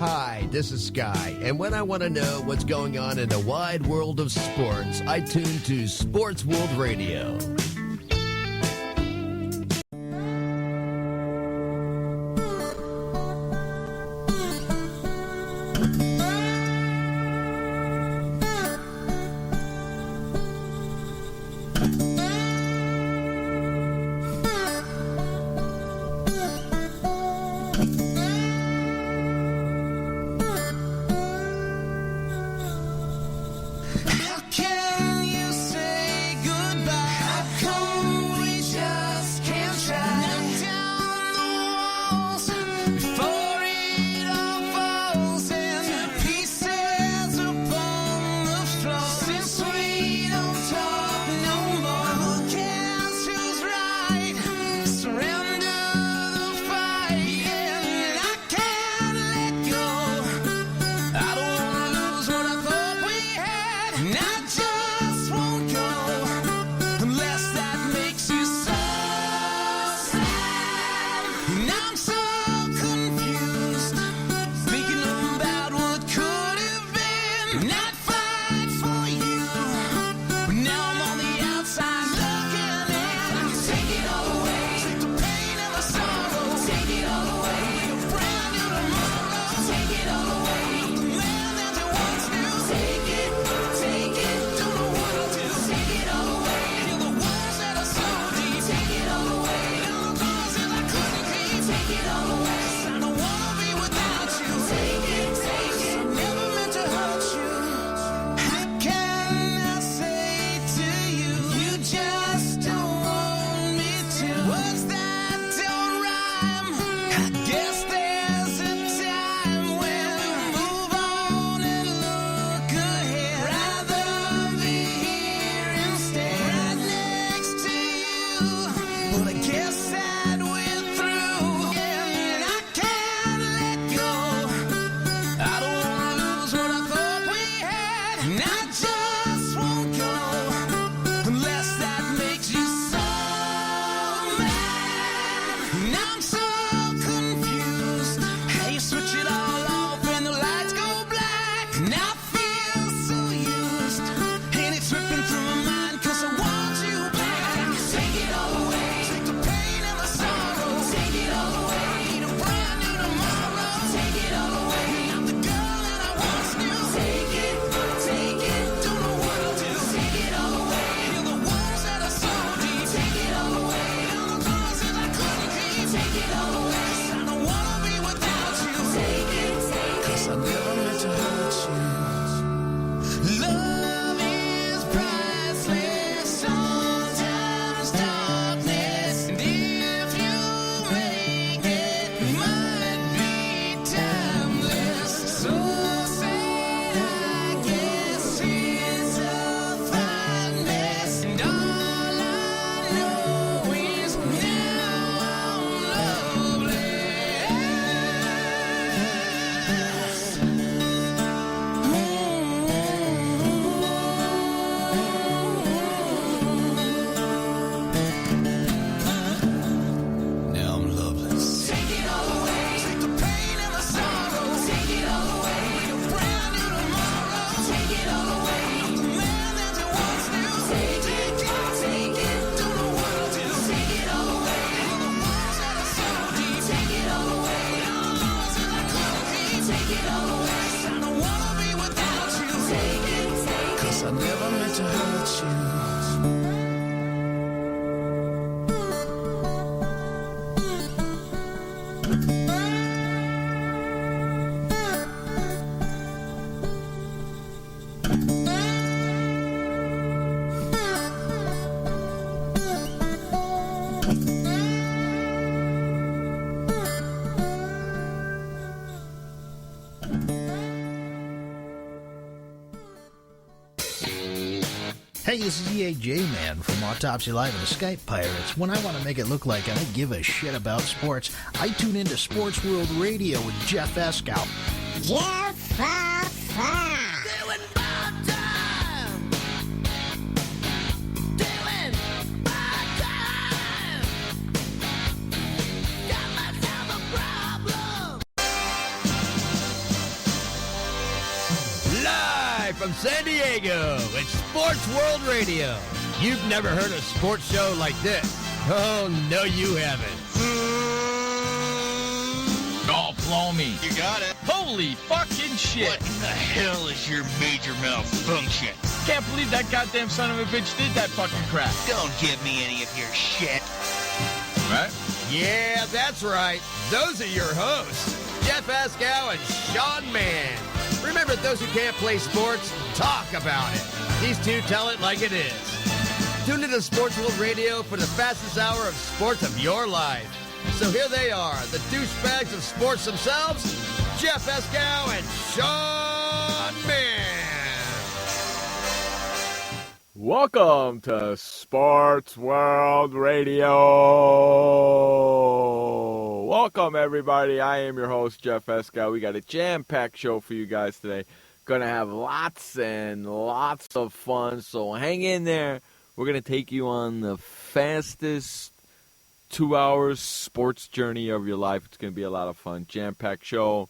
Hi, this is Sky, and when I want to know what's going on in the wide world of sports, I tune to Sports World Radio. Hey, this is EAJ Man from Autopsy Live and the Skype Pirates. When I want to make it look like I give a shit about sports, I tune into Sports World Radio with Jeff Eskow. Jeff Doing bad time. Doing bad time. Got myself a problem. from San Diego. It's Sports World Radio. You've never heard a sports show like this. Oh, no, you haven't. Oh, blow me. You got it. Holy fucking shit. What in the hell is your major malfunction? Can't believe that goddamn son of a bitch did that fucking crap. Don't give me any of your shit. Right? Yeah, that's right. Those are your hosts, Jeff Escow and Sean Mann. Remember, those who can't play sports, talk about it. These two tell it like it is. Tune into Sports World Radio for the fastest hour of sports of your life. So here they are, the douchebags of sports themselves, Jeff Escow and Sean Mann. Welcome to Sports World Radio. Welcome, everybody. I am your host, Jeff Escow. We got a jam-packed show for you guys today. Going to have lots and lots of fun, so hang in there. We're going to take you on the fastest 2 hours sports journey of your life. It's going to be a lot of fun. Jam-packed show.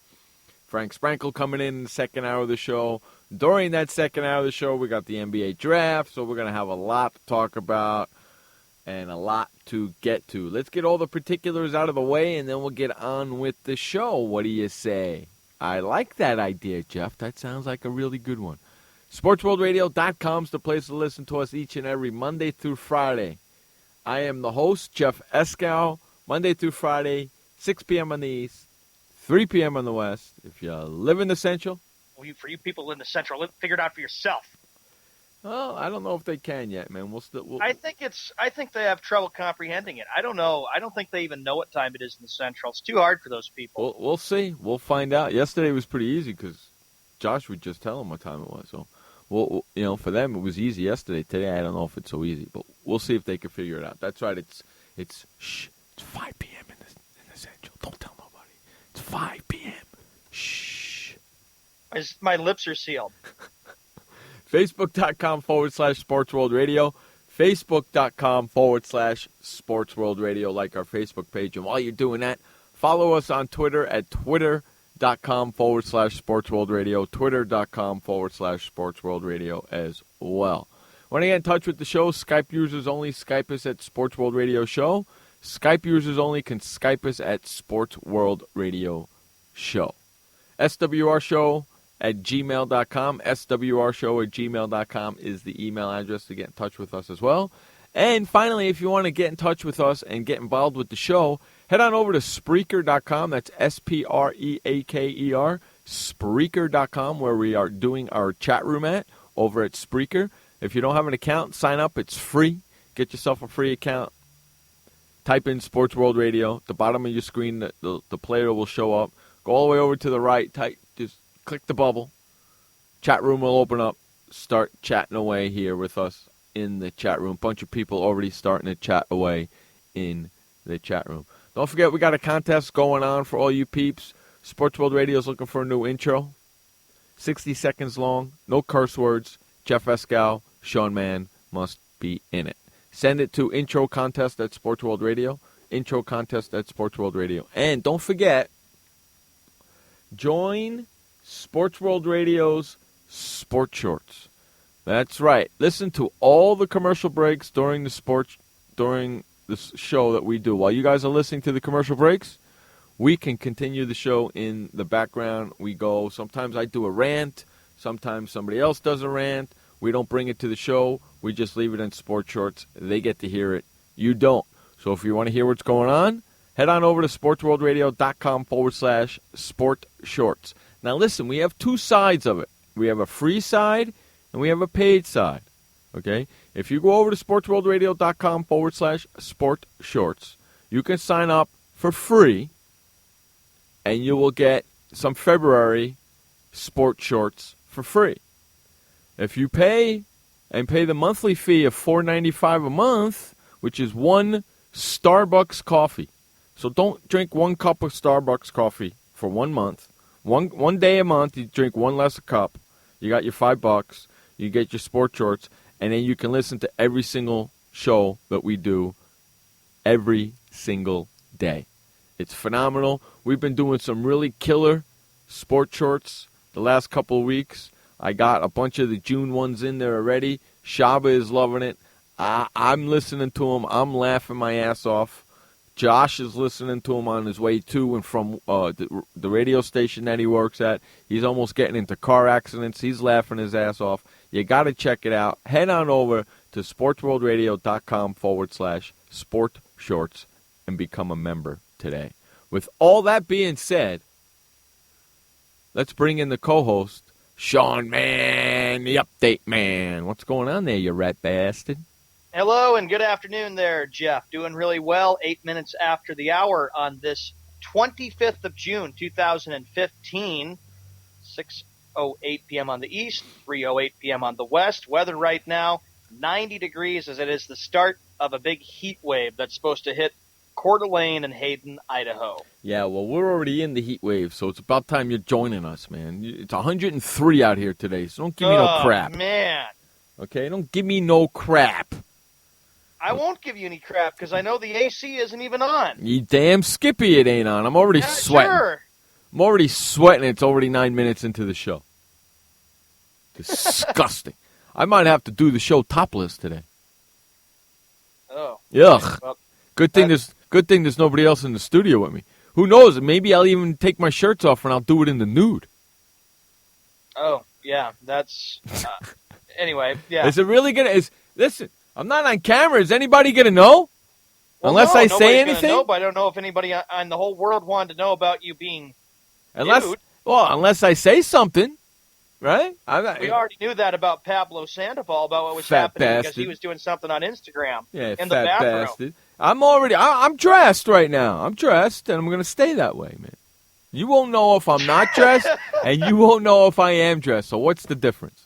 Frank Sprankle coming in the second hour of the show. During that second hour of the show, we got the NBA draft, so we're going to have a lot to talk about and a lot to get to. Let's get all the particulars out of the way, and then we'll get on with the show. What do you say? I like that idea, Jeff. That sounds like a really good one. SportsWorldRadio.com is the place to listen to us each and every Monday through Friday. I am the host, Jeff Escow, Monday through Friday, 6 p.m. on the East, 3 p.m. on the West. If you live in the Central. Well, for you people in the Central, figure it out for yourself. Well, I don't know if they can yet, man. I think they have trouble comprehending it. I don't know. I don't think they even know what time it is in the Central. It's too hard for those people. We'll see. We'll find out. Yesterday was pretty easy because Josh would just tell them what time it was. So, for them it was easy yesterday. Today I don't know if it's so easy, but we'll see if they can figure it out. That's right. It's 5 p.m. in the Central. Don't tell nobody. It's 5 p.m. Shh. My lips are sealed. Facebook.com/SportsWorldRadio. Facebook.com/SportsWorldRadio, like our Facebook page. And while you're doing that, follow us on Twitter at Twitter.com/SportsWorldRadio. Twitter.com/SportsWorldRadio as well. Want to get in touch with the show? Skype users only. Skype us at Sports World Radio Show. Skype users only can Skype us at Sports World Radio Show. SWR Show at gmail.com. SWRshow at gmail.com is the email address to get in touch with us as well. And finally, if you want to get in touch with us and get involved with the show, head on over to Spreaker.com. That's Spreaker. Spreaker.com, where we are doing our chat room at over at Spreaker. If you don't have an account, sign up. It's free. Get yourself a free account. Type in Sports World Radio. At the bottom of your screen, the player will show up. Go all the way over to the right. Just click the bubble. Chat room will open up. Start chatting away here with us in the chat room. Bunch of people already starting to chat away in the chat room. Don't forget, we got a contest going on for all you peeps. Sports World Radio is looking for a new intro. 60 seconds long. No curse words. Jeff Escow, Sean Mann must be in it. Send it to intro contest at Sports World Radio. Intro contest at Sports World Radio. And don't forget, join Sports World Radio's Sport Shorts. That's right. Listen to all the commercial breaks during the show that we do. While you guys are listening to the commercial breaks, we can continue the show in the background. We go. Sometimes I do a rant. Sometimes somebody else does a rant. We don't bring it to the show. We just leave it in Sport Shorts. They get to hear it. You don't. So if you want to hear what's going on, head on over to sportsworldradio.com/sport shorts. Now listen, we have two sides of it. We have a free side and we have a paid side. Okay? If you go over to sportsworldradio.com/sport shorts, you can sign up for free and you will get some February sport shorts for free. If you pay the monthly fee of $4.95 a month, which is one Starbucks coffee. So don't drink one cup of Starbucks coffee for 1 month. One day a month, you drink one less cup. You got your $5. You get your sport shorts, and then you can listen to every single show that we do every single day. It's phenomenal. We've been doing some really killer sport shorts the last couple of weeks. I got a bunch of the June ones in there already. Shaba is loving it. I'm listening to him. I'm laughing my ass off. Josh is listening to him on his way to and from the radio station that he works at. He's almost getting into car accidents. He's laughing his ass off. You got to check it out. Head on over to sportsworldradio.com/sport shorts and become a member today. With all that being said, let's bring in the co-host, Sean Man, the update man. What's going on there, you rat bastard? Hello and good afternoon there, Jeff. Doing really well. 8 minutes after the hour on this 25th of June, 2015. 6:08 p.m. on the east, 3:08 p.m. on the west. Weather right now, 90 degrees as it is the start of a big heat wave that's supposed to hit Coeur d'Alene and Hayden, Idaho. Yeah, well, we're already in the heat wave, so it's about time you're joining us, man. It's 103 out here today, so don't give me no crap. Oh, man. Okay, don't give me no crap. I won't give you any crap because I know the AC isn't even on. You damn Skippy, it ain't on. I'm already sweating. Sure. I'm already sweating. It's already 9 minutes into the show. Disgusting. I might have to do the show topless today. Oh. Yuck. Well, Good thing there's nobody else in the studio with me. Who knows? Maybe I'll even take my shirts off and I'll do it in the nude. Oh, yeah. That's... anyway, yeah. Is it really going to... Listen, I'm not on camera. Is anybody going to know? Well, Unless no, I say anything? Know, but I don't know if anybody on the whole world wanted to know about you being nude. Unless I say something, right? We already knew that about Pablo Sandoval, about what was happening because he was doing something on Instagram in the bathroom. Bastard. I'm dressed right now. I'm dressed, and I'm going to stay that way, man. You won't know if I'm not dressed, and you won't know if I am dressed. So what's the difference?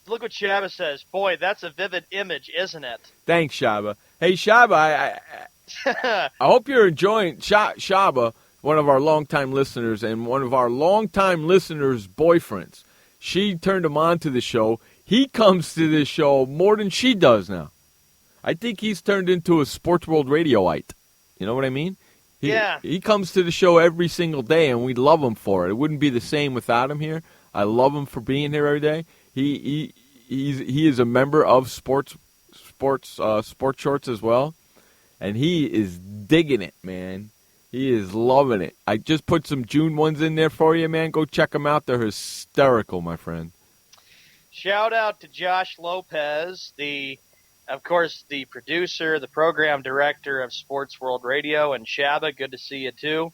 Look what Shaba says. Boy, that's a vivid image, isn't it? Thanks, Shaba. Hey, Shaba, I hope you're enjoying Shaba, one of our longtime listeners, and one of our longtime listeners' boyfriends. She turned him on to the show. He comes to this show more than she does now. I think he's turned into a Sports World Radioite. You know what I mean? Yeah. He comes to the show every single day, and we love him for it. It wouldn't be the same without him here. I love him for being here every day. He is a member of Sports Shorts as well, and he is digging it, man. He is loving it. I just put some June ones in there for you, man. Go check them out. They're hysterical, my friend. Shout out to Josh Lopez, of course, the producer, the program director of Sports World Radio, and Shaba. Good to see you too.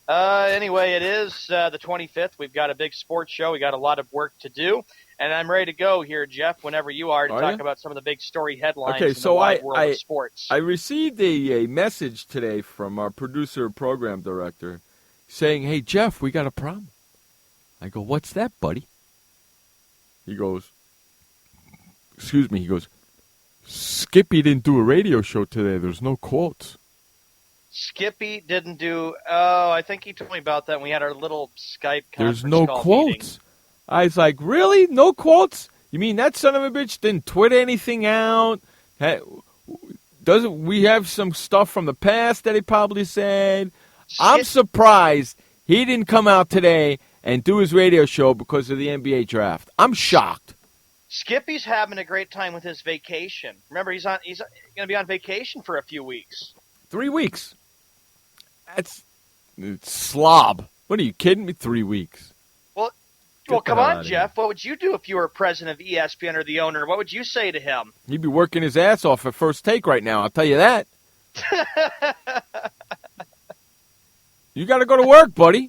Anyway, it is the 25th. We've got a big sports show. We got a lot of work to do. And I'm ready to go here, Jeff, whenever you are, to talk about some of the big story headlines in the wide world of sports. I received a message today from our producer and program director saying, "Hey, Jeff, we got a problem." I go, "What's that, buddy?" He goes, "Excuse me," he goes, "Skippy didn't do a radio show today. There's no quotes." Skippy didn't do... Oh, I think he told me about that when we had our little Skype conference There's no quotes. Meeting. I was like, really? No quotes? You mean that son of a bitch didn't tweet anything out? Doesn't we have some stuff from the past that he probably said? I'm surprised he didn't come out today and do his radio show because of the NBA draft. I'm shocked. Skippy's having a great time with his vacation. Remember, he's going to be on vacation for a few weeks. 3 weeks. It's slob. What are you kidding me? 3 weeks. Well, come on, Jeff. What would you do if you were president of ESPN or the owner? What would you say to him? He'd be working his ass off at First Take right now, I'll tell you that. You got to go to work, buddy.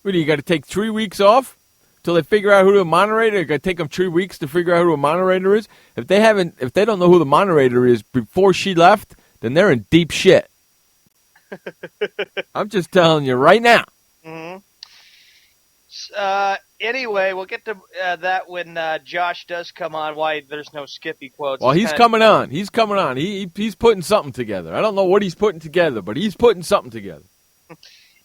What do you got to take 3 weeks off until they figure out who the moderator is? You got to take them 3 weeks to figure out who the moderator is? If they don't know who the moderator is before she left, then they're in deep shit. I'm just telling you right now. Mm-hmm. Anyway, we'll get to that when Josh does come on, why there's no Skippy quotes. Well, he's coming on. He's coming on. He's putting something together. I don't know what he's putting together, but he's putting something together.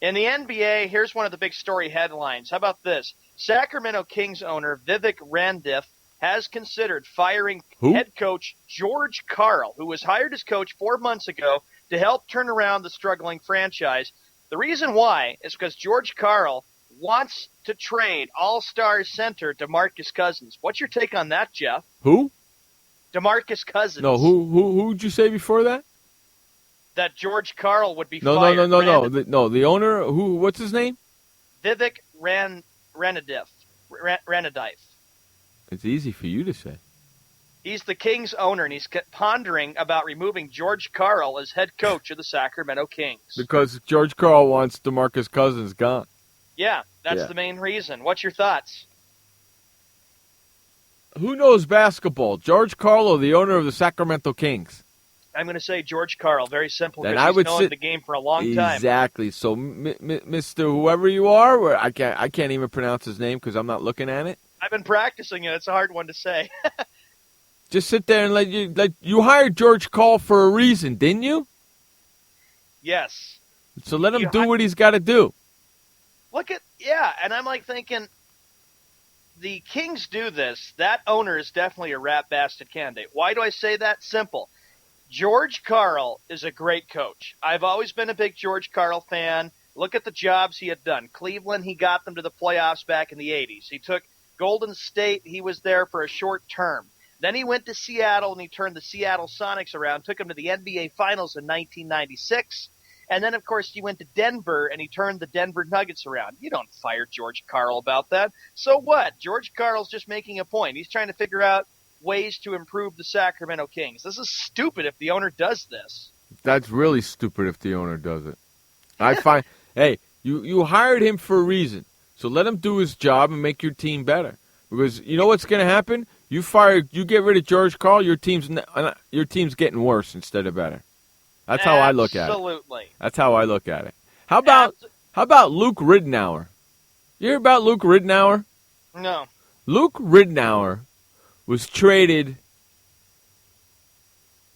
In the NBA, here's one of the big story headlines. How about this? Sacramento Kings owner Vivek Randiff has considered firing head coach George Karl, who was hired as coach 4 months ago to help turn around the struggling franchise. The reason why is because George Karl wants to trade all-star center DeMarcus Cousins. What's your take on that, Jeff? Who? DeMarcus Cousins. No, who'd you say before that? That George Karl would be No. The owner, what's his name? Vivek Ranadive. It's easy for you to say. He's the Kings owner, and he's pondering about removing George Karl as head coach of the Sacramento Kings. Because George Karl wants DeMarcus Cousins gone. Yeah, that's the main reason. What's your thoughts? Who knows basketball, George Karl or the owner of the Sacramento Kings? I'm going to say George Karl. Very simple, Then because I he's would known the game for a long time. Exactly. So, Mr. Whoever you are, I can't even pronounce his name because I'm not looking at it. I've been practicing it. It's a hard one to say. Just sit there and let you hired George Karl for a reason, didn't you? Yes. So let him do what he's got to do. And I'm like thinking, the Kings do this. That owner is definitely a rat bastard candidate. Why do I say that? Simple. George Karl is a great coach. I've always been a big George Karl fan. Look at the jobs he had done. Cleveland, he got them to the playoffs back in the 80s. He took Golden State. He was there for a short term. Then he went to Seattle, and he turned the Seattle Sonics around, took them to the NBA Finals in 1996. And then, of course, he went to Denver, and he turned the Denver Nuggets around. You don't fire George Karl about that. So what? George Karl's just making a point. He's trying to figure out ways to improve the Sacramento Kings. This is stupid if the owner does this. That's really stupid if the owner does it. I find, hey, you hired him for a reason. So let him do his job and make your team better. Because you know what's going to happen? You get rid of George Karl, your team's getting worse instead of better. That's how I look at it. Absolutely. That's how I look at it. How about Luke Ridnour? You hear about Luke Ridnour? No. Luke Ridnour was traded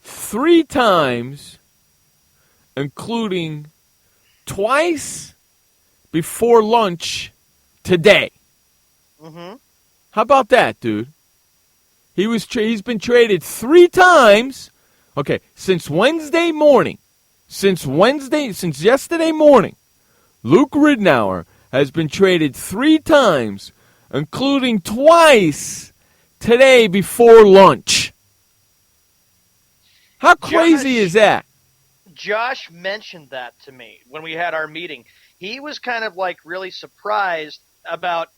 3 times, including twice before lunch today. Mm-hmm. How about that, dude? He's been traded 3 times. Okay, since yesterday morning, Luke Ridnour has been traded 3 times, including twice today before lunch. How crazy is that? Josh mentioned that to me when we had our meeting. He was kind of like really surprised about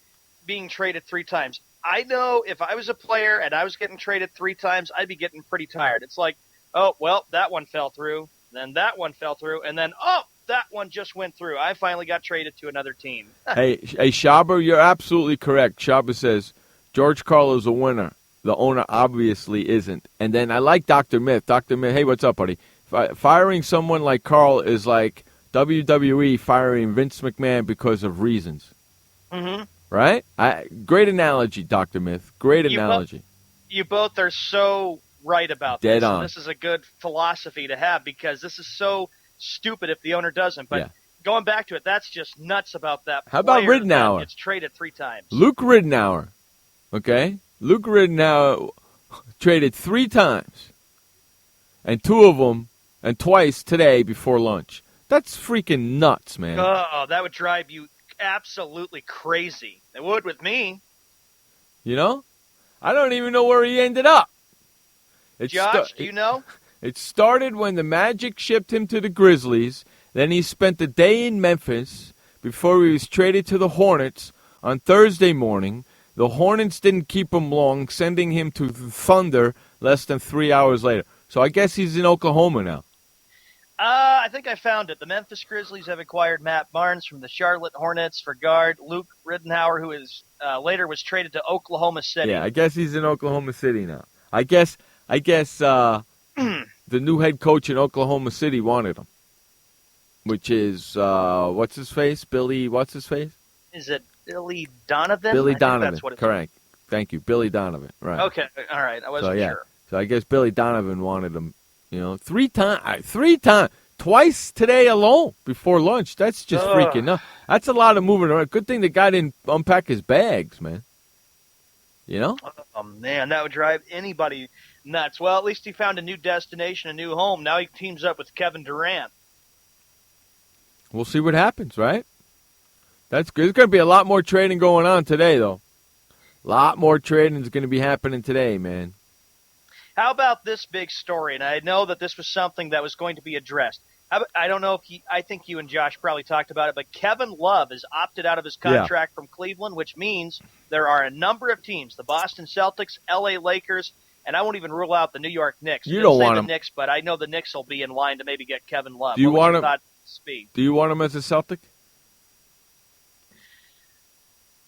being traded 3 times. I know if I was a player and I was getting traded 3 times, I'd be getting pretty tired. It's like, oh, well, that one fell through, then that one fell through, and then, oh, that one just went through. I finally got traded to another team. Hey, Shaba, you're absolutely correct. Shaba says, George Karl is a winner. The owner obviously isn't. And then I like Dr. Myth. Dr. Myth, hey, what's up, buddy? Firing someone like Karl is like WWE firing Vince McMahon because of reasons. Mm-hmm. Right? Great analogy, Dr. Myth. Great analogy. You both are so right about Dead this. on. And this is a good philosophy to have because this is so stupid if the owner doesn't. But going back to it, that's just nuts about that. How about Ridnour? It's traded 3 times. Luke Ridnour. Okay? Luke Ridnour traded 3 times. And 2 of them, and twice today before lunch. That's freaking nuts, man. Oh, that would drive you absolutely crazy. It would with me. You know? I don't even know where he ended up. Josh, do you know? It started when the Magic shipped him to the Grizzlies. Then he spent a day in Memphis before he was traded to the Hornets on Thursday morning. The Hornets didn't keep him long, sending him to the Thunder less than 3 hours later. So I guess he's in Oklahoma now. I think I found it. The Memphis Grizzlies have acquired Matt Barnes from the Charlotte Hornets for guard Luke Ridnour, who is later was traded to Oklahoma City. Yeah, I guess he's in Oklahoma City now. I guess the new head coach in Oklahoma City wanted him, which is what's his face? What's his face? Is it Billy Donovan? Billy I think Donovan. that's what it's Correct. Thank you, Billy Donovan. Right. Okay. All right. I wasn't sure. So I guess Billy Donovan wanted him. 3 times, twice today alone before lunch. That's just freaking nuts. That's a lot of moving around. Good thing the guy didn't unpack his bags, man. You know? Oh, man, that would drive anybody nuts. Well, at least he found a new destination, a new home. Now he teams up with Kevin Durant. We'll see what happens, right? That's good. There's going to be a lot more trading going on today, though. A lot more trading is going to be happening today, man. How about this big story? And I know that this was something that was going to be addressed. I don't know if I think you and Josh probably talked about it, but Kevin Love has opted out of his contract from Cleveland, which means there are a number of teams, the Boston Celtics, LA Lakers, and I won't even rule out the New York Knicks. You don't want the him. Knicks, but I know the Knicks will be in line to maybe get Kevin Love. Do you want him? Do you want him as a Celtic?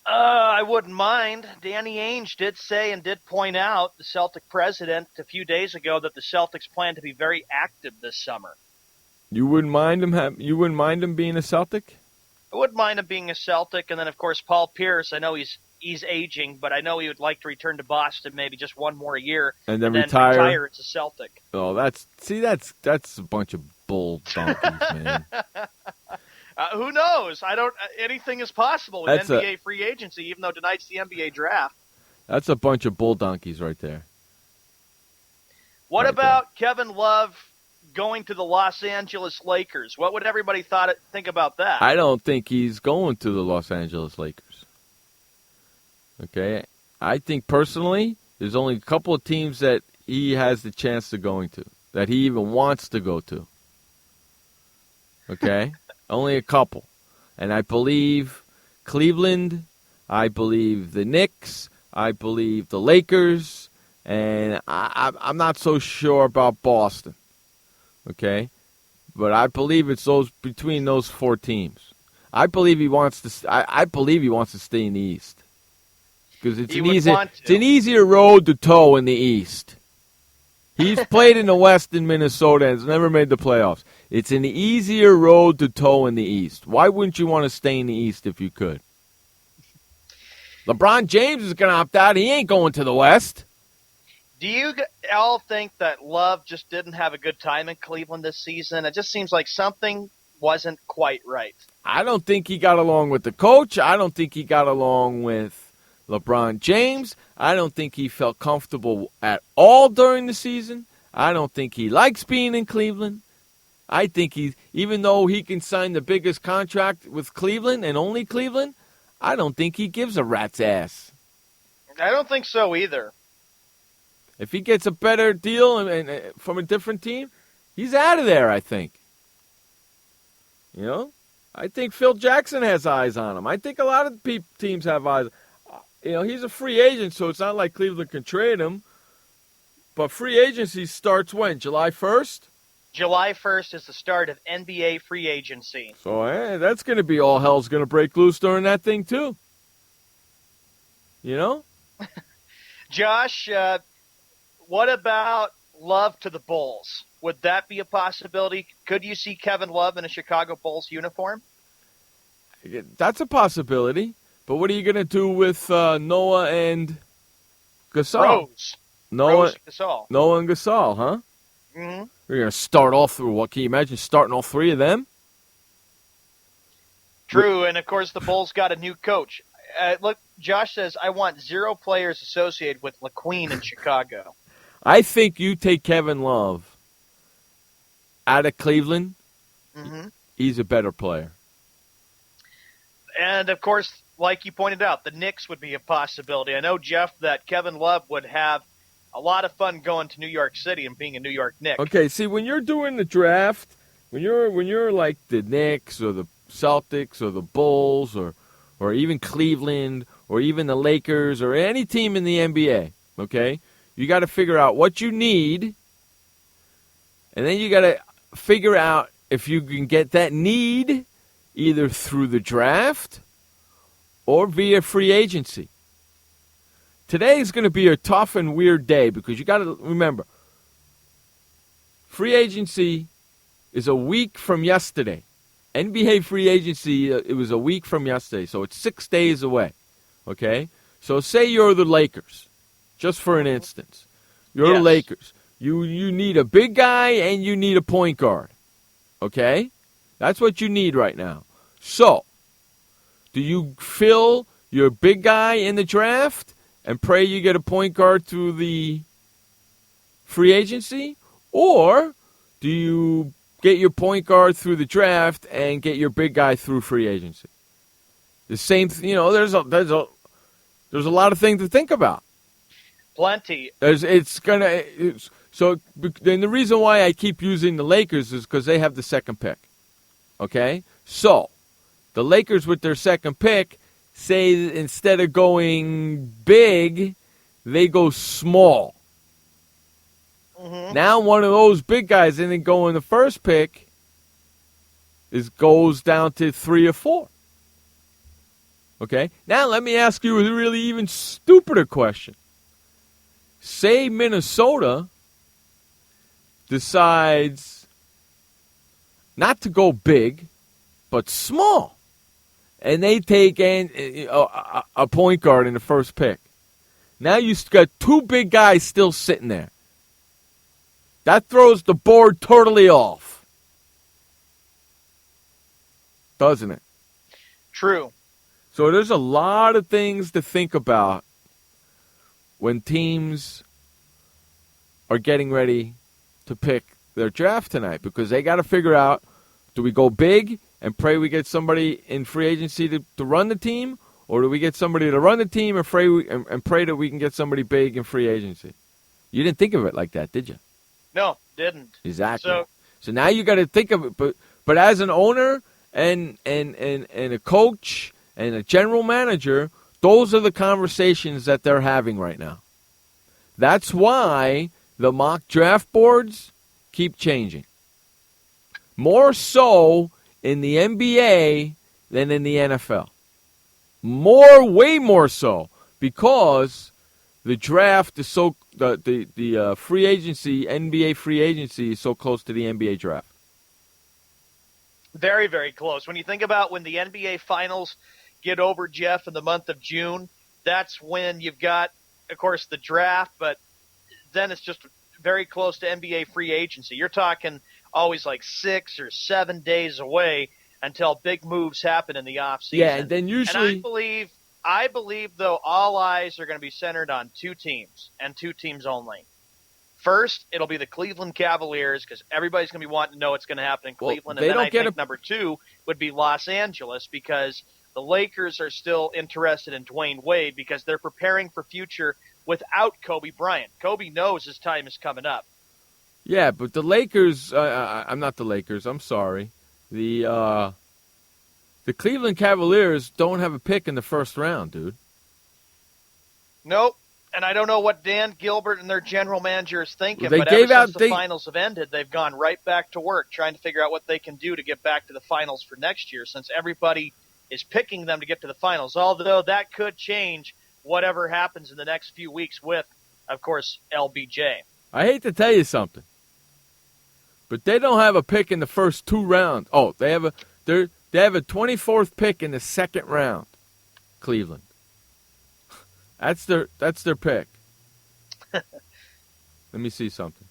I wouldn't mind. Danny Ainge did say and did point out, the Celtic president, a few days ago, that the Celtics plan to be very active this summer. You wouldn't mind him. You wouldn't mind him being a Celtic? I wouldn't mind him being a Celtic, and then of course Paul Pierce. I know he's aging, but I know he would like to return to Boston maybe just one more year and then retire. It's a Celtic. Oh, that's a bunch of bull donkeys, man. Who knows? Anything is possible with NBA free agency, even though tonight's the NBA draft. That's a bunch of bull donkeys right there. What about Kevin Love going to the Los Angeles Lakers? What would everybody think about that? I don't think he's going to the Los Angeles Lakers. Okay? I think personally, there's only a couple of teams that he has the chance to going to, that he even wants to go to. Okay? Only a couple. And I believe Cleveland, I believe the Knicks, I believe the Lakers, and I'm not so sure about Boston. Okay? But I believe it's between those four teams. I believe he wants to stay in the East. Because it's an easier road to toe in the East. He's played in the West in Minnesota and has never made the playoffs. It's an easier road to toe in the East. Why wouldn't you want to stay in the East if you could? LeBron James is going to opt out. He ain't going to the West. Do you all think that Love just didn't have a good time in Cleveland this season? It just seems like something wasn't quite right. I don't think he got along with the coach. I don't think he got along with LeBron James. I don't think he felt comfortable at all during the season. I don't think he likes being in Cleveland. I think even though he can sign the biggest contract with Cleveland and only Cleveland, I don't think he gives a rat's ass. I don't think so either. If he gets a better deal from a different team, he's out of there, I think. You know? I think Phil Jackson has eyes on him. I think a lot of teams have eyes. You know, he's a free agent, so it's not like Cleveland can trade him. But free agency starts when? July 1st? July 1st is the start of NBA free agency. So that's going to be all hell's going to break loose during that thing, too. You know? Josh, what about Love to the Bulls? Would that be a possibility? Could you see Kevin Love in a Chicago Bulls uniform? That's a possibility. But what are you going to do with Noah and Gasol? Rose Gasol. Noah and Gasol, huh? Mm-hmm. You're going to start all through. What, can you imagine starting all three of them? True, and of course the Bulls got a new coach. Look, Josh says, I want 0 players associated with LaQueen in Chicago. I think you take Kevin Love out of Cleveland, he's a better player. And, of course, like you pointed out, the Knicks would be a possibility. I know, Jeff, that Kevin Love would have a lot of fun going to New York City and being a New York Knick. Okay, see, when you're doing the draft, when you're like the Knicks or the Celtics or the Bulls or even Cleveland or even the Lakers or any team in the NBA, okay, you got to figure out what you need, and then you got to figure out if you can get that need either through the draft or via free agency. Today is going to be a tough and weird day because you got to remember, free agency is a week from yesterday. NBA free agency, it was a week from yesterday, so it's 6 days away, okay? So say you're the Lakers, just for an instance. You're the Lakers. You need a big guy and you need a point guard, okay? That's what you need right now. So, do you fill your big guy in the draft and pray you get a point guard through the free agency? Or do you get your point guard through the draft and get your big guy through free agency? The same, there's a lot of things to think about. Plenty. Then the reason why I keep using the Lakers is because they have the second pick. Okay? So, the Lakers with their second pick say instead of going big, they go small. Mm-hmm. Now one of those big guys didn't go in the first pick, goes down to 3 or 4. Okay? Now let me ask you a really even stupider question. Say Minnesota decides not to go big, but small. And they take a point guard in the first pick. Now you've got 2 big guys still sitting there. That throws the board totally off. Doesn't it? True. So there's a lot of things to think about when teams are getting ready to pick their draft tonight, because they got to figure out, do we go big and pray we get somebody in free agency to run the team, or do we get somebody to run the team and pray that we can get somebody big in free agency? You didn't think of it like that, did you? No, didn't. Exactly. So now you got to think of it, but as an owner and a coach and a general manager, those are the conversations that they're having right now. That's why the mock draft boards keep changing. More so in the NBA than in the NFL. Way more so, because the draft is so the free agency, NBA free agency, is so close to the NBA draft. Very, very close. When you think about when the NBA Finals get over, Jeff, in the month of June, that's when you've got, of course, the draft, but then it's just very close to NBA free agency. You're talking always like 6 or 7 days away until big moves happen in the offseason. Yeah, and then usually... And I believe, though, all eyes are going to be centered on 2 teams, and 2 teams only. First, it'll be the Cleveland Cavaliers, because everybody's going to be wanting to know what's going to happen in Cleveland. And then I think number 2 would be Los Angeles, because the Lakers are still interested in Dwayne Wade, because they're preparing for future without Kobe Bryant. Kobe knows his time is coming up. Yeah, but the Lakers, I'm not the Lakers, I'm sorry. The Cleveland Cavaliers don't have a pick in the first round, dude. Nope. And I don't know what Dan Gilbert and their general manager is thinking, Well, but ever since the finals have ended, they've gone right back to work trying to figure out what they can do to get back to the finals for next year, since everybody is picking them to get to the finals, although that could change whatever happens in the next few weeks with, of course, LBJ. I hate to tell you something, but they don't have a pick in the first 2 rounds. Oh, they have a 24th pick in the second round, Cleveland. That's their pick. Let me see something.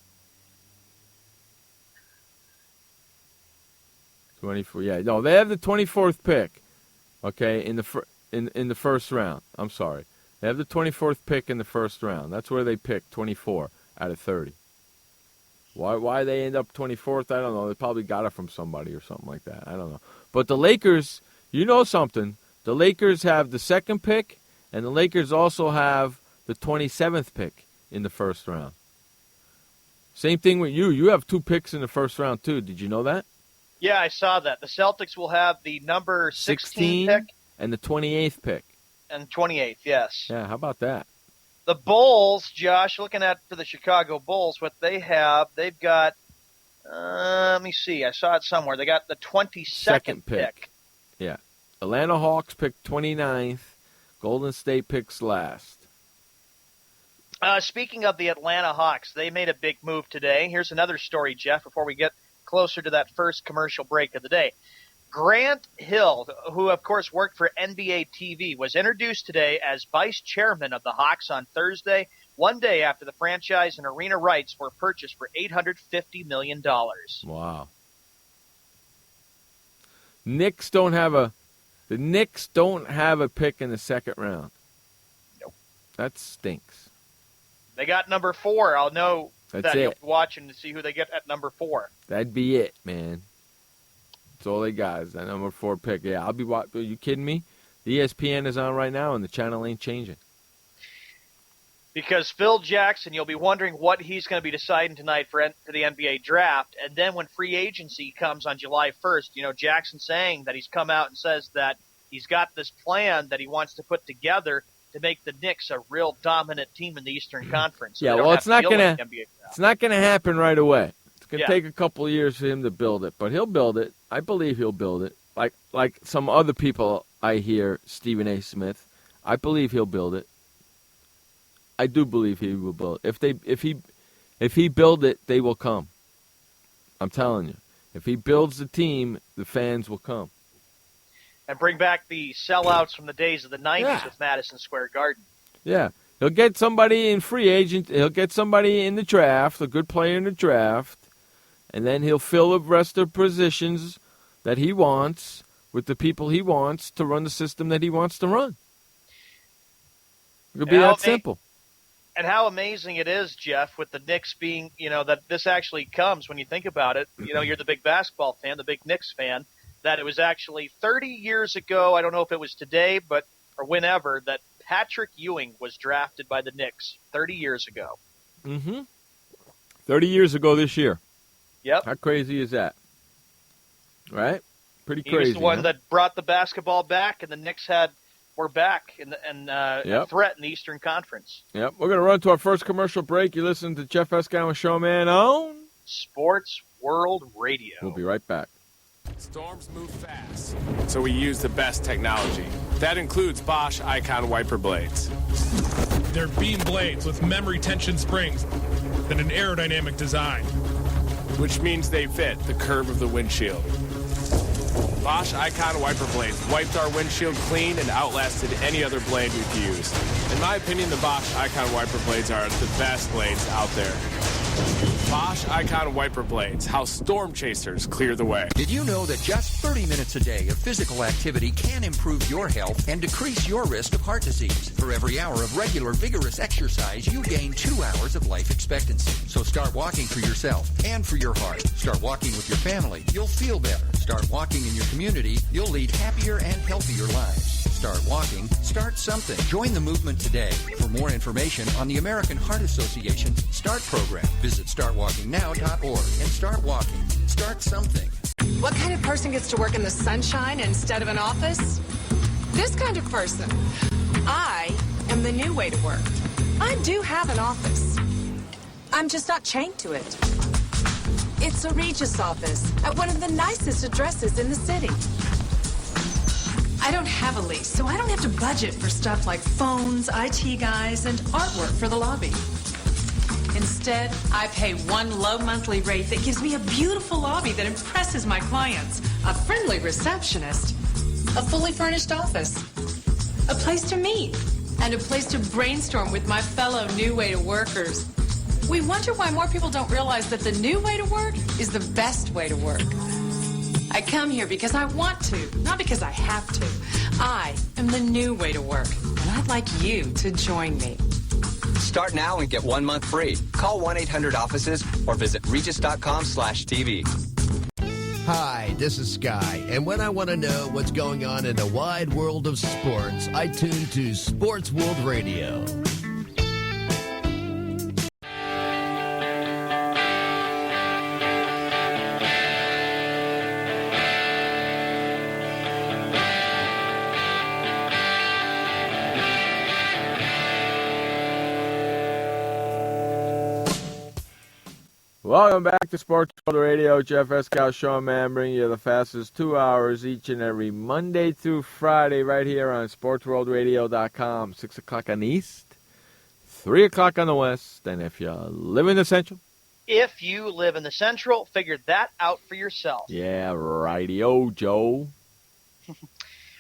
24. Yeah, no, they have the 24th pick. Okay, in the first round. I'm sorry, they have the 24th pick in the first round. That's where they pick 24 out of 30. Why they end up 24th? I don't know. They probably got it from somebody or something like that. I don't know. But the Lakers, you know something? The Lakers have the second pick. And the Lakers also have the 27th pick in the first round. Same thing with you. You have 2 picks in the first round, too. Did you know that? Yeah, I saw that. The Celtics will have the number 16 pick. And the 28th pick. And 28th, yes. Yeah, how about that? The Bulls, Josh, looking at for the Chicago Bulls, what they have, they've got, let me see, I saw it somewhere. They got the 22nd pick. Yeah. Atlanta Hawks picked 29th. Golden State picks last. Speaking of the Atlanta Hawks, they made a big move today. Here's another story, Jeff, before we get closer to that first commercial break of the day. Grant Hill, who, of course, worked for NBA TV, was introduced today as vice chairman of the Hawks on Thursday, one day after the franchise and arena rights were purchased for $850 million. Wow. The Knicks don't have a pick in the second round. Nope. That stinks. They got number 4. I'll know That's that. it. You'll be watching to see who they get at number 4. That'd be it, man. That's all they got is that number 4 pick. Yeah, I'll be watching. Are you kidding me? The ESPN is on right now, and the channel ain't changing. Because Phil Jackson, you'll be wondering what he's going to be deciding tonight for the NBA draft. And then when free agency comes on July 1st, Jackson saying that he's come out and says that he's got this plan that he wants to put together to make the Knicks a real dominant team in the Eastern Conference. So Yeah, well, it's not going to happen right away. It's going to take a couple of years for him to build it, but he'll build it. I believe he'll build it. Like some other people I hear, Stephen A. Smith, I believe he'll build it. I do believe he will build it. If he build it, they will come. I'm telling you. If he builds the team, the fans will come. And bring back the sellouts from the days of the 90s with Madison Square Garden. Yeah. He'll get somebody in free agent. He'll get somebody in the draft, a good player in the draft, and then he'll fill the rest of the positions that he wants with the people he wants to run the system that he wants to run. It could be that simple. And how amazing it is, Jeff, with the Knicks being, that this actually comes when you think about it. You're the big basketball fan, the big Knicks fan, that it was actually 30 years ago, I don't know if it was today, or whenever, that Patrick Ewing was drafted by the Knicks 30 years ago. 30 years ago this year. Yep. How crazy is that? Right? Pretty crazy. He was the one that brought the basketball back, and the Knicks were back and a threat in the Eastern Conference. Yep. We're going to run to our first commercial break. You listen to Jeff Escow and Showman on Sports World Radio. We'll be right back. Storms move fast, so we use the best technology. That includes Bosch Icon wiper blades. They're beam blades with memory tension springs and an aerodynamic design, which means they fit the curve of the windshield. Bosch Icon wiper blades wiped our windshield clean and outlasted any other blade we've used. In my opinion, the Bosch Icon wiper blades are the best blades out there. Bosch Icon wiper blades, how storm chasers clear the way. Did you know that just 30 minutes a day of physical activity can improve your health and decrease your risk of heart disease? For every hour of regular, vigorous exercise, you gain 2 hours of life expectancy. So start walking for yourself and for your heart. Start walking with your family. You'll feel better. Start walking in your community. You'll lead happier and healthier lives. Start walking. Start something. Join the movement today. For more information on the American Heart Association START program, visit startwalkingnow.org and start walking. Start something. What kind of person gets to work in the sunshine instead of an office? This kind of person. I am the new way to work. I do have an office. I'm just not chained to it. It's a Regis office at one of the nicest addresses in the city. I don't have a lease, so I don't have to budget for stuff like phones, IT guys, and artwork for the lobby. Instead, I pay one low monthly rate that gives me a beautiful lobby that impresses my clients, a friendly receptionist, a fully furnished office, a place to meet, and a place to brainstorm with my fellow new way to workers. We wonder why more people don't realize that the new way to work is the best way to work. I come here because I want to, not because I have to. I am the new way to work, and I'd like you to join me. Start now and get 1 month free. Call 1-800-OFFICES or visit regis.com/TV. Hi, this is Sky, and when I want to know what's going on in the wide world of sports, I tune to Sports World Radio. Welcome back to Sports World Radio. Jeff Escow, Showman, bringing you the fastest 2 hours each and every Monday through Friday right here on SportsWorldRadio.com. 6 o'clock on the East, 3 o'clock on the West. And if you live in the Central. If you live in the Central, figure that out for yourself. Yeah, righty-o, Joe.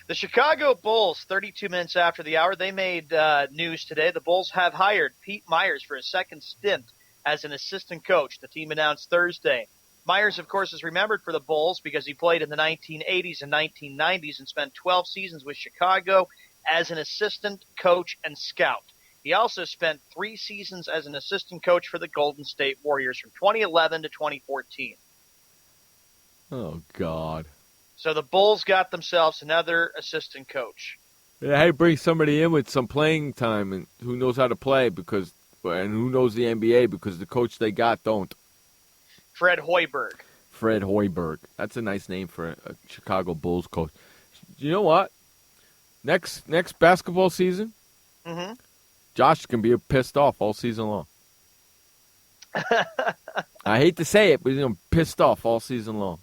The Chicago Bulls, 32 minutes after the hour, they made news today. The Bulls have hired Pete Myers for a second stint as an assistant coach. The team announced Thursday. Myers, of course, is remembered for the Bulls because he played in the 1980s and 1990s and spent 12 seasons with Chicago as an assistant coach and scout. He also spent 3 seasons as an assistant coach for the Golden State Warriors from 2011 to 2014. Oh, God. So the Bulls got themselves another assistant coach. Yeah, hey, bring somebody in with some playing time and who knows how to play and who knows the NBA because the coach they got don't. Fred Hoiberg. Fred Hoiberg. That's a nice name for a Chicago Bulls coach. You know what? Next basketball season, Josh can be pissed off all season long. I hate to say it, but he's pissed off all season long.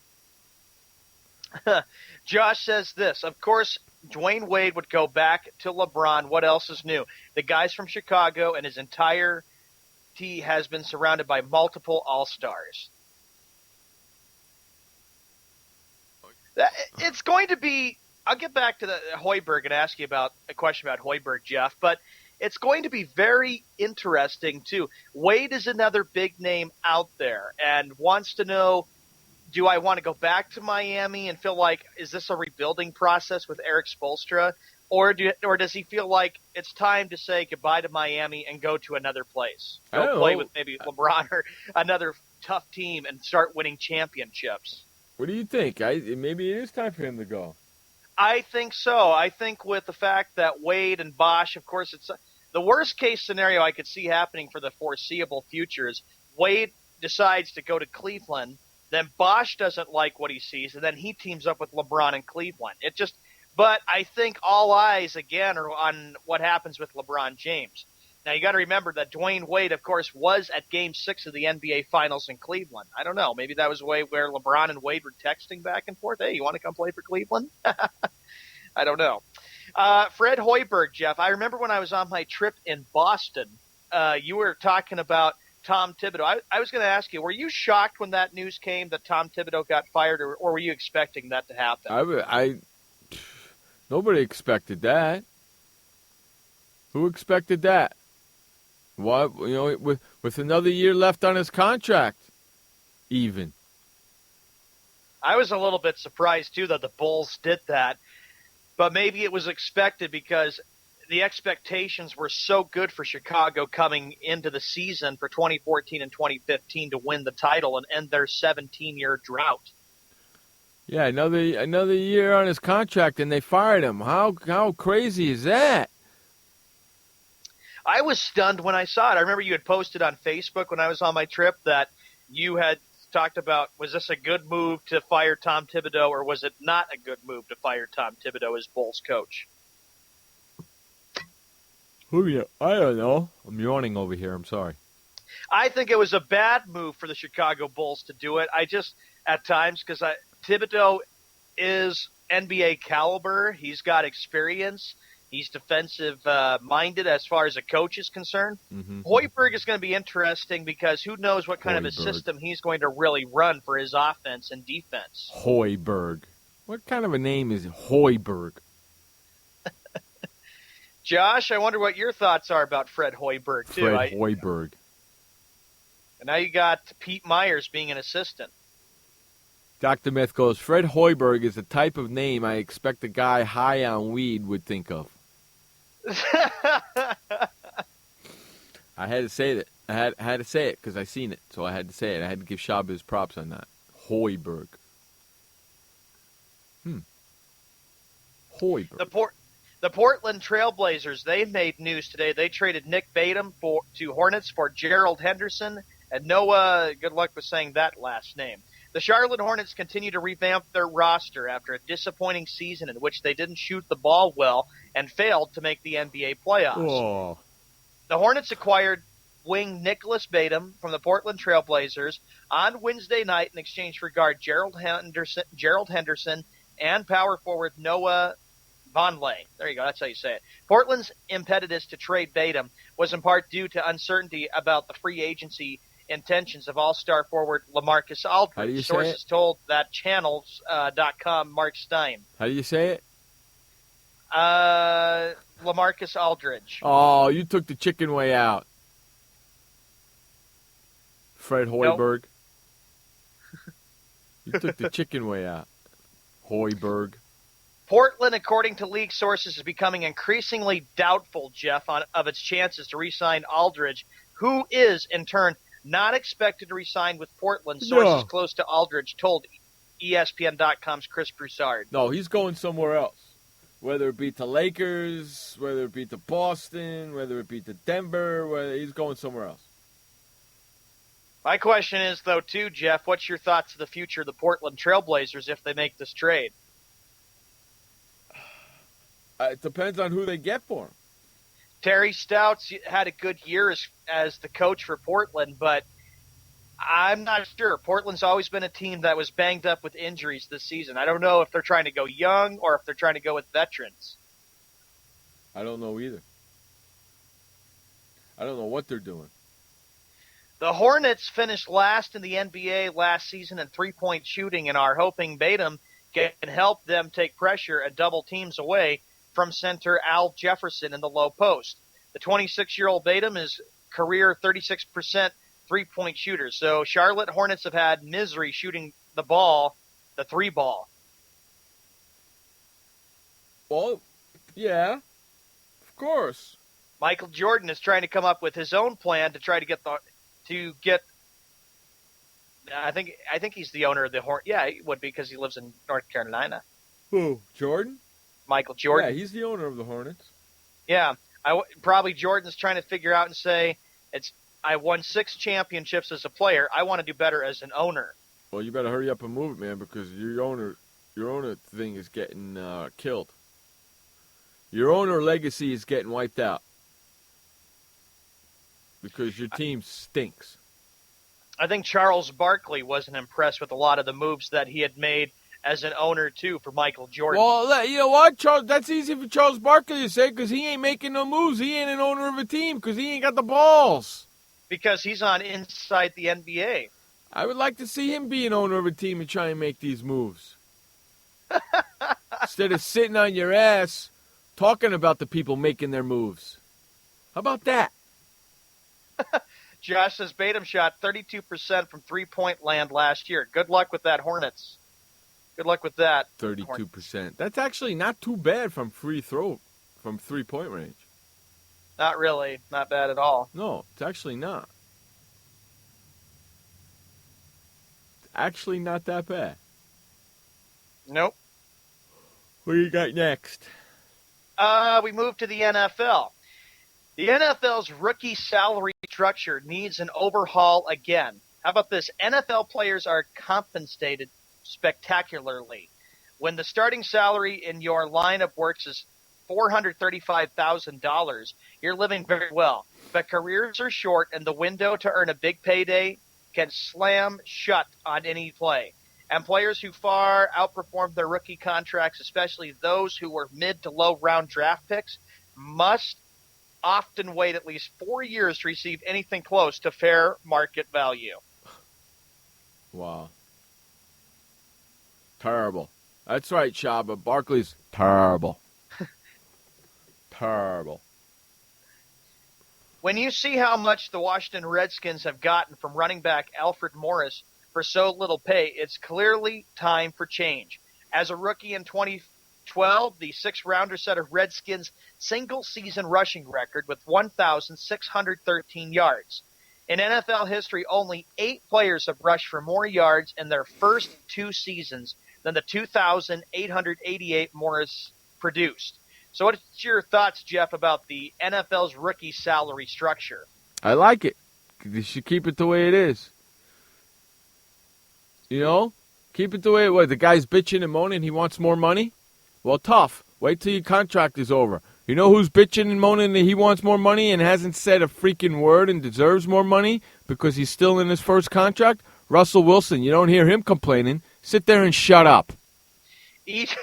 Josh says this. Of course, Dwayne Wade would go back to LeBron. What else is new? The guy's from Chicago, and his entire team has been surrounded by multiple All-Stars. It's going to be – I'll get back to the Hoiberg and ask you about a question about Hoiberg, Jeff, but it's going to be very interesting, too. Wade is another big name out there and wants to know, do I want to go back to Miami and feel like, is this a rebuilding process with Eric Spoelstra? Or does he feel like it's time to say goodbye to Miami and go to another place? Go play with maybe LeBron or another tough team and start winning championships. What do you think? Maybe it is time for him to go. I think so. I think with the fact that Wade and Bosh, of course, it's the worst case scenario I could see happening for the foreseeable future is Wade decides to go to Cleveland, then Bosh doesn't like what he sees, and then he teams up with LeBron in Cleveland. But I think all eyes again are on what happens with LeBron James. Now you got to remember that Dwayne Wade, of course, was at Game 6 of the NBA Finals in Cleveland. I don't know. Maybe that was a way where LeBron and Wade were texting back and forth. Hey, you want to come play for Cleveland? I don't know. Fred Hoiberg, Jeff, I remember when I was on my trip in Boston, you were talking about Tom Thibodeau. I was going to ask you, were you shocked when that news came that Tom Thibodeau got fired, or were you expecting that to happen? Nobody expected that. Who expected that? What, with another year left on his contract, even. I was a little bit surprised, too, that the Bulls did that. But maybe it was expected because the expectations were so good for Chicago coming into the season for 2014 and 2015 to win the title and end their 17-year drought. Yeah, another year on his contract, and they fired him. How crazy is that? I was stunned when I saw it. I remember you had posted on Facebook when I was on my trip that you had talked about, was this a good move to fire Tom Thibodeau, or was it not a good move to fire Tom Thibodeau as Bulls coach? I don't know. I'm yawning over here. I'm sorry. I think it was a bad move for the Chicago Bulls to do it. I just, at times, because Thibodeau is NBA caliber. He's got experience. He's defensive-minded as far as a coach is concerned. Mm-hmm. Hoiberg is going to be interesting because who knows what kind of a system he's going to really run for his offense and defense. Hoiberg. What kind of a name is Hoiberg? Josh, I wonder what your thoughts are about Fred Hoiberg, too. Fred Hoiberg. And now you got Pete Myers being an assistant. Dr. Myth goes, Fred Hoiberg is the type of name I expect a guy high on weed would think of. I had to say that. I had to say it because I seen it, so I had to say it. I had to give Shab his props on that. Hoiberg. Hoiberg. The Portland Trailblazers, they made news today. They traded Nick Batum to Hornets for Gerald Henderson. And Noah, good luck with saying that last name. The Charlotte Hornets continue to revamp their roster after a disappointing season in which they didn't shoot the ball well and failed to make the NBA playoffs. Oh. The Hornets acquired wing Nicholas Batum from the Portland Trailblazers on Wednesday night in exchange for guard Gerald Henderson and power forward Noah Vonleh. There you go. That's how you say it. Portland's impetus to trade Batum was in part due to uncertainty about the free agency intentions of all-star forward LaMarcus Aldridge. How do you Sources say it? told that channels.com Mark Stein. How do you say it? LaMarcus Aldridge. Oh, you took the chicken way out. Fred Hoiberg. Nope. You took the chicken way out. Hoiberg. Portland, according to league sources, is becoming increasingly doubtful, Jeff, of its chances to re-sign Aldridge, who is, in turn, not expected to re-sign with Portland. Sources close to Aldridge told ESPN.com's Chris Broussard. No, he's going somewhere else. Whether it be to Lakers, whether it be to Boston, whether it be to Denver, whether he's going somewhere else. My question is, though, too, Jeff, what's your thoughts of the future of the Portland Trailblazers if they make this trade? It depends on who they get for him. Terry Stouts had a good year as the coach for Portland, but I'm not sure. Portland's always been a team that was banged up with injuries this season. I don't know if they're trying to go young or if they're trying to go with veterans. I don't know either. I don't know what they're doing. The Hornets finished last in the NBA last season in three-point shooting and are hoping Batum can help them take pressure and double teams away from center Al Jefferson in the low post. The 26-year-old Batum is career 36% three-point shooter. So Charlotte Hornets have had misery shooting the ball, the three ball. Well, yeah, of course. Michael Jordan is trying to come up with his own plan to try to get I think he's the owner of the Hornets. Yeah, he would be because he lives in North Carolina. Who? Jordan? Michael Jordan. Yeah, he's the owner of the Hornets. Yeah, probably Jordan's trying to figure out and say, I won 6 championships as a player. I want to do better as an owner. Well, you better hurry up and move it, man, because your owner thing is getting killed. Your owner legacy is getting wiped out because your team stinks. I think Charles Barkley wasn't impressed with a lot of the moves that he had made as an owner, too, for Michael Jordan. Well, you know what, Charles? That's easy for Charles Barkley to say because he ain't making no moves. He ain't an owner of a team because he ain't got the balls. Because he's on inside the NBA. I would like to see him be an owner of a team and try and make these moves. Instead of sitting on your ass talking about the people making their moves. How about that? Josh says Batum shot 32% from three-point land last year. Good luck with that, Hornets. Good luck with that. 32%. That's actually not too bad from three-point range. Not really. Not bad at all. No, it's actually not. It's actually not that bad. Nope. What do you got next? We move to the NFL. The NFL's rookie salary structure needs an overhaul again. How about this? NFL players are compensated spectacularly. When the starting salary in your line of works is $435,000, you're living very well. But careers are short, and the window to earn a big payday can slam shut on any play. And players who far outperform their rookie contracts, especially those who were mid to low round draft picks, must often wait at least 4 years to receive anything close to fair market value. Wow. Terrible. That's right, Shaba. Barkley's terrible. Terrible. When you see how much the Washington Redskins have gotten from running back Alfred Morris for so little pay, it's clearly time for change. As a rookie in 2012, the sixth-rounder set a Redskins single-season rushing record with 1,613 yards. In NFL history, only 8 players have rushed for more yards in their first 2 seasons than the 2,888 Morris produced. So what's your thoughts, Jeff, about the NFL's rookie salary structure? I like it. You should keep it the way it is. You know? Keep it the way it was. The guy's bitching and moaning he wants more money? Well, tough. Wait till your contract is over. You know who's bitching and moaning that he wants more money and hasn't said a freaking word and deserves more money because he's still in his first contract? Russell Wilson. You don't hear him complaining. Sit there and shut up. Each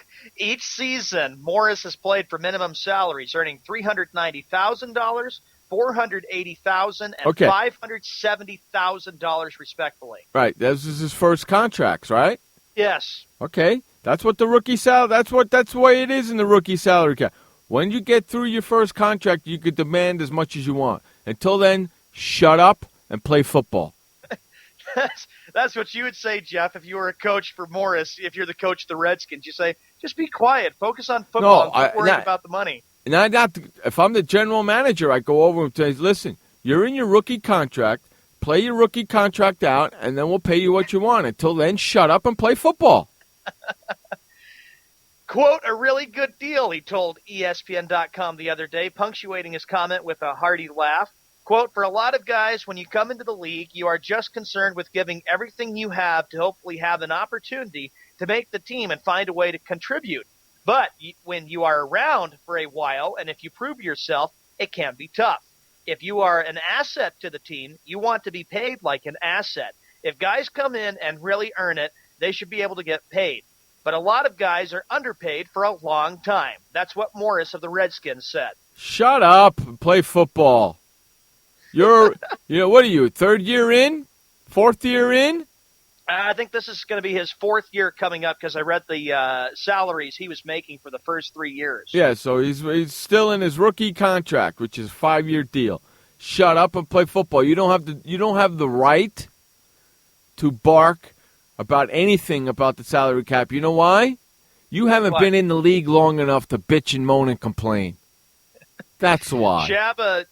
season, Morris has played for minimum salaries, earning $390,000, $480,000, and $570,000 respectively. Right. This is his first contracts, right? Yes. Okay. That's what the rookie salary. That's the way it is in the rookie salary cap. When you get through your first contract, you could demand as much as you want. Until then, shut up and play football. That's what you would say, Jeff, if you were a coach for Morris. If you're the coach of the Redskins, you say, just be quiet, focus on football, and quit worrying about the money. If I'm the general manager, I go over and say, listen, you're in your rookie contract, play your rookie contract out, and then we'll pay you what you want. Until then, shut up and play football. Quote, a really good deal, he told ESPN.com the other day, punctuating his comment with a hearty laugh. Quote, for a lot of guys, when you come into the league, you are just concerned with giving everything you have to hopefully have an opportunity to make the team and find a way to contribute. But when you are around for a while, and if you prove yourself, it can be tough. If you are an asset to the team, you want to be paid like an asset. If guys come in and really earn it, they should be able to get paid. But a lot of guys are underpaid for a long time. That's what Morris of the Redskins said. Shut up and play football. What are you, third year in? Fourth year in? I think this is going to be his fourth year coming up because I read the salaries he was making for the first 3 years. Yeah, so he's still in his rookie contract, which is a 5-year deal. Shut up and play football. You don't have the right to bark about anything about the salary cap. You know why? You haven't been in the league long enough to bitch and moan and complain. That's why. Shabba,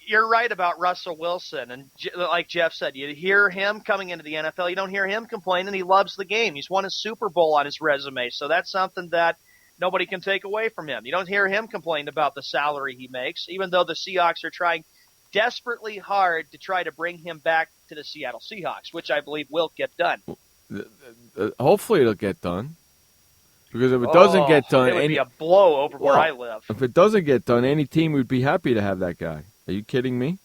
you're right about Russell Wilson. And like Jeff said, you hear him coming into the NFL. You don't hear him complaining. He loves the game. He's won a Super Bowl on his resume. So that's something that nobody can take away from him. You don't hear him complain about the salary he makes, even though the Seahawks are trying desperately hard to try to bring him back to the Seattle Seahawks, which I believe will get done. Hopefully it'll get done. Because if it doesn't get done... It would be a blow over where I live. If it doesn't get done, any team would be happy to have that guy. Are you kidding me?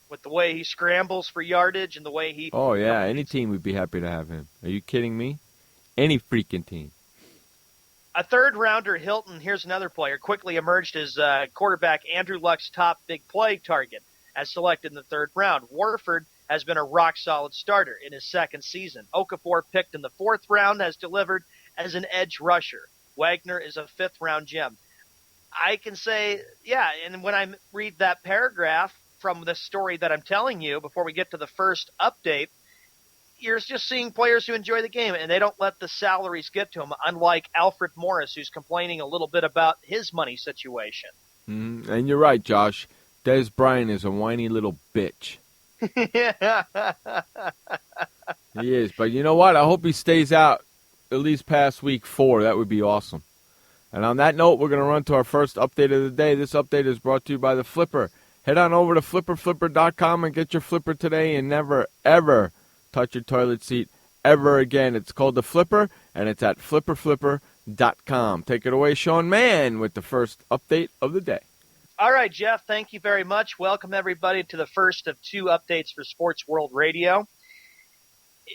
With the way he scrambles for yardage and the way he... Oh, yeah, any team would be happy to have him. Are you kidding me? Any freaking team. A third-rounder, Hilton, here's another player, quickly emerged as quarterback Andrew Luck's top big play target, as selected in the third round. Warford has been a rock-solid starter in his second season. Okafor, picked in the fourth round, has delivered as an edge rusher. Wagner is a fifth-round gem. I can say, yeah, and when I read that paragraph from the story that I'm telling you before we get to the first update, you're just seeing players who enjoy the game, and they don't let the salaries get to them, unlike Alfred Morris, who's complaining a little bit about his money situation. Mm-hmm. And you're right, Josh. Des Bryant is a whiny little bitch. He is. But you know what? I hope he stays out at least past week 4. That would be awesome. And on that note, we're going to run to our first update of the day. This update is brought to you by The Flipper. Head on over to flipperflipper.com and get your Flipper today and never, ever touch your toilet seat ever again. It's called The Flipper, and it's at flipperflipper.com. Take it away, Sean Mann, with the first update of the day. All right, Jeff, thank you very much. Welcome, everybody, to the first of 2 updates for Sports World Radio.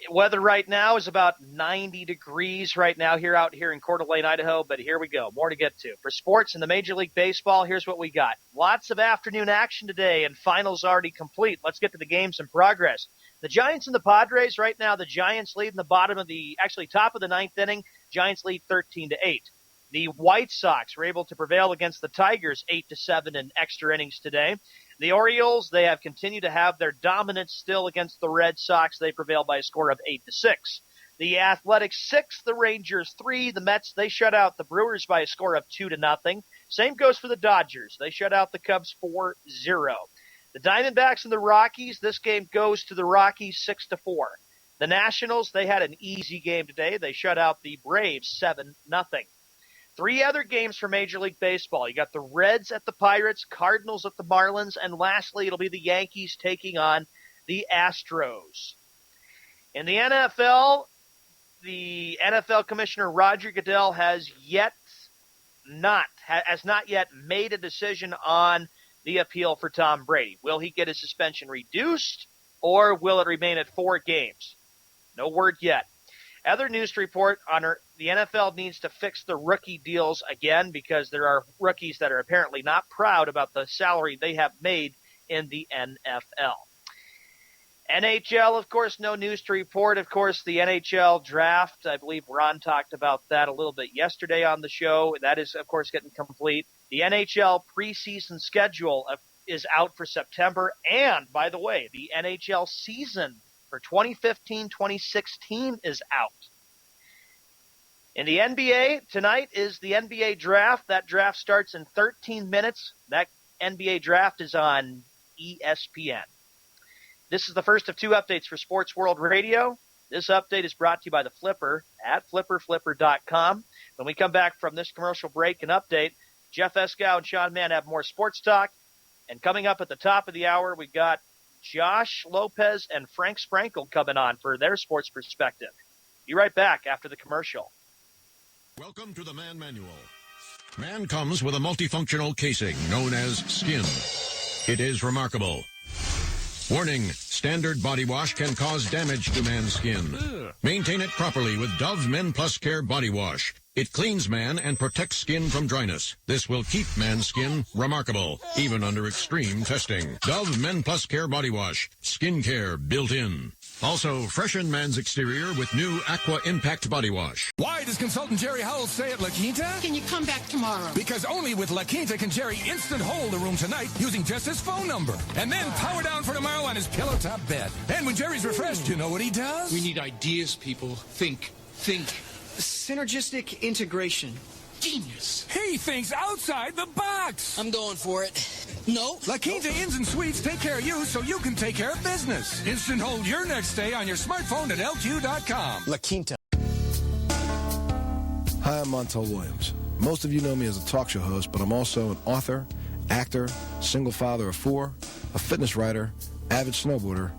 Weather right now is about 90 degrees right now out here in Coeur d'Alene, Idaho, but here we go. More to get to. For sports in the Major League Baseball, here's what we got. Lots of afternoon action today, and finals already complete. Let's get to the games in progress. The Giants and the Padres, right now, the Giants lead in the top of the 9th inning. Giants lead 13-8. The White Sox were able to prevail against the Tigers 8-7 in extra innings today. The Orioles, they have continued to have their dominance still against the Red Sox. They prevailed by a score of 8-6. The Athletics 6, the Rangers 3. The Mets, they shut out the Brewers by a score of 2-0. Same goes for the Dodgers. They shut out the Cubs 4-0. The Diamondbacks and the Rockies, this game goes to the Rockies 6-4. The Nationals, they had an easy game today. They shut out the Braves 7-0. 3 other games for Major League Baseball. You got the Reds at the Pirates, Cardinals at the Marlins, and lastly, it'll be the Yankees taking on the Astros. In the NFL, the NFL Commissioner Roger Goodell has not yet made a decision on the appeal for Tom Brady. Will he get his suspension reduced, or will it remain at 4 games? No word yet. Other news to report on the NFL needs to fix the rookie deals again because there are rookies that are apparently not proud about the salary they have made in the NFL. NHL, of course, no news to report. Of course, the NHL draft, I believe Ron talked about that a little bit yesterday on the show. That is, of course, getting complete. The NHL preseason schedule is out for September. And, by the way, the NHL season for 2015-2016 is out. In the NBA, tonight is the NBA draft. That draft starts in 13 minutes. That NBA draft is on ESPN. This is the first of 2 updates for Sports World Radio. This update is brought to you by The Flipper at flipperflipper.com. When we come back from this commercial break and update, Jeff Eskow and Sean Mann have more sports talk. And coming up at the top of the hour, we've got Josh Lopez and Frank Sprankle coming on for their sports perspective. Be right back after the commercial. Welcome to the Man Manual. Man comes with a multifunctional casing known as skin. It is remarkable. Warning, standard body wash can cause damage to man's skin. Maintain it properly with Dove Men Plus Care Body Wash. It cleans man and protects skin from dryness. This will keep man's skin remarkable, even under extreme testing. Dove Men Plus Care Body Wash. Skin care built in. Also, freshen man's exterior with new Aqua Impact Body Wash. Why does consultant Jerry Howell say at La Quinta? Can you come back tomorrow? Because only with La Quinta can Jerry instant hold the room tonight using just his phone number. And then power down for tomorrow on his pillow top bed. And when Jerry's refreshed, you know what he does? We need ideas, people. Think. Synergistic integration. Genius. He thinks outside the box. I'm going for it. No. La Quinta Inns and Suites take care of you so you can take care of business. Instant hold your next stay on your smartphone at LQ.com. La Quinta. Hi, I'm Montel Williams. Most of you know me as a talk show host, but I'm also an author, actor, single father of 4, a fitness writer, avid snowboarder,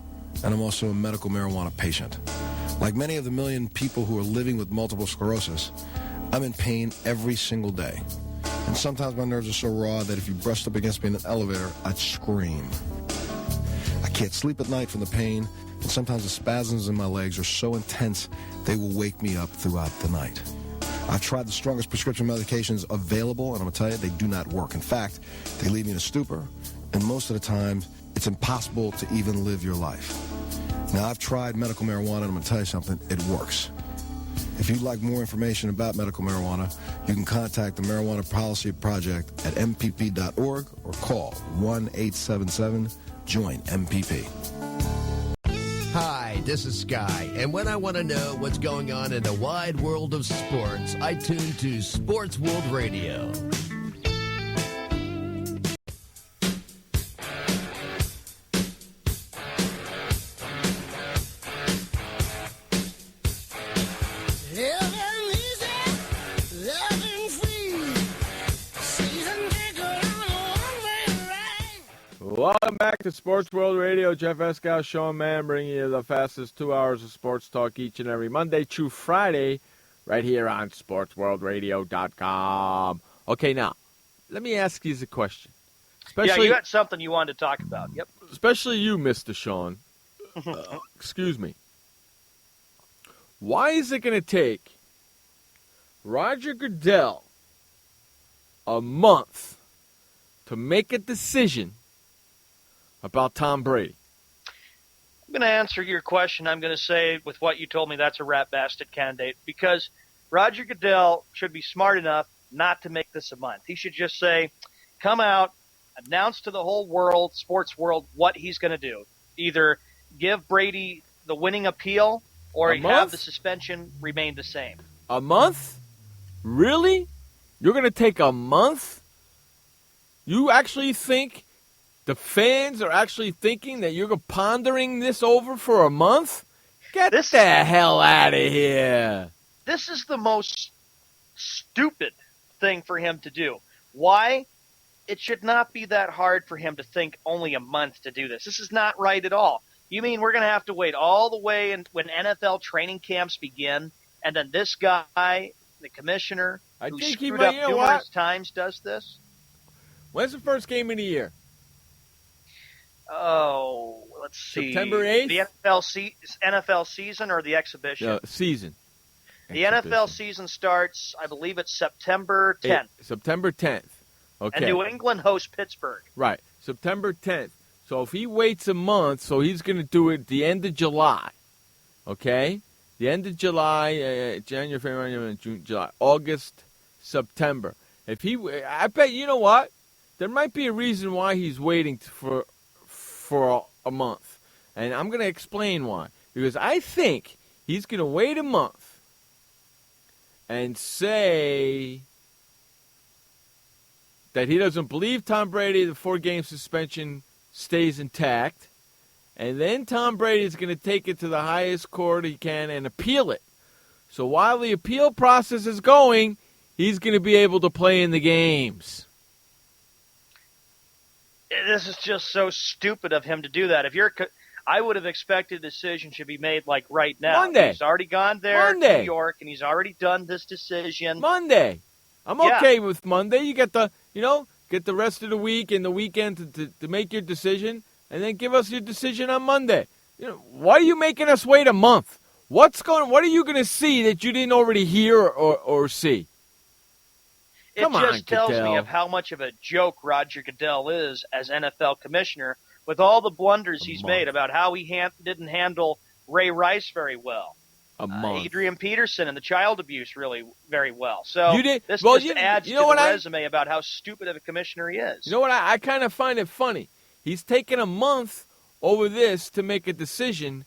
and I'm also a medical marijuana patient. Like many of the million people who are living with multiple sclerosis, I'm in pain every single day. And sometimes my nerves are so raw that if you brushed up against me in an elevator, I'd scream. I can't sleep at night from the pain, and sometimes the spasms in my legs are so intense they will wake me up throughout the night. I've tried the strongest prescription medications available, and I'm going to tell you, they do not work. In fact, they leave me in a stupor, and most of the time, it's impossible to even live your life. Now, I've tried medical marijuana, and I'm going to tell you something, it works. If you'd like more information about medical marijuana, you can contact the Marijuana Policy Project at mpp.org or call 1-877-JOIN-MPP. Hi, this is Sky, and when I want to know what's going on in the wide world of sports, I tune to Sports World Radio. Welcome back to Sports World Radio. Jeff Eskow, Sean Mann, bringing you the fastest 2 hours of sports talk each and every Monday through Friday, right here on SportsWorldRadio.com. Okay, now, let me ask you a question. You got something you wanted to talk about. Yep. Especially you, Mr. Sean. Excuse me. Why is it going to take Roger Goodell a month to make a decision about Tom Brady? I'm going to answer your question. I'm going to say, with what you told me, that's a rat bastard candidate, because Roger Goodell should be smart enough not to make this a month. He should just say, come out, announce to the whole world, sports world, what he's going to do. Either give Brady the winning appeal or have the suspension remain the same. A month? Really? You're going to take a month? You actually think the fans are actually thinking that you're pondering this over for a month? Get the hell out of here. This is the most stupid thing for him to do. Why? It should not be that hard for him to think only a month to do this. This is not right at all. You mean we're going to have to wait all the way when NFL training camps begin, and then this guy, the commissioner, who screwed up numerous times, does this? When's the first game of the year? Oh, let's see. September 8th? The NFL season or the exhibition? Season. The NFL season starts, I believe it's September 10th. September 10th. Okay. And New England hosts Pittsburgh. Right. September 10th. So if he waits a month, so he's going to do it the end of July. Okay? The end of July, January, February, June, July, August, September. I bet, you know what? There might be a reason why he's waiting for a month. And I'm going to explain why. Because I think he's going to wait a month and say that he doesn't believe Tom Brady, the 4-game suspension stays intact. And then Tom Brady is going to take it to the highest court he can and appeal it. So while the appeal process is going, he's going to be able to play in the games. This is just so stupid of him to do that. I would have expected a decision should be made like right now. Monday. He's already gone there to New York, and he's already done this decision. Monday. I'm okay with Monday. You get the rest of the week and the weekend to make your decision, and then give us your decision on Monday. Why are you making us wait a month? What are you going to see that you didn't already hear or see? It just tells me of how much of a joke Roger Goodell is as NFL commissioner, with all the blunders he's made about how he didn't handle Ray Rice very well. Adrian Peterson and the child abuse really very well. So this adds to the resume about how stupid of a commissioner he is. You know what? I kind of find it funny. He's taken a month over this to make a decision,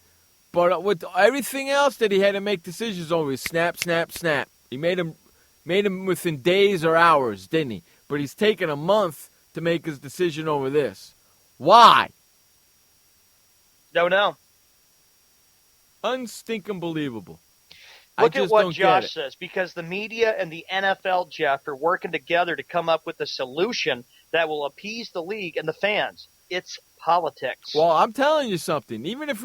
but with everything else that he had to make decisions over, snap, snap, snap. He made him within days or hours, didn't he? But he's taken a month to make his decision over this. Why? Don't know. Unstinking believable. Look at what Josh says. Because the media and the NFL, Jeff, are working together to come up with a solution that will appease the league and the fans. It's politics. Well, I'm telling you something. Even if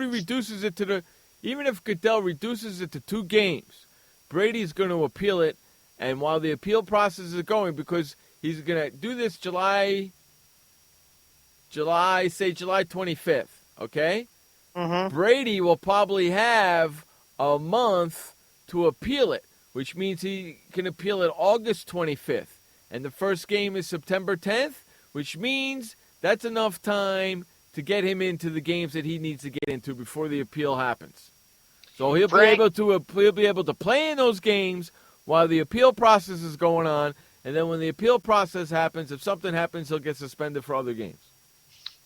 Goodell reduces it to 2 games, Brady's going to appeal it. And while the appeal process is going, because he's going to do this July 25th, okay? Mm-hmm. Brady will probably have a month to appeal it, which means he can appeal it August 25th. And the first game is September 10th, which means that's enough time to get him into the games that he needs to get into before the appeal happens. So he'll be able to play in those games while the appeal process is going on, and then when the appeal process happens, if something happens, he'll get suspended for other games.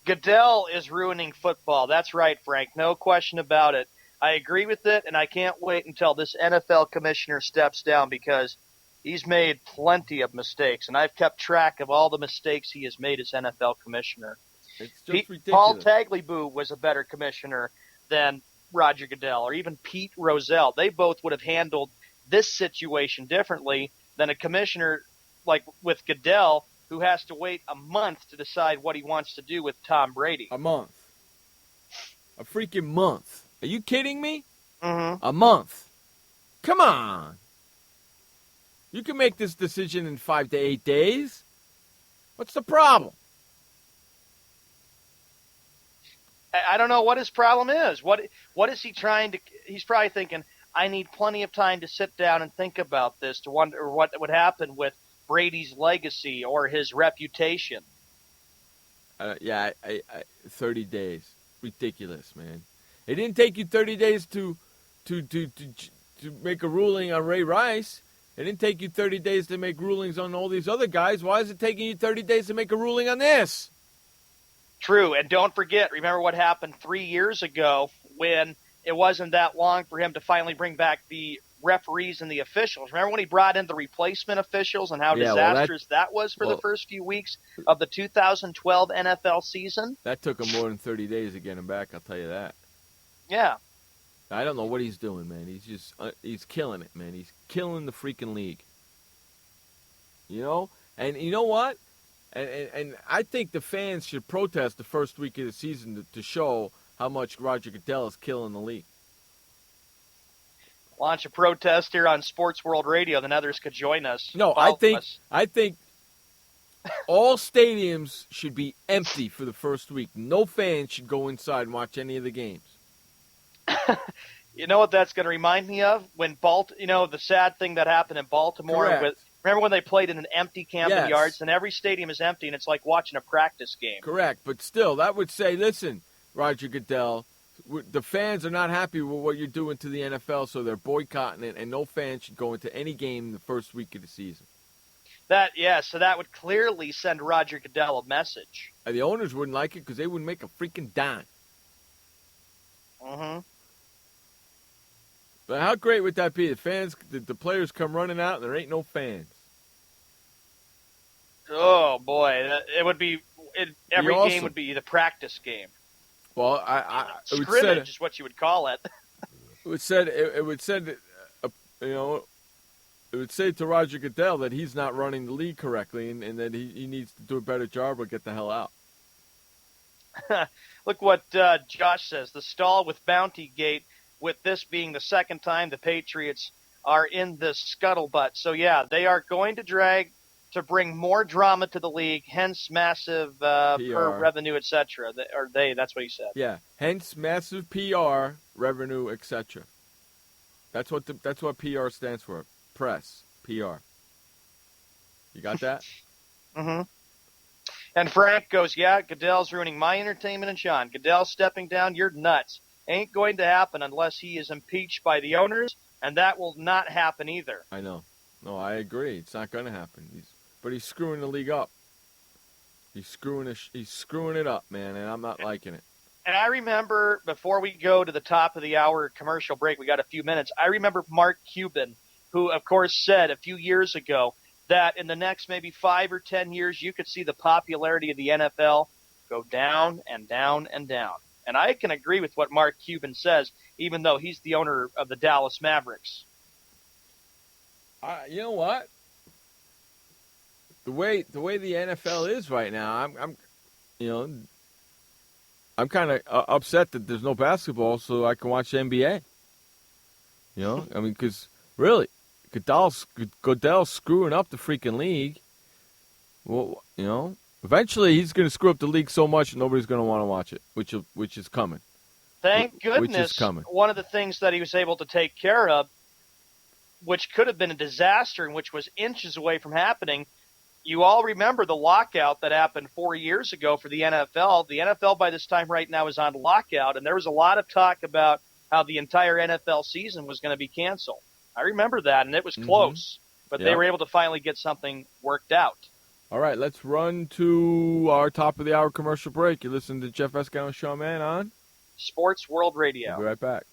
Goodell is ruining football. That's right, Frank. No question about it. I agree with it, and I can't wait until this NFL commissioner steps down because he's made plenty of mistakes, and I've kept track of all the mistakes he has made as NFL commissioner. It's just ridiculous. Paul Tagliabue was a better commissioner than Roger Goodell or even Pete Rozelle. They both would have handled this situation differently than a commissioner like with Goodell, who has to wait a month to decide what he wants to do with Tom Brady. A month. A freaking month. Are you kidding me? Mm-hmm. A month. Come on. You can make this decision in 5 to 8 days. What's the problem? I don't know what his problem is. What is he trying to – he's probably thinking, I need plenty of time to sit down and think about this, to wonder what would happen with Brady's legacy or his reputation. 30 days. Ridiculous, man. It didn't take you 30 days to make a ruling on Ray Rice. It didn't take you 30 days to make rulings on all these other guys. Why is it taking you 30 days to make a ruling on this? True, and don't forget, remember what happened 3 years ago when it wasn't that long for him to finally bring back the referees and the officials. Remember when he brought in the replacement officials and how disastrous that was for the first few weeks of the 2012 NFL season? That took him more than 30 days to get him back, I'll tell you that. Yeah. I don't know what he's doing, man. He's just he's killing it, man. He's killing the freaking league. You know? And you know what? And I think the fans should protest the first week of the season to show how much Roger Goodell is killing the league. Launch a protest here on Sports World Radio, then others could join us. No, I think all stadiums should be empty for the first week. No fans should go inside and watch any of the games. You know what that's going to remind me of? When the sad thing that happened in Baltimore. Remember when they played in an empty Camden Yards, and every stadium is empty, and it's like watching a practice game. Correct, but still, that would say, listen, Roger Goodell, the fans are not happy with what you're doing to the NFL, so they're boycotting it, and no fans should go into any game the first week of the season. So that would clearly send Roger Goodell a message. And the owners wouldn't like it because they wouldn't make a freaking dime. Mm-hmm. But how great would that be? The players come running out, and there ain't no fans. Oh boy, it would be. Every game would be the practice game. Well, scrimmage is what you would call it. It would send it would say to Roger Goodell that he's not running the league correctly and that he needs to do a better job or get the hell out. Look what Josh says. The stall with Bounty Gate, with this being the second time the Patriots are in the scuttlebutt. So, yeah, they are going to bring more drama to the league, hence massive per revenue, etc. That's what he said. Yeah, hence massive PR, revenue, etc. That's what PR stands for. Press, PR. You got that? Mm-hmm. And Frank goes, yeah, Goodell's ruining my entertainment. And Sean, Goodell stepping down, you're nuts. Ain't going to happen unless he is impeached by the owners, and that will not happen either. I know. No, I agree. It's not going to happen. But he's screwing the league up. He's screwing it up, man, and I'm not liking it. And I remember, before we go to the top of the hour commercial break, we got a few minutes, I remember Mark Cuban, who, of course, said a few years ago that in the next maybe 5 or 10 years, you could see the popularity of the NFL go down and down and down. And I can agree with what Mark Cuban says, even though he's the owner of the Dallas Mavericks. You know what? The way the NFL is right now, I'm kind of upset that there's no basketball so I can watch the NBA. I mean, because really, Goodell's screwing up the freaking league. Well, eventually he's going to screw up the league so much nobody's going to want to watch it, which is coming. Thank goodness. Which is coming. One of the things that he was able to take care of, which could have been a disaster and which was inches away from happening. You all remember the lockout that happened 4 years ago for the NFL. The NFL by this time right now is on lockout, and there was a lot of talk about how the entire NFL season was going to be canceled. I remember that, and it was close, but they were able to finally get something worked out. All right, let's run to our top of the hour commercial break. You listen to Jeff Escow and Sean Mann on Sports World Radio. We'll be right back.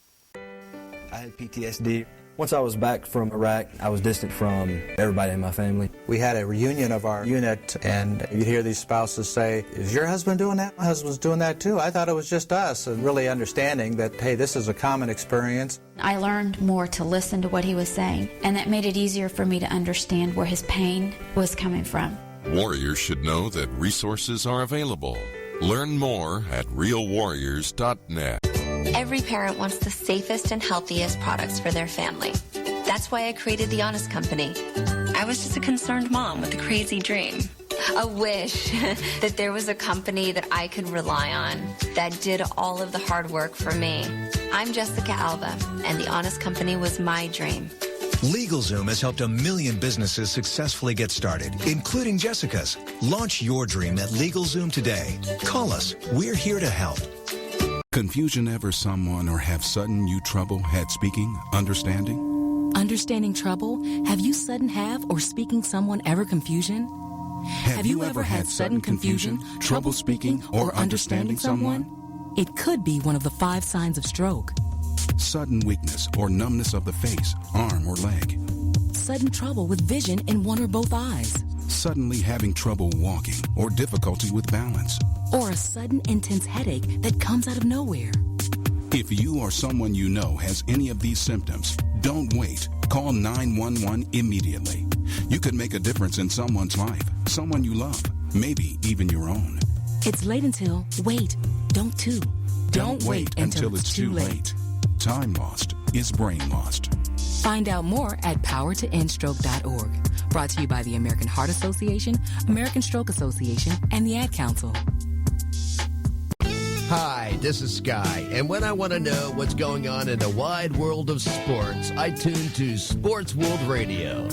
I had PTSD. Once I was back from Iraq, I was distant from everybody in my family. We had a reunion of our unit, and you'd hear these spouses say, is your husband doing that? My husband's doing that too. I thought it was just us. And really understanding that, hey, this is a common experience. I learned more to listen to what he was saying, and that made it easier for me to understand where his pain was coming from. Warriors should know that resources are available. Learn more at realwarriors.net. Every parent wants the safest and healthiest products for their family. That's why I created The Honest Company. I was just a concerned mom with a crazy dream. A wish that there was a company that I could rely on that did all of the hard work for me. I'm Jessica Alba, and The Honest Company was my dream. LegalZoom has helped 1 million businesses successfully get started, including Jessica's. Launch your dream at LegalZoom today. Call us. We're here to help. Confusion ever someone or have sudden you trouble had speaking, understanding? Understanding trouble? Have you sudden have or speaking someone ever confusion? Have you ever had sudden confusion, trouble speaking, or understanding someone? It could be one of the 5 signs of stroke. Sudden weakness or numbness of the face, arm, or leg. Sudden trouble with vision in one or both eyes. Suddenly having trouble walking or difficulty with balance. Or a sudden intense headache that comes out of nowhere. If you or someone you know has any of these symptoms, don't wait. Call 911 immediately. You could make a difference in someone's life, someone you love, maybe even your own. It's late until, wait, don't too. Don't wait until it's too late. Time lost is brain lost. Find out more at powertoendstroke.org. Brought to you by the American Heart Association, American Stroke Association, and the Ad Council. Hi, this is Sky, and when I want to know what's going on in the wide world of sports, I tune to Sports World Radio.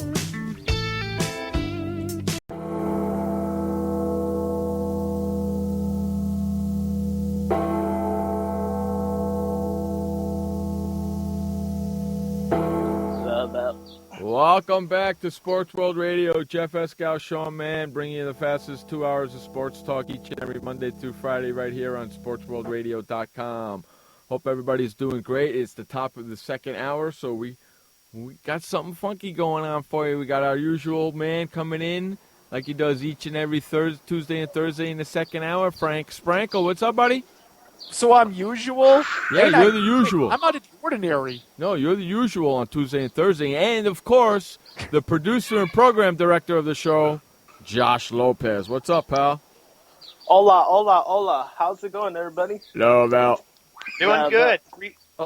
Welcome back to Sports World Radio. Jeff Escow, Sean Mann, bringing you the fastest 2 hours of sports talk each and every Monday through Friday right here on SportsWorldRadio.com. Hope everybody's doing great. It's the top of the second hour, so we got something funky going on for you. We got our usual man coming in like he does each and every Tuesday and Thursday in the second hour. Frank Sprankle, what's up, buddy? So I'm usual? Yeah, you're the usual. I'm out of the ordinary. No, you're the usual on Tuesday and Thursday. And, of course, the producer and program director of the show, Josh Lopez. What's up, pal? Hola, hola, hola. How's it going, everybody? Love out. Doing good.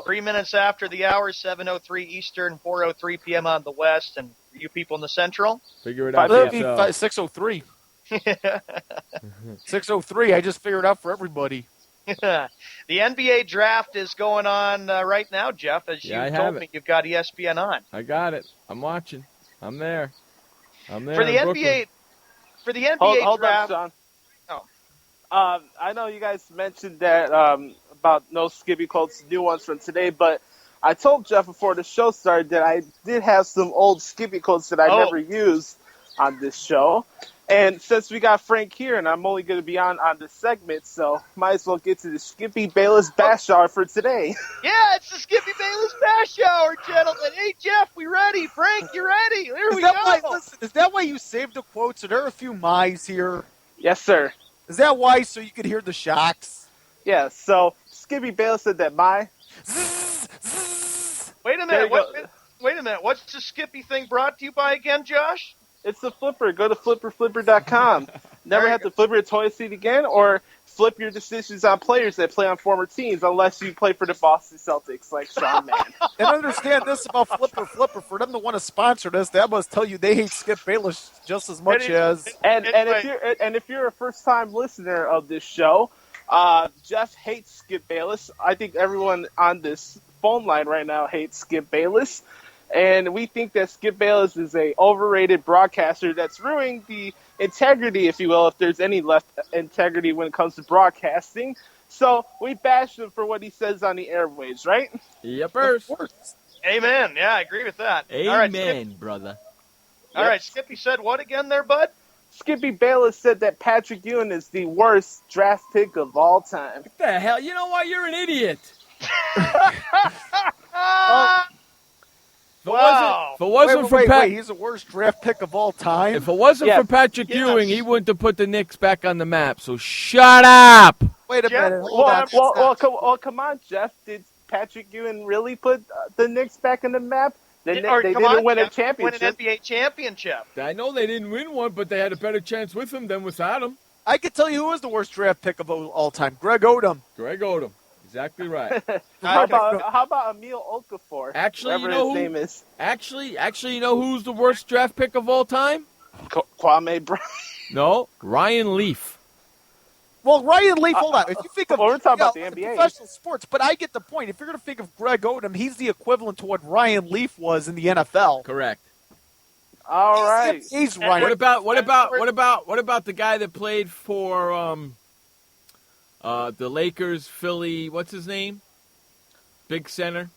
3 minutes after the hour, 7:03 Eastern, 4:03 p.m. on the West, and you people in the Central? Figure it out for yourself. 6:03. 6:03. I just figured out for everybody. The NBA draft is going on right now, Jeff. As you told me, you've got ESPN on. I got it. I'm watching. I'm there. For the NBA, hold draft. Up, Sean. Oh. I know you guys mentioned that about no Skippy quotes, new ones from today, but I told Jeff before the show started that I did have some old Skippy quotes that I never used on this show. And since we got Frank here, and I'm only going to be on this segment, so might as well get to the Skippy Bayless Bash Hour for today. Yeah, it's the Skippy Bayless Bash Hour, gentlemen. Hey, Jeff, we ready? Frank, you ready? Here we go. Is that why you saved the quotes? Are there a few my's here? Yes, sir. Is that why, so you could hear the shocks? Yeah, so Skippy Bayless said that Wait a minute. Wait a minute. What's the Skippy thing brought to you by again, Josh? It's the Flipper. Go to flipperflipper.com. Never have to flip your toy seat again or flip your decisions on players that play on former teams unless you play for the Boston Celtics like Sean Mann. And understand this about Flipper. For them to want to sponsor this, that must tell you they hate Skip Bayless just as much as... And if you're a first-time listener of this show, Jeff hates Skip Bayless. I think everyone on this phone line right now hates Skip Bayless. And we think that Skip Bayless is a overrated broadcaster that's ruining the integrity, if you will, if there's any left integrity when it comes to broadcasting. So we bash him for what he says on the airwaves, right? Yepers. Amen. Yeah, I agree with that. Amen, all right, brother. All right, Skippy said what again there, bud? Skippy Bayless said that Patrick Ewing is the worst draft pick of all time. What the hell? You know what? You're an idiot. If it wasn't for Pat, he's the worst draft pick of all time. If it wasn't for Patrick Ewing, he wouldn't have put the Knicks back on the map. So shut up. Wait a minute. Well, come on, Jeff. Did Patrick Ewing really put the Knicks back on the map? They didn't win a championship. Win an NBA championship. I know they didn't win one, but they had a better chance with him than without him. I can tell you who was the worst draft pick of all time. Greg Odom. Exactly right. How about Emil Okafor? Actually, you know his name is. Actually, you know who's the worst draft pick of all time? Kwame Brown. No, Ryan Leaf. Well, Ryan Leaf, hold on. If you think of we're talking about the NBA. Professional sports, but I get the point. If you're going to think of Greg Odom, he's the equivalent to what Ryan Leaf was in the NFL. Correct. All right. He's Ryan. What about the guy that played for the Lakers, Philly? What's his name? Big center.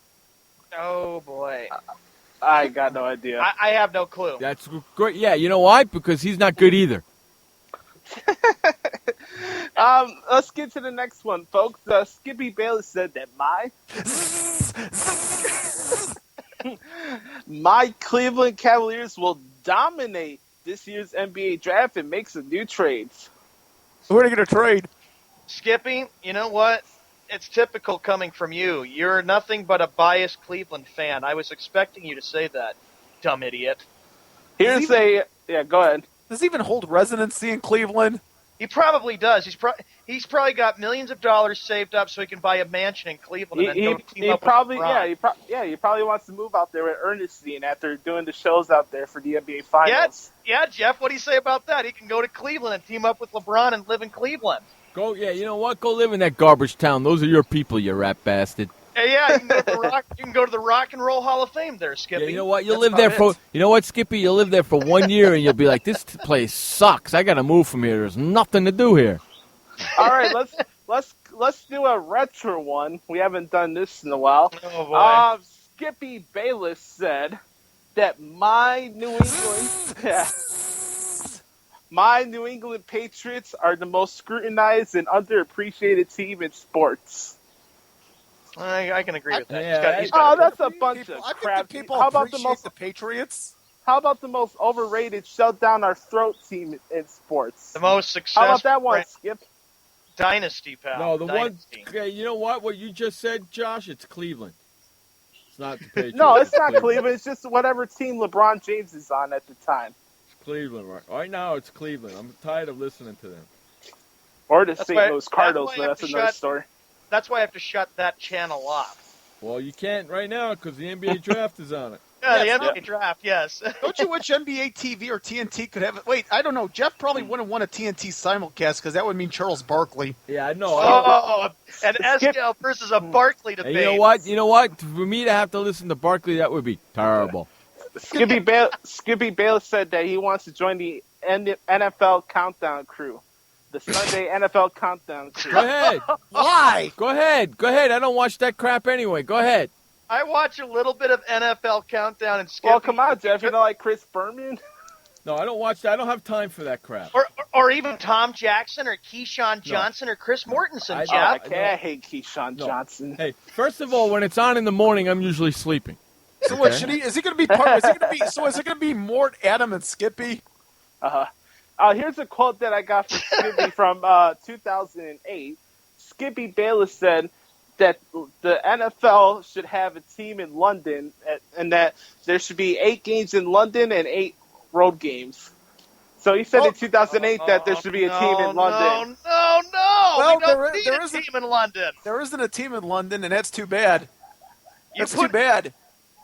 Oh boy. I got no idea. I have no clue. That's great. Yeah, you know why? Because he's not good either. Let's get to the next one, folks. Skippy Bayless said that my Cleveland Cavaliers will dominate this year's NBA draft and make some new trades. Who are they going to trade? Skippy, you know what? It's typical coming from you. You're nothing but a biased Cleveland fan. I was expecting you to say that, dumb idiot. Go ahead. Does he even hold residency in Cleveland? He probably does. He's probably got millions of dollars saved up so he can buy a mansion in Cleveland and go team up with LeBron. He probably wants to move out there with Ernestine after doing the shows out there for the NBA Finals. Yeah, Jeff, what do you say about that? He can go to Cleveland and team up with LeBron and live in Cleveland. You know what? Go live in that garbage town. Those are your people, you rat bastard. Yeah, you can go to the Rock and Roll Hall of Fame there, Skippy. Yeah, you know what? You'll live there for. You know what, Skippy? You'll live there for 1 year, and you'll be like, "This place sucks. I got to move from here. There's nothing to do here." All right, let's do a retro one. We haven't done this in a while. Oh boy. Skippy Bayless said that my New England Patriots are the most scrutinized and underappreciated team in sports. I can agree with that. That's a bunch of crap. How about the Patriots? How about the most overrated, shut down our throat team in sports? The most successful. How about that one, Skip? Dynasty, pal. No, the Dynasty. one. Okay, you know what? What you just said, Josh? It's Cleveland. It's not the Patriots. No, it's not Cleveland. It's just whatever team LeBron James is on at the time. It's Cleveland, right? Right now, it's Cleveland. I'm tired of listening to them. Or the St. Louis Cardinals, but that's another story. That's why I have to shut that channel off. Well, you can't right now because the NBA draft is on it. Yeah, the NBA draft, yes. Don't you wish NBA TV or TNT could have it? Wait, I don't know. Jeff probably wouldn't want a TNT simulcast because that would mean Charles Barkley. Yeah, I know. And Escal versus a Barkley debate. And you know what? For me to have to listen to Barkley, that would be terrible. Skippy Bayless said that he wants to join the NFL Countdown crew. The Sunday NFL Countdown crew. Go ahead. Why? Go ahead. I don't watch that crap anyway. Go ahead. I watch a little bit of NFL Countdown and Skippy. Well, come on, Jeff. You're not like Chris Berman? No, I don't watch that. I don't have time for that crap. Or even Tom Jackson or Keyshawn Johnson or Chris Mortensen, Jeff. I hate Keyshawn Johnson. Hey, first of all, when it's on in the morning, I'm usually sleeping. So what should he? Is he going to be part? Is it going to be Mort, Adam, and Skippy? Here's a quote that I got from Skippy from 2008. Skippy Bayless said that the NFL should have a team in London and that there should be 8 games in London and 8 road games. So he said in 2008 that there should be a team in London. No. Well, We don't need a team in London. There isn't a team in London, and that's too bad. That's too bad.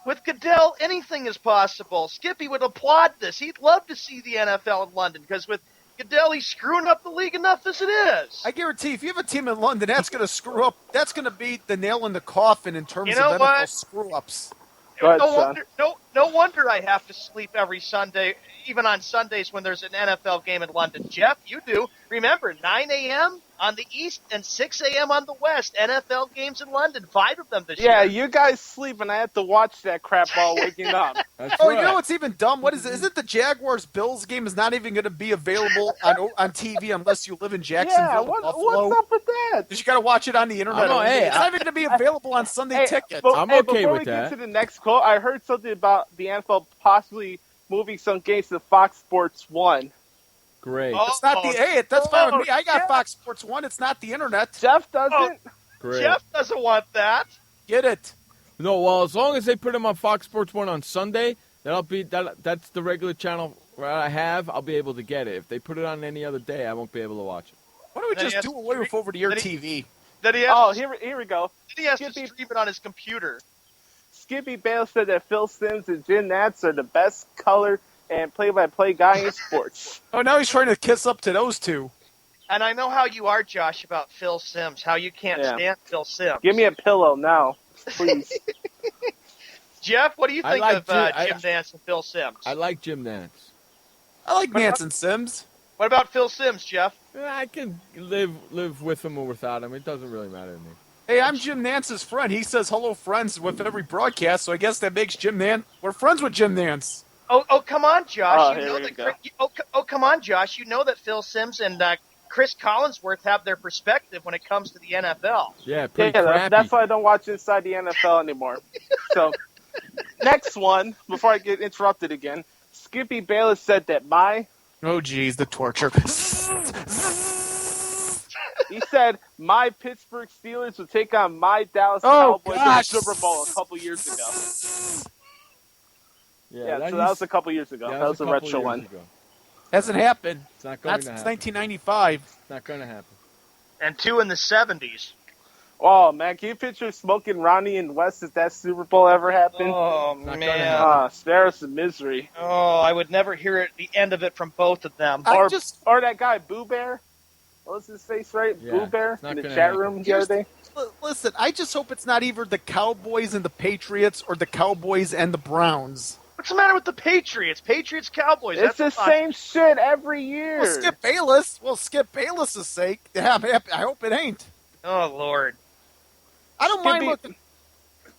With Goodell, anything is possible. Skippy would applaud this. He'd love to see the NFL in London because with Goodell, he's screwing up the league enough as it is. I guarantee if you have a team in London, that's going to screw up. That's going to be the nail in the coffin in terms of NFL screw-ups. No wonder I have to sleep every Sunday, even on Sundays when there's an NFL game in London. Jeff, you do. Remember, 9 a.m. on the East and 6 a.m. on the West. NFL games in London, 5 of them this year. Yeah, you guys sleep, and I have to watch that crap while waking up. You know what's even dumb? What is it? Is it the Jaguars-Bills game is not even going to be available on TV unless you live in Jacksonville? Yeah, what's up with that? Because you got to watch it on the internet. It's not even going to be available on Sunday Ticket. I'm okay with that. Before we get to the next quote, I heard something about the NFL possibly moving some games to Fox Sports 1. Great. It's not that's fine with me. I got Fox Sports 1. It's not the internet. Jeff doesn't. Great. Jeff doesn't want that. Get it? No, well, as long as they put him on Fox Sports 1 on Sunday, that's the regular channel where I have. I'll be able to get it. If they put it on any other day, I won't be able to watch it. Why don't we just do away with over-the-air TV? Here we go. Then he has to stream it on his computer. Skippy Bale said that Phil Simms and Jim Nantz are the best color and play-by-play guy in sports. Oh, now he's trying to kiss up to those two. And I know how you are, Josh, about Phil Simms, how you can't stand Phil Simms. Give me a pillow now, please. Jeff, what do you think of Jim Nantz and Phil Simms? I like Jim Nantz. I like Nantz and Simms. What about Phil Simms, Jeff? I can live with him or without him. It doesn't really matter to me. Hey, I'm Jim Nantz's friend. He says hello, friends, with every broadcast, so I guess that makes Jim Nantz. We're friends with Jim Nantz. Oh, come on, Josh. Come on, Josh. You know that Phil Simms and Chris Collinsworth have their perspective when it comes to the NFL. Yeah, pretty crappy. That's why I don't watch Inside the NFL anymore. So, next one, before I get interrupted again, Skippy Bayless said that Oh, geez, the torture. He said, my Pittsburgh Steelers would take on my Dallas Cowboys in the Super Bowl a couple years ago. Yeah, so that was a couple years ago. That was a retro one. Hasn't happened. It's not going to happen. Since 1995. It's not going to happen. And 2 in the 70s. Oh, man, can you picture Smoking Ronnie and West if that Super Bowl ever happened? Oh, man. Spare us the misery. Oh, I would never hear the end of it from both of them. Or that guy, Boo Bear. What was his face, right? Yeah, Boo Bear in the chat room the other day. Listen, I just hope it's not either the Cowboys and the Patriots or the Cowboys and the Browns. What's the matter with the Patriots? Patriots, Cowboys. It's the same shit every year. Well, Skip Bayless' sake. Yeah, I hope it ain't. Oh, Lord. I don't mind looking.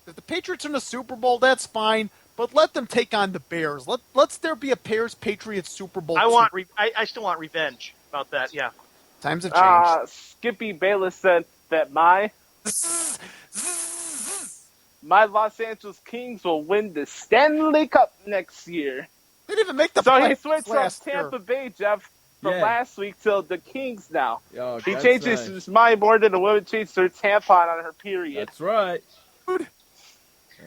If the Patriots are in the Super Bowl, that's fine. But let them take on the Bears. Let's there be a Bears-Patriots Super Bowl. I still want revenge about that, yeah. Times have changed. Skippy Bayless said that my Los Angeles Kings will win the Stanley Cup next year. They didn't even make the playoffs. playoffs So he switched from Tampa Bay, Jeff, from Yeah. last week to the Kings now. Oh, He that's changed nice. his mind more than the woman changed their tampon on her period. That's right.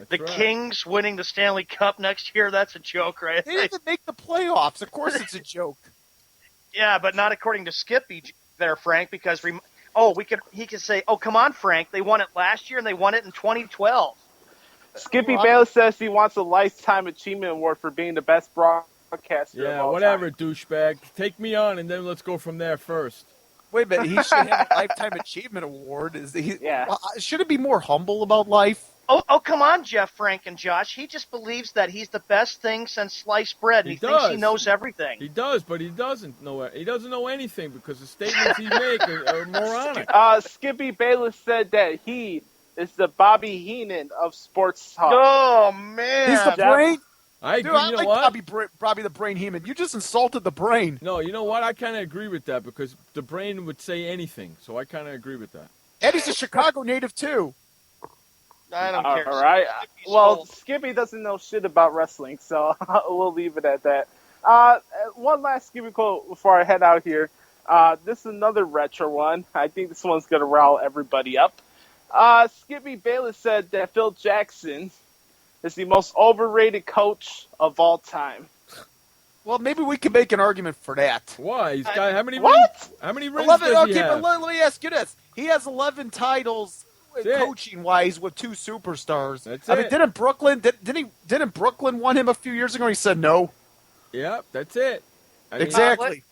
The Kings winning the Stanley Cup next year, that's a joke, right? They didn't make the playoffs. Of course it's a joke. Yeah, but not according to Skippy there, Frank, because he could say, "Oh, come on, Frank, they won it last year and they won it in 2012." Skippy Bayless says he wants a Lifetime Achievement Award for being the best broadcaster of Yeah, all whatever, time. douchebag. Take me on, and then let's go from there first. Wait a minute, he should have a Lifetime Achievement Award. Yeah. Should it be more humble about life? Oh, come on, Jeff, Frank, and Josh. He just believes that he's the best thing since sliced bread. And he thinks he knows everything. He does, but he doesn't know it. He doesn't know anything because the statements he makes are moronic. Skippy Bayless said that he is the Bobby Heenan of sports talk. Oh, man. He's the brain? I agree. Dude, I you know like what? Bobby the Brain Heenan. You just insulted the brain. No, you know what? I kind of agree with that because the brain would say anything. So I kind of agree with that. Eddie's a Chicago native, too. I don't care. All right. Well, Skippy doesn't know shit about wrestling, so we'll leave it at that. One last Skippy quote before I head out here. This is another retro one. I think this one's going to rile everybody up. Skippy Bayless said that Phil Jackson is the most overrated coach of all time. Well, maybe we can make an argument for that. Why? He's got how many? What? How many rings 11. does he Okay, have? but let me ask you this: he has 11 titles, coaching-wise, with 2 superstars. That's I mean, it. didn't Brooklyn want him a few years ago? And he said no. Yep, that's it. I mean, Exactly.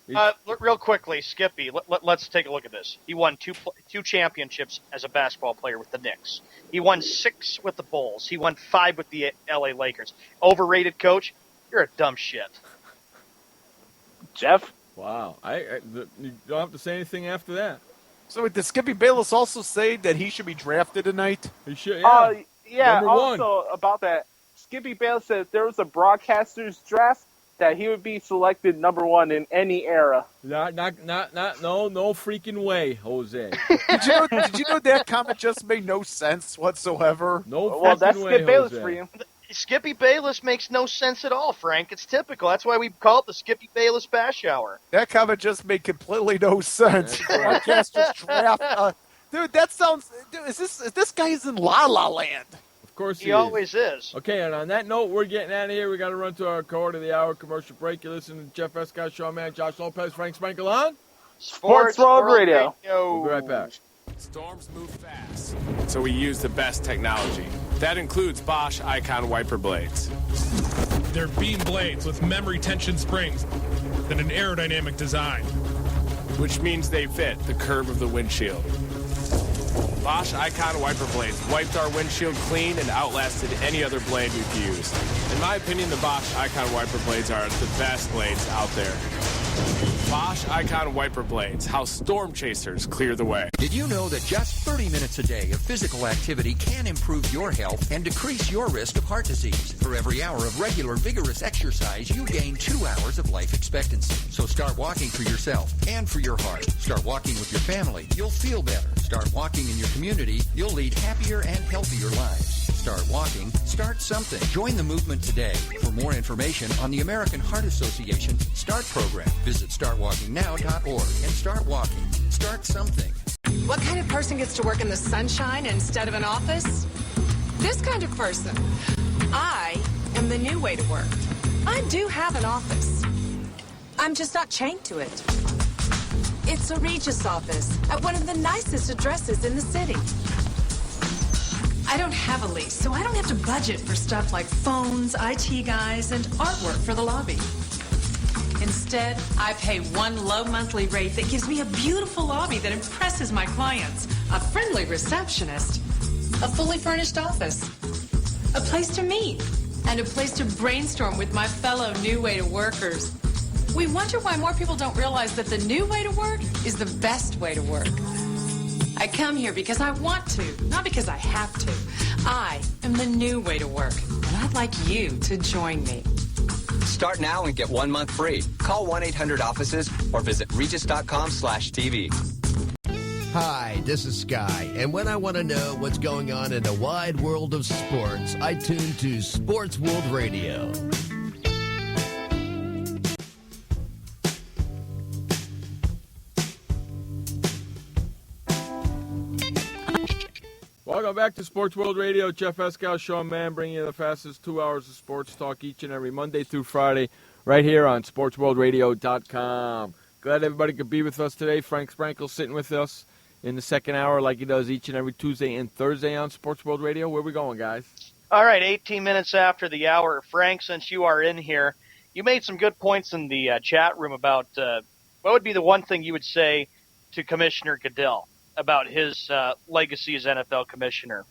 Real quickly, Skippy, let's take a look at this. He won two championships as a basketball player with the Knicks. He won 6 with the Bulls. He won 5 with the LA Lakers. Overrated coach? You're a dumb shit. Jeff? Wow. You don't have to say anything after that. So did Skippy Bayless also say that he should be drafted tonight? He should. Yeah. Number one. Also about that, Skippy Bayless said if there was a broadcaster's draft, that he would be selected number 1 in any era. No freaking way, Jose. Did you know that comment just made no sense whatsoever? No Well, that's freaking way, Skip Bayless Jose. for you. Skippy Bayless makes no sense at all, Frank. It's typical. That's why we call it the Skippy Bayless Bash Hour. That comment just made completely no sense. Broadcaster's draft. Dude, that sounds. Dude, is this guy is in La La Land? Of course He always is. Okay, and on that note, we're getting out of here. We got to run to our quarter of the hour commercial break. You're listening to Jeff Escott, Sean Mann, Josh Lopez, Frank Spankel on Sports World Radio. We'll be right back. Storms move fast, so we use the best technology. That includes Bosch Icon wiper blades. They're beam blades with memory tension springs and an aerodynamic design, which means they fit the curve of the windshield. Bosch Icon wiper blades wiped our windshield clean and outlasted any other blade we've used. In my opinion, the Bosch Icon wiper blades are the best blades out there. Bosch Icon wiper blades, how storm chasers clear the way. Did you know that just 30 minutes a day of physical activity can improve your health and decrease your risk of heart disease? For every hour of regular vigorous exercise, you gain 2 hours of life expectancy. So start walking for yourself and for your heart. Start walking with your family. You'll feel better. Start walking in your community. You'll lead happier and healthier lives. Start walking. Start something. Join the movement today. For more information on the American Heart Association START program, visit startwalkingnow.org and start walking. Start something. What kind of person gets to work in the sunshine instead of an office? This kind of person. I am the new way to work. I do have an office. I'm just not chained to it. It's a Regis office at one of the nicest addresses in the city. I don't have a lease, so I don't have to budget for stuff like phones, IT guys, and artwork for the lobby. Instead, I pay one low monthly rate that gives me a beautiful lobby that impresses my clients, a friendly receptionist, a fully furnished office, a place to meet, and a place to brainstorm with my fellow New Way to Workers. We wonder why more people don't realize that the new way to work is the best way to work. I come here because I want to, not because I have to. I am the new way to work, and I'd like you to join me. Start now and get 1 month free. Call 1-800-OFFICES or visit regis.com/TV. Hi, this is Sky, and when I want to know what's going on in the wide world of sports, I tune to Sports World Radio. Welcome back to Sports World Radio. Jeff Escow, Sean Mann, bringing you the fastest 2 hours of sports talk each and every Monday through Friday right here on SportsWorldRadio.com. Glad everybody could be with us today. Frank Sprankle sitting with us in the second hour like he does each and every Tuesday and Thursday on Sports World Radio. Where we going, guys? All right, 18 minutes after the hour. Frank, since you are in here, you made some good points in the chat room about what would be the one thing you would say to Commissioner Goodell about his legacy as NFL commissioner.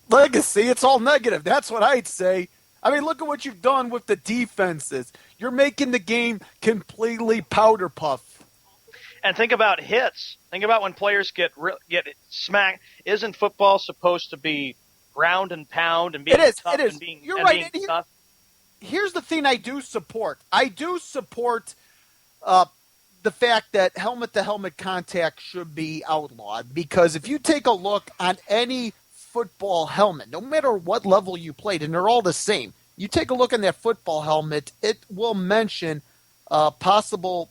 Legacy? It's all negative. That's what I'd say. I mean, look at what you've done with the defenses. You're making the game completely powder puff. And think about hits. Think about when players get smacked. Isn't football supposed to be ground and pound and being tough? It is. And being, You're and right. being tough? Here's the thing I do support. I do support the fact that helmet-to-helmet contact should be outlawed, because if you take a look on any football helmet, no matter what level you played, and they're all the same, you take a look on that football helmet, it will mention possible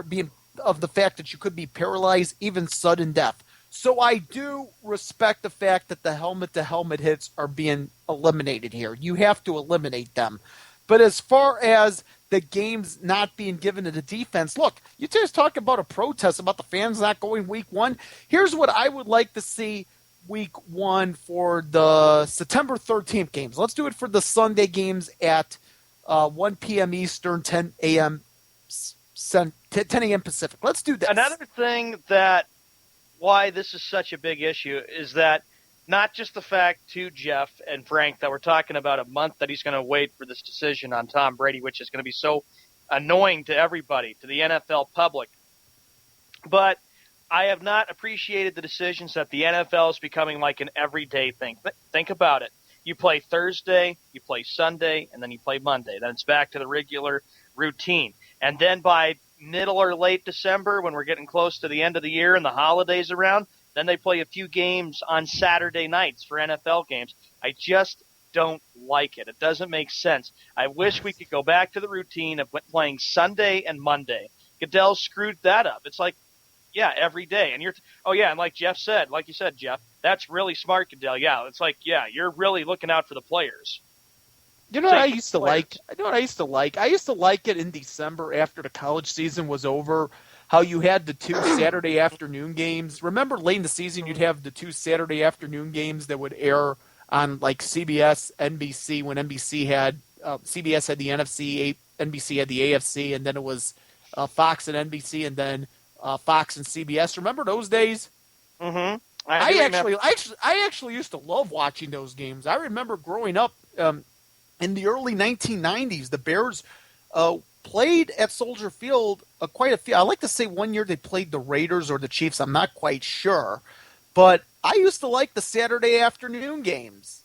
being of the fact that you could be paralyzed, even sudden death. So I do respect the fact that the helmet-to-helmet hits are being eliminated here. You have to eliminate them. But as far as the games not being given to the defense, look, you just talk about a protest about the fans not going week one. Here's what I would like to see week one for the September 13th games. Let's do it for the Sunday games at 1 p.m. Eastern, 10 a.m. Pacific. Let's do that. Another thing that why this is such a big issue is that not just the fact, too, Jeff and Frank, that we're talking about a month that he's going to wait for this decision on Tom Brady, which is going to be so annoying to everybody, to the NFL public. But I have not appreciated the decisions that the NFL is becoming like an everyday thing. Think about it. You play Thursday, you play Sunday, and then you play Monday. Then it's back to the regular routine. And then by middle or late December, when we're getting close to the end of the year and the holidays around, then they play a few games on Saturday nights for NFL games. I just don't like it. It doesn't make sense. I wish we could go back to the routine of playing Sunday and Monday. Goodell screwed that up. It's like, yeah, every day. And and like Jeff said, like you said, Jeff, that's really smart, Goodell. Yeah, it's like, yeah, you're really looking out for the players. You know what I used to like? I know what I used to like. I used to like it in December after the college season was over, how you had the two Saturday afternoon games. Remember late in the season you'd have the two Saturday afternoon games that would air on like CBS, NBC, when NBC had CBS had the NFC, NBC had the AFC, and then it was Fox and NBC, and then Fox and CBS. Remember those days? Mm-hmm. I actually used to love watching those games. I remember growing up in the early 1990s, the Bears played at Soldier Field quite a few. I like to say one year they played the Raiders or the Chiefs. I'm not quite sure. But I used to like the Saturday afternoon games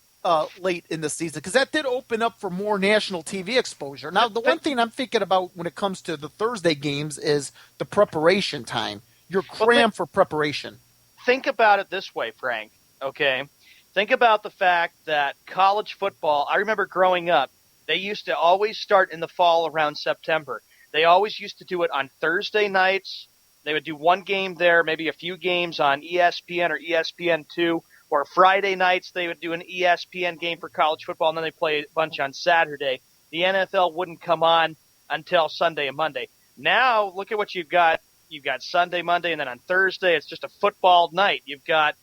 late in the season because that did open up for more national TV exposure. Now, the one thing I'm thinking about when it comes to the Thursday games is the preparation time. You're crammed for preparation. Think about it this way, Frank, okay? Think about the fact that college football, I remember growing up, they used to always start in the fall around September. They always used to do it on Thursday nights. They would do one game there, maybe a few games on ESPN or ESPN2, or Friday nights they would do an ESPN game for college football, and then they play a bunch on Saturday. The NFL wouldn't come on until Sunday and Monday. Now, look at what you've got. You've got Sunday, Monday, and then on Thursday it's just a football night. You've got,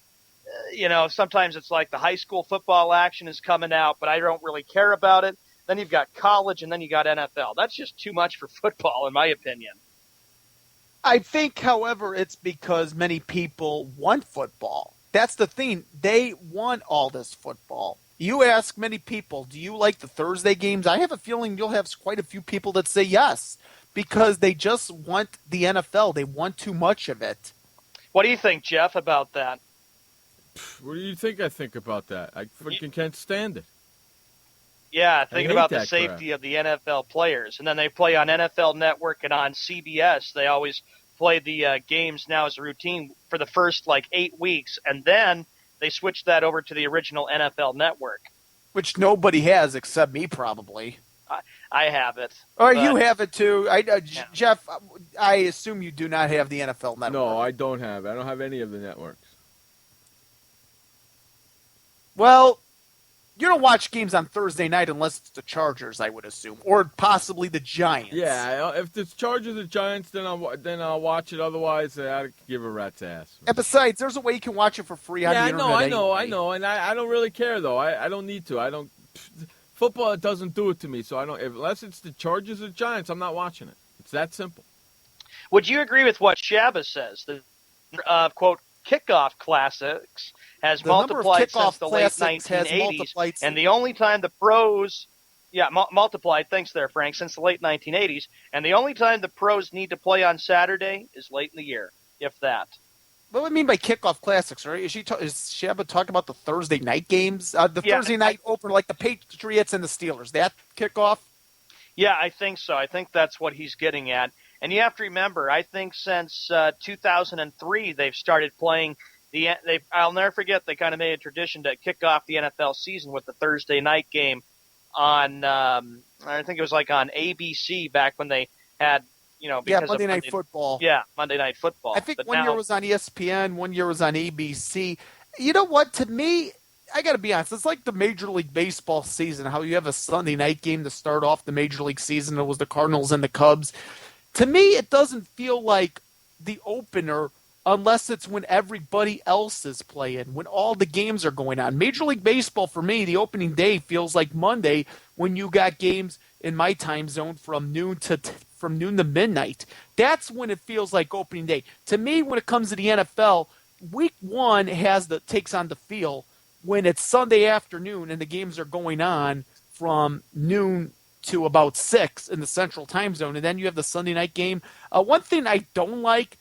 sometimes it's like the high school football action is coming out, but I don't really care about it. Then you've got college, and then you got NFL. That's just too much for football, in my opinion. I think, however, it's because many people want football. That's the thing. They want all this football. You ask many people, do you like the Thursday games? I have a feeling you'll have quite a few people that say yes, because they just want the NFL. They want too much of it. What do you think, Jeff, about that? What do you think I think about that? I freaking can't stand it. Yeah, thinking about the that safety of the NFL players. And then they play on NFL Network and on CBS. They always play the games now as a routine for the first, 8 weeks. And then they switch that over to the original NFL Network. Which nobody has except me, probably. I have it. Or you have it, too. Jeff, I assume you do not have the NFL Network. No, I don't have it. I don't have any of the networks. Well, you don't watch games on Thursday night unless it's the Chargers, I would assume, or possibly the Giants. Yeah, if it's Chargers or Giants, then I'll watch it. Otherwise, I give a rat's ass. And besides, there's a way you can watch it for free on the internet. I know, and I don't really care though. I don't need to. I don't. Football, it doesn't do it to me, so I don't. Unless it's the Chargers or Giants, I'm not watching it. It's that simple. Would you agree with what Shabba says? The quote kickoff classics has multiplied since the late 1980s, and the only time the pros, multiplied. Thanks there, Frank. Since the late 1980s, and the only time the pros need to play on Saturday is late in the year, if that. What do you mean by kickoff classics, right? Is Shabba talking about the Thursday night games? Thursday night opener, like the Patriots and the Steelers. That kickoff? Yeah, I think so. I think that's what he's getting at. And you have to remember, I think since 2003, they've started playing I'll never forget, they kind of made a tradition to kick off the NFL season with the Thursday night game on, I think it was like on ABC back when they had, because Monday Night Football. Yeah, Monday Night Football. I think one year was on ESPN, 1 year was on ABC. You know what? To me, I got to be honest, it's like the Major League Baseball season, how you have a Sunday night game to start off the Major League season. It was the Cardinals and the Cubs. To me, it doesn't feel like the opener unless it's when everybody else is playing, when all the games are going on. Major League Baseball, for me, the opening day feels like Monday when you got games in my time zone from noon to midnight. That's when it feels like opening day. To me, when it comes to the NFL, week one takes on the feel when it's Sunday afternoon and the games are going on from noon to about 6 in the Central Time Zone, and then you have the Sunday night game. One thing I don't like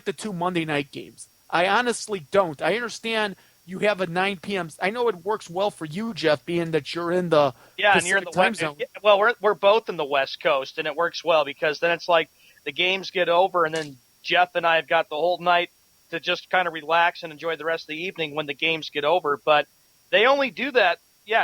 the 2 Monday night games. I honestly don't. I understand you have a 9 p.m. I know it works well for you, Jeff, being that you're in the and you're in the time zone. Well, we're both in the West Coast, and it works well because then it's like the games get over, and then Jeff and I have got the whole night to just kind of relax and enjoy the rest of the evening when the games get over. But they only do that,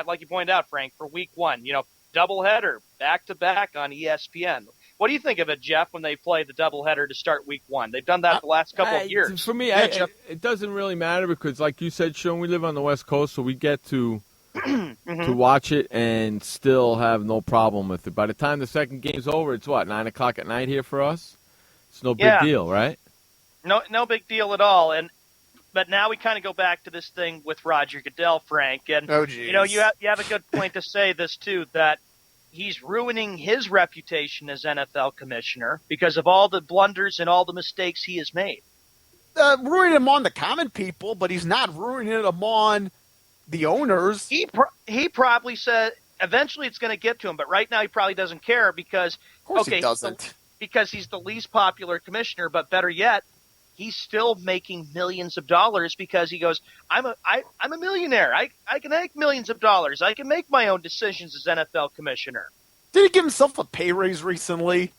like you pointed out, Frank, for week one. Doubleheader, back-to-back on ESPN. What do you think of it, Jeff, when they play the doubleheader to start week one? They've done that the last couple of years. For me, it doesn't really matter because, like you said, Sean, we live on the West Coast, so we get to to watch it and still have no problem with it. By the time the second game's over, it's 9 o'clock at night here for us? It's no big deal, right? No big deal at all. But now we kind of go back to this thing with Roger Goodell, Frank. And, you have a good point to say this, too, that he's ruining his reputation as NFL commissioner because of all the blunders and all the mistakes he has made. Ruining him on the common people, but he's not ruining him on the owners. He probably said eventually it's going to get to him, but right now he probably doesn't care because he doesn't. Because he's the least popular commissioner, but better yet, he's still making millions of dollars because he goes, I'm a millionaire. I can make millions of dollars. I can make my own decisions as NFL commissioner. Did he give himself a pay raise recently?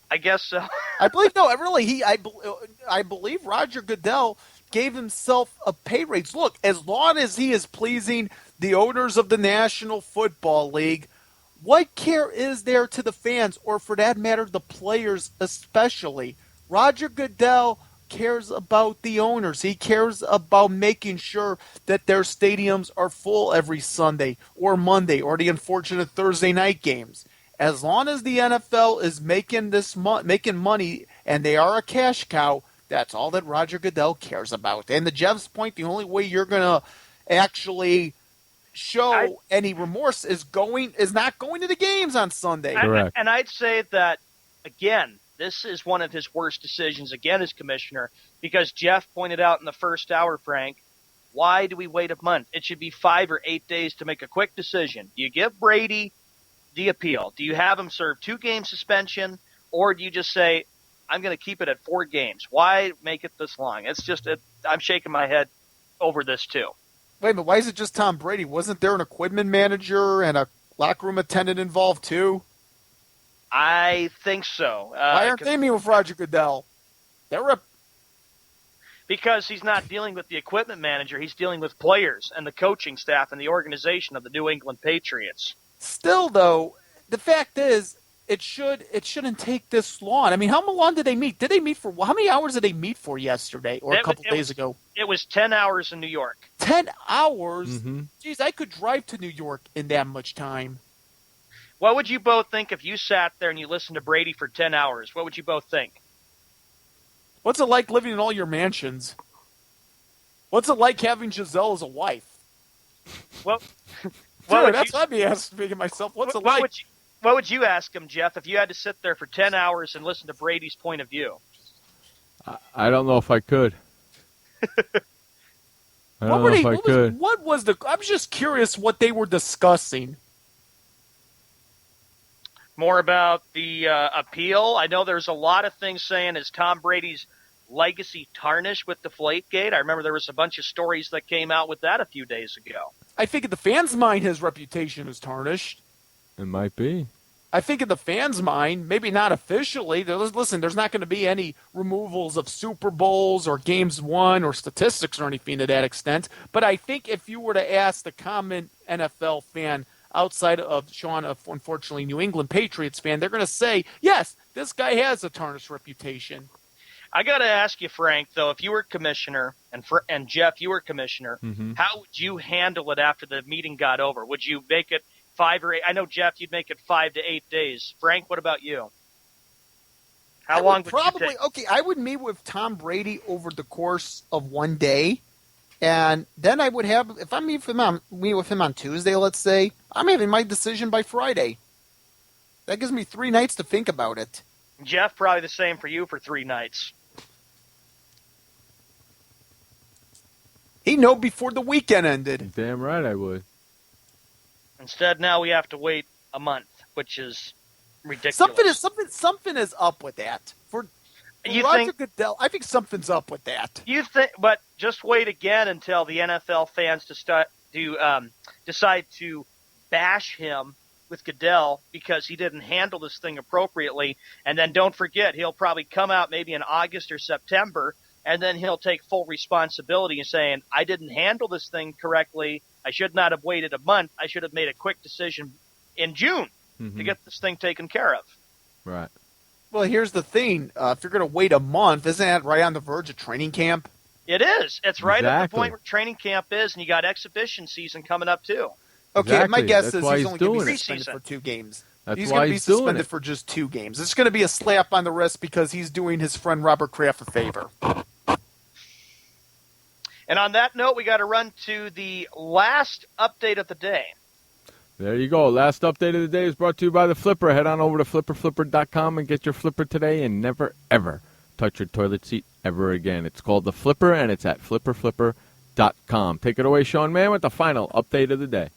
I guess so. I believe I believe Roger Goodell gave himself a pay raise. Look, as long as he is pleasing the owners of the National Football League, what care is there to the fans, or for that matter, the players especially? Roger Goodell cares about the owners. He cares about making sure that their stadiums are full every Sunday or Monday or the unfortunate Thursday night games. As long as the NFL is making money and they are a cash cow, that's all that Roger Goodell cares about. And to Jeff's point, the only way you're going to actually show any remorse is not going to the games on Sunday. Correct. And I'd say that, again, this is one of his worst decisions, again, as commissioner, because Jeff pointed out in the first hour, Frank, why do we wait a month? It should be 5 or 8 days to make a quick decision. Do you give Brady the appeal? Do you have him serve 2-game suspension? Or do you just say, I'm going to keep it at 4 games? Why make it this long? It's just, I'm shaking my head over this, too. Wait a minute, why is it just Tom Brady? Wasn't there an equipment manager and a locker room attendant involved, too? I think so. Why aren't they meeting with Roger Goodell? Because he's not dealing with the equipment manager. He's dealing with players and the coaching staff and the organization of the New England Patriots. Still, though, the fact is, it shouldn't take this long. I mean, how long did they meet? Did they meet for how many hours did they meet for yesterday or a couple days ago? It was 10 hours in New York. 10 hours? Mm-hmm. Geez, I could drive to New York in that much time. What would you both think if you sat there and you listened to Brady for 10 hours? What would you both think? What's it like living in all your mansions? What's it like having Giselle as a wife? Well, that's what I'd be asking myself. What's it like? What would you ask him, Jeff, if you had to sit there for 10 hours and listen to Brady's point of view? I don't know if I could. What was the? I'm just curious what they were discussing. More about the appeal. I know there's a lot of things saying, is Tom Brady's legacy tarnished with Deflategate? I remember there was a bunch of stories that came out with that a few days ago. I think in the fans' mind, his reputation is tarnished. It might be. I think in the fans' mind, maybe not officially. Listen, there's not going to be any removals of Super Bowls or games won or statistics or anything to that extent. But I think if you were to ask the common NFL fan outside of Sean, unfortunately, New England Patriots fan, they're going to say, yes, this guy has a tarnished reputation. I got to ask you, Frank, though, if you were commissioner, and Jeff, you were commissioner, how would you handle it after the meeting got over? Would you make it 5 or 8? I know, Jeff, you'd make it 5 to 8 days. Frank, what about you? How long would you take? Okay, I would meet with Tom Brady over the course of one day, and then I would have, if I meet with him on Tuesday, let's say, I'm having my decision by Friday. That gives me 3 nights to think about it. Jeff, probably the same for you for 3 nights. He'd know before the weekend ended. Damn right I would. Instead, now we have to wait a month, which is ridiculous. Something is up with that. For you Roger think, Goodell, I think something's up with that. You think, but just wait again until the NFL fans decide to bash him with Goodell because he didn't handle this thing appropriately, and then don't forget he'll probably come out maybe in August or September, and then he'll take full responsibility and saying, I didn't handle this thing correctly. I should not have waited a month. I should have made a quick decision in June to get this thing taken care of. Right. Well, here's the thing. If you're going to wait a month, isn't that right on the verge of training camp? It is. It's right at the point where training camp is, and you got exhibition season coming up, too. Okay, exactly. My guess That's is why he's only going to be suspended preseason for 2 games. That's he's why going to be he's doing suspended it. for just 2 games. It's going to be a slap on the wrist because he's doing his friend Robert Kraft a favor. And on that note, we got to run to the last update of the day. There you go. Last update of the day is brought to you by the Flipper. Head on over to flipperflipper.com and get your Flipper today and never, ever touch your toilet seat ever again. It's called the Flipper, and it's at flipperflipper.com. Take it away, Sean Mann, with the final update of the day.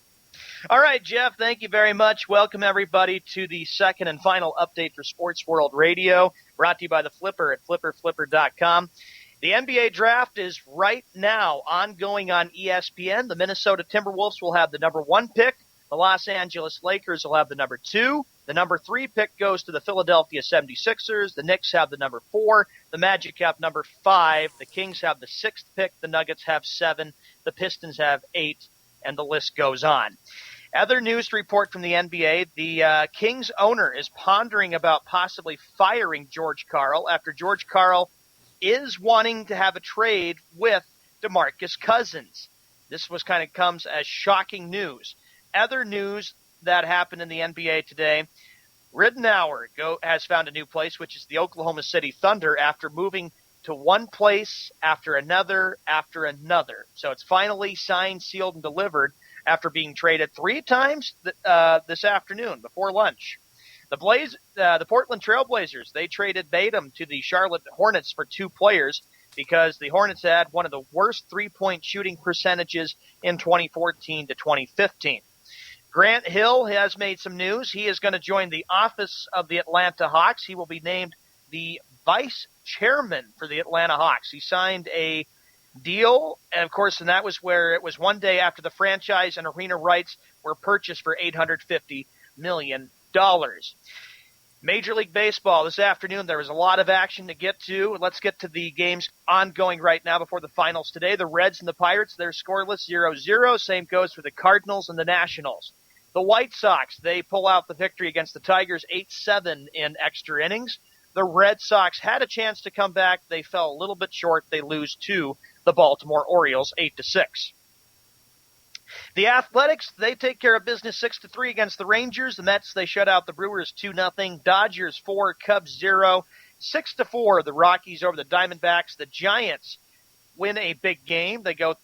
All right, Jeff, thank you very much. Welcome, everybody, to the second and final update for Sports World Radio, brought to you by the Flipper at flipperflipper.com. The NBA draft is right now ongoing on ESPN. The Minnesota Timberwolves will have the number 1 pick. The Los Angeles Lakers will have the number 2. The number 3 pick goes to the Philadelphia 76ers. The Knicks have the number 4. The Magic have number 5. The Kings have the 6th pick. The Nuggets have 7. The Pistons have 8. And the list goes on. Other news to report from the NBA, the Kings owner is pondering about possibly firing George Karl after George Karl is wanting to have a trade with DeMarcus Cousins. This comes as shocking news. Other news that happened in the NBA today, Ridenour has found a new place, which is the Oklahoma City Thunder, after moving to one place after another. So it's finally signed, sealed, and delivered after being traded 3 times this afternoon before lunch. The Portland Trailblazers, they traded Batum to the Charlotte Hornets for 2 players because the Hornets had one of the worst three-point shooting percentages in 2014 to 2015. Grant Hill has made some news. He is going to join the office of the Atlanta Hawks. He will be named the vice chairman for the Atlanta Hawks. He signed a deal, and of course, and that was where it was one day after the franchise and arena rights were purchased for $850 million. Major League Baseball this afternoon, there was a lot of action to get to. Let's get to the games ongoing right now before the finals today. The Reds and the Pirates, they're scoreless 0-0. Same goes for the Cardinals and the Nationals. The White Sox, they pull out the victory against the Tigers 8-7 in extra innings. The Red Sox had a chance to come back. They fell a little bit short. They lose to the Baltimore Orioles 8-6. The Athletics, they take care of business 6-3 against the Rangers. The Mets, they shut out the Brewers 2-0. Dodgers 4, Cubs 0. 6-4, the Rockies over the Diamondbacks. The Giants win a big game. They go,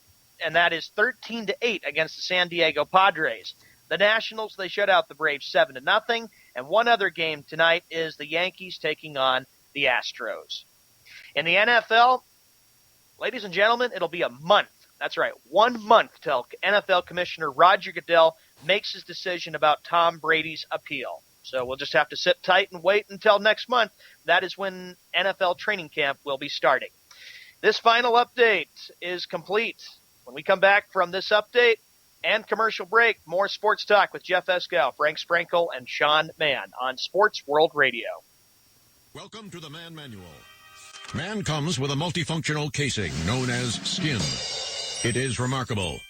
and that is 13-8 against the San Diego Padres. The Nationals, they shut out the Braves 7-0. And one other game tonight is the Yankees taking on the Astros. In the NFL, ladies and gentlemen, it'll be a month. That's right, 1 month till NFL Commissioner Roger Goodell makes his decision about Tom Brady's appeal. So we'll just have to sit tight and wait until next month. That is when NFL training camp will be starting. This final update is complete. When we come back from this update and commercial break, more sports talk with Jeff Escow, Frank Sprankle, and Sean Mann on Sports World Radio. Welcome to the Man Manual. Man comes with a multifunctional casing known as skin. It is remarkable.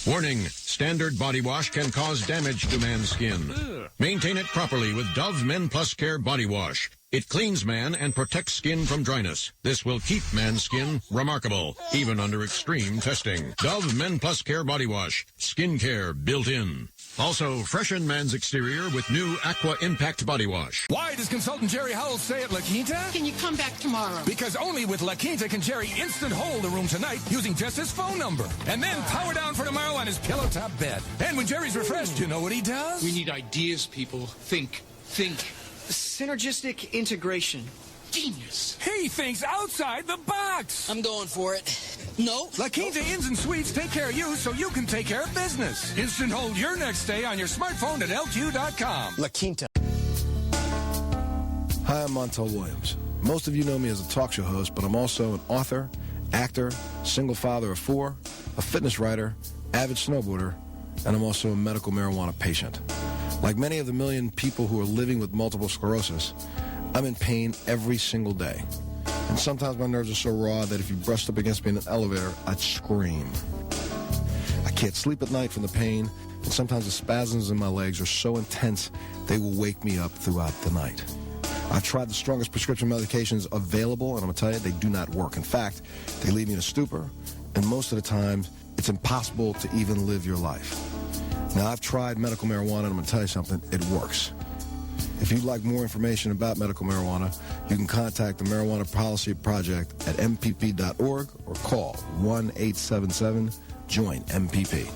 Warning, standard body wash can cause damage to man's skin. Maintain it properly with Dove Men Plus Care Body Wash. It cleans man and protects skin from dryness. This will keep man's skin remarkable, even under extreme testing. Dove Men Plus Care Body Wash. Skin care built in. Also, freshen man's exterior with new Aqua Impact Body Wash. Why does consultant Jerry Howell stay at La Quinta? Can you come back tomorrow? Because only with La Quinta can Jerry instant hold the room tonight using just his phone number. And then power down for tomorrow on his pillow top bed. And when Jerry's refreshed, you know what he does? We need ideas, people. Think. Synergistic integration. Genius. He thinks outside the box. I'm going for it. No. La Quinta Inns and Suites take care of you so you can take care of business. Instant hold your next stay on your smartphone at LQ.com. La Quinta. Hi, I'm Montel Williams. Most of you know me as a talk show host, but I'm also an author, actor, single father of 4, a fitness writer, avid snowboarder, and I'm also a medical marijuana patient. Like many of the million people who are living with multiple sclerosis, I'm in pain every single day. And sometimes my nerves are so raw that if you brushed up against me in an elevator, I'd scream. I can't sleep at night from the pain, and sometimes the spasms in my legs are so intense they will wake me up throughout the night. I've tried the strongest prescription medications available, and I'm going to tell you, they do not work. In fact, they leave me in a stupor, and most of the time, it's impossible to even live your life. Now, I've tried medical marijuana, and I'm going to tell you something, it works. If you'd like more information about medical marijuana, you can contact the Marijuana Policy Project at mpp.org or call 1-877-JOIN-MPP.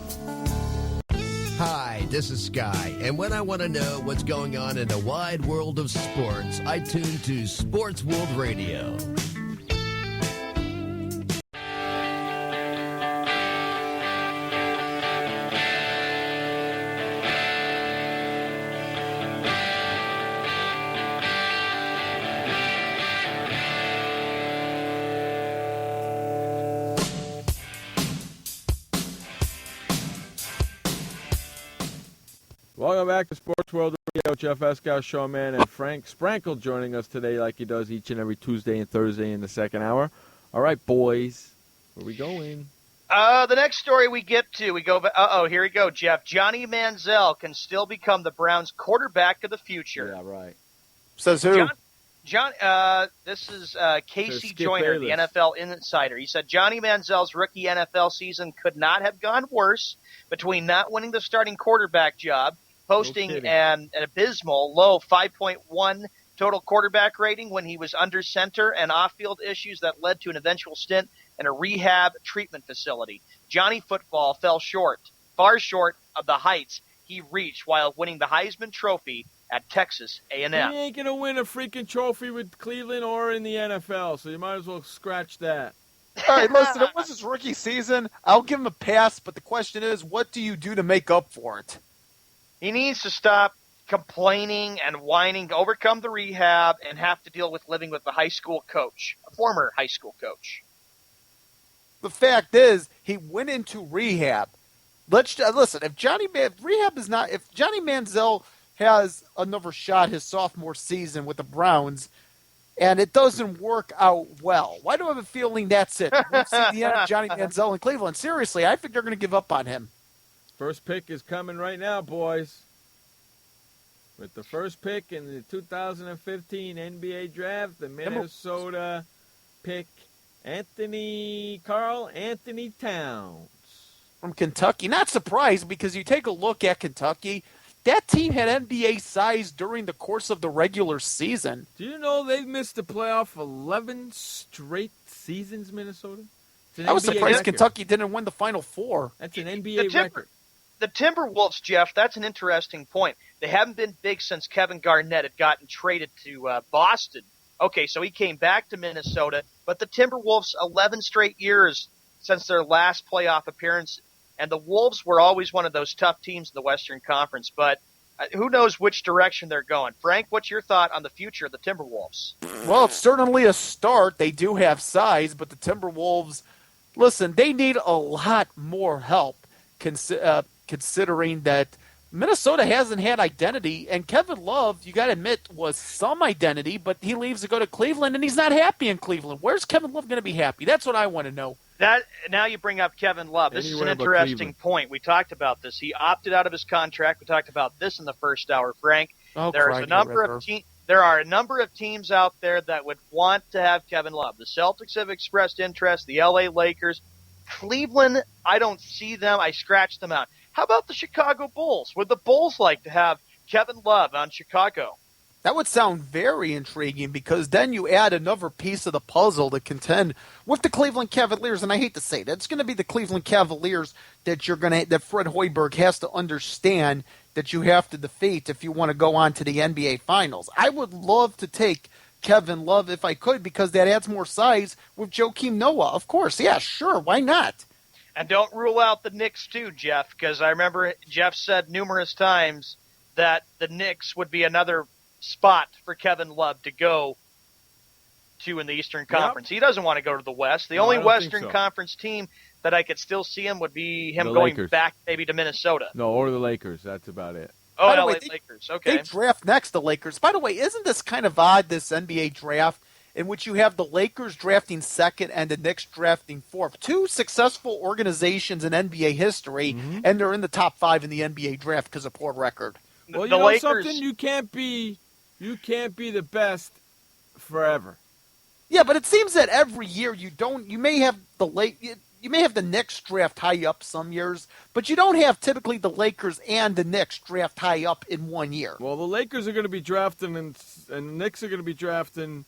Hi, this is Sky, and when I want to know what's going on in the wide world of sports, I tune to Sports World Radio. Welcome back to Sports World Radio. Jeff Escow, Sean Mann, and Frank Sprankle joining us today like he does each and every Tuesday and Thursday in the second hour. All right, boys, where we going? The next story we get to, here we go, Jeff. Johnny Manziel can still become the Browns' quarterback of the future. Yeah, right. Says who? This is Casey Joyner, the NFL insider. He said Johnny Manziel's rookie NFL season could not have gone worse between not winning the starting quarterback job, posting an abysmal low 5.1 total quarterback rating when he was under center, and off-field issues that led to an eventual stint in a rehab treatment facility. Johnny Football fell far short of the heights he reached while winning the Heisman Trophy at Texas A&M. He ain't going to win a freaking trophy with Cleveland or in the NFL, so you might as well scratch that. All right, listen, it was his rookie season. I'll give him a pass, but the question is, what do you do to make up for it? He needs to stop complaining and whining, overcome the rehab, and have to deal with living with a high school coach, a former high school coach. The fact is, he went into rehab. Listen, if Johnny Manziel has another shot his sophomore season with the Browns, and it doesn't work out well, why do I have a feeling that's it? We'll see the end of Johnny Manziel in Cleveland. Seriously, I think they're going to give up on him. First pick is coming right now, boys. With the first pick in the 2015 NBA draft, the Minnesota pick Carl Anthony Towns. from Kentucky. Not surprised because you take a look at Kentucky, that team had NBA size during the course of the regular season. Do you know they've missed the playoff 11 straight seasons, Minnesota? I was surprised record. Kentucky didn't win the Final Four. That's an NBA record. The Timberwolves, Jeff, that's an interesting point. They haven't been big since Kevin Garnett had gotten traded to Boston. Okay, so he came back to Minnesota, but the Timberwolves, 11 straight years since their last playoff appearance, and the Wolves were always one of those tough teams in the Western Conference, but who knows which direction they're going. Frank, what's your thought on the future of the Timberwolves? Well, it's certainly a start. They do have size, but the Timberwolves, listen, they need a lot more help considering that Minnesota hasn't had identity, and Kevin Love, you got to admit, was some identity, but he leaves to go to Cleveland, and he's not happy in Cleveland. Where's Kevin Love going to be happy? That's what I want to know. Now you bring up Kevin Love. This is an Anywhere but interesting Cleveland. point. We talked about this. He opted out of his contract. We talked about this in the first hour, Frank. Oh, There are a number of teams out there that would want to have Kevin Love. The Celtics have expressed interest. The LA Lakers. Cleveland, I don't see them. I scratched them out. How about the Chicago Bulls? Would the Bulls like to have Kevin Love on Chicago? That would sound very intriguing because then you add another piece of the puzzle to contend with the Cleveland Cavaliers, and I hate to say that it's going to be the Cleveland Cavaliers that that Fred Hoiberg has to understand that you have to defeat if you want to go on to the NBA Finals. I would love to take Kevin Love if I could because that adds more size with Joakim Noah. Of course, yeah, sure, why not? And don't rule out the Knicks too, Jeff, because I remember Jeff said numerous times that the Knicks would be another spot for Kevin Love to go to in the Eastern Conference. He doesn't want to go to the West. The only Western Conference team that I could still see him would be him going Lakers. back maybe to Minnesota. No, or the Lakers. That's about it. Oh, By the LA way, Lakers. Okay. They draft next the Lakers. By the way, isn't this kind of odd, this NBA draft, in which you have the Lakers drafting second and the Knicks drafting fourth? Two successful organizations in NBA history, and they're in the top 5 in the NBA draft because of poor record. Well, you The know Lakers- something? You can't be the best forever. Yeah, but it seems that every year you may have the Knicks draft high up some years, but you don't have typically the Lakers and the Knicks draft high up in one year. Well, the Lakers are going to be drafting, and the Knicks are going to be drafting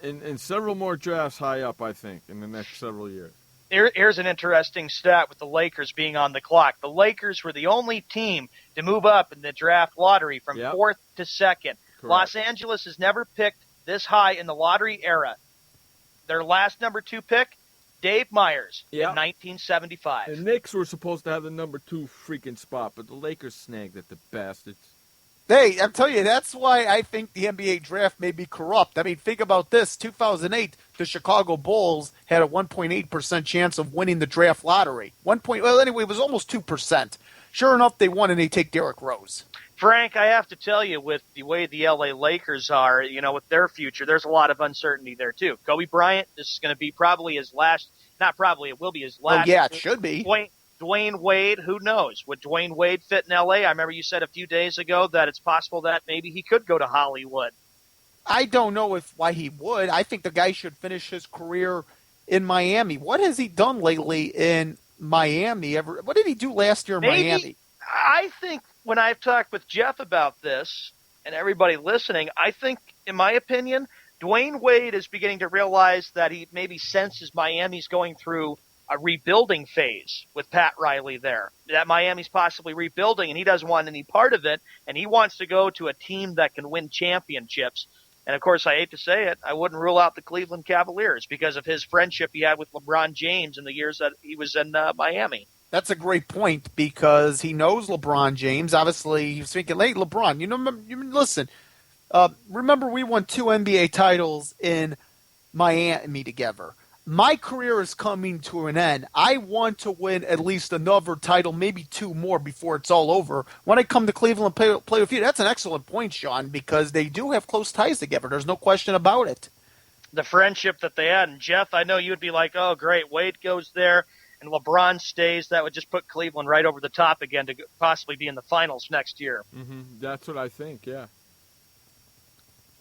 in several more drafts high up, I think, in the next several years. Here's an interesting stat with the Lakers being on the clock. The Lakers were the only team to move up in the draft lottery from 4th to 2nd. Correct. Los Angeles has never picked this high in the lottery era. Their last number 2 pick, Dave Myers, in 1975. The Knicks were supposed to have the number 2 freaking spot, but the Lakers snagged it, the bastards. Hey, I'm telling you, that's why I think the NBA draft may be corrupt. I mean, think about this. 2008, the Chicago Bulls had a 1.8% chance of winning the draft lottery. Anyway, it was almost 2%. Sure enough, they won, and they take Derrick Rose. Frank, I have to tell you, with the way the LA Lakers are, with their future, there's a lot of uncertainty there, too. Kobe Bryant, this is going to be probably his last, not probably, it will be his last. Oh, yeah, it should be. Dwayne Wade, who knows? Would Dwayne Wade fit in L.A.? I remember you said a few days ago that it's possible that maybe he could go to Hollywood. I don't know why he would. I think the guy should finish his career in Miami. What has he done lately in Miami? What did he do last year in Miami? I think when I've talked with Jeff about this and everybody listening, I think, in my opinion, Dwayne Wade is beginning to realize that he maybe senses Miami's going through a rebuilding phase with Pat Riley there. That Miami's possibly rebuilding, and he doesn't want any part of it, and he wants to go to a team that can win championships. And, of course, I hate to say it, I wouldn't rule out the Cleveland Cavaliers because of his friendship he had with LeBron James in the years that he was in Miami. That's a great point because he knows LeBron James. Obviously, he's thinking, hey, LeBron, listen, remember we won 2 NBA titles in Miami together. My career is coming to an end. I want to win at least another title, maybe 2 more before it's all over. When I come to Cleveland and play with you, that's an excellent point, Sean, because they do have close ties together. There's no question about it. The friendship that they had. And, Jeff, I know you'd be like, oh, great, Wade goes there and LeBron stays. That would just put Cleveland right over the top again to possibly be in the finals next year. Mm-hmm. That's what I think, yeah.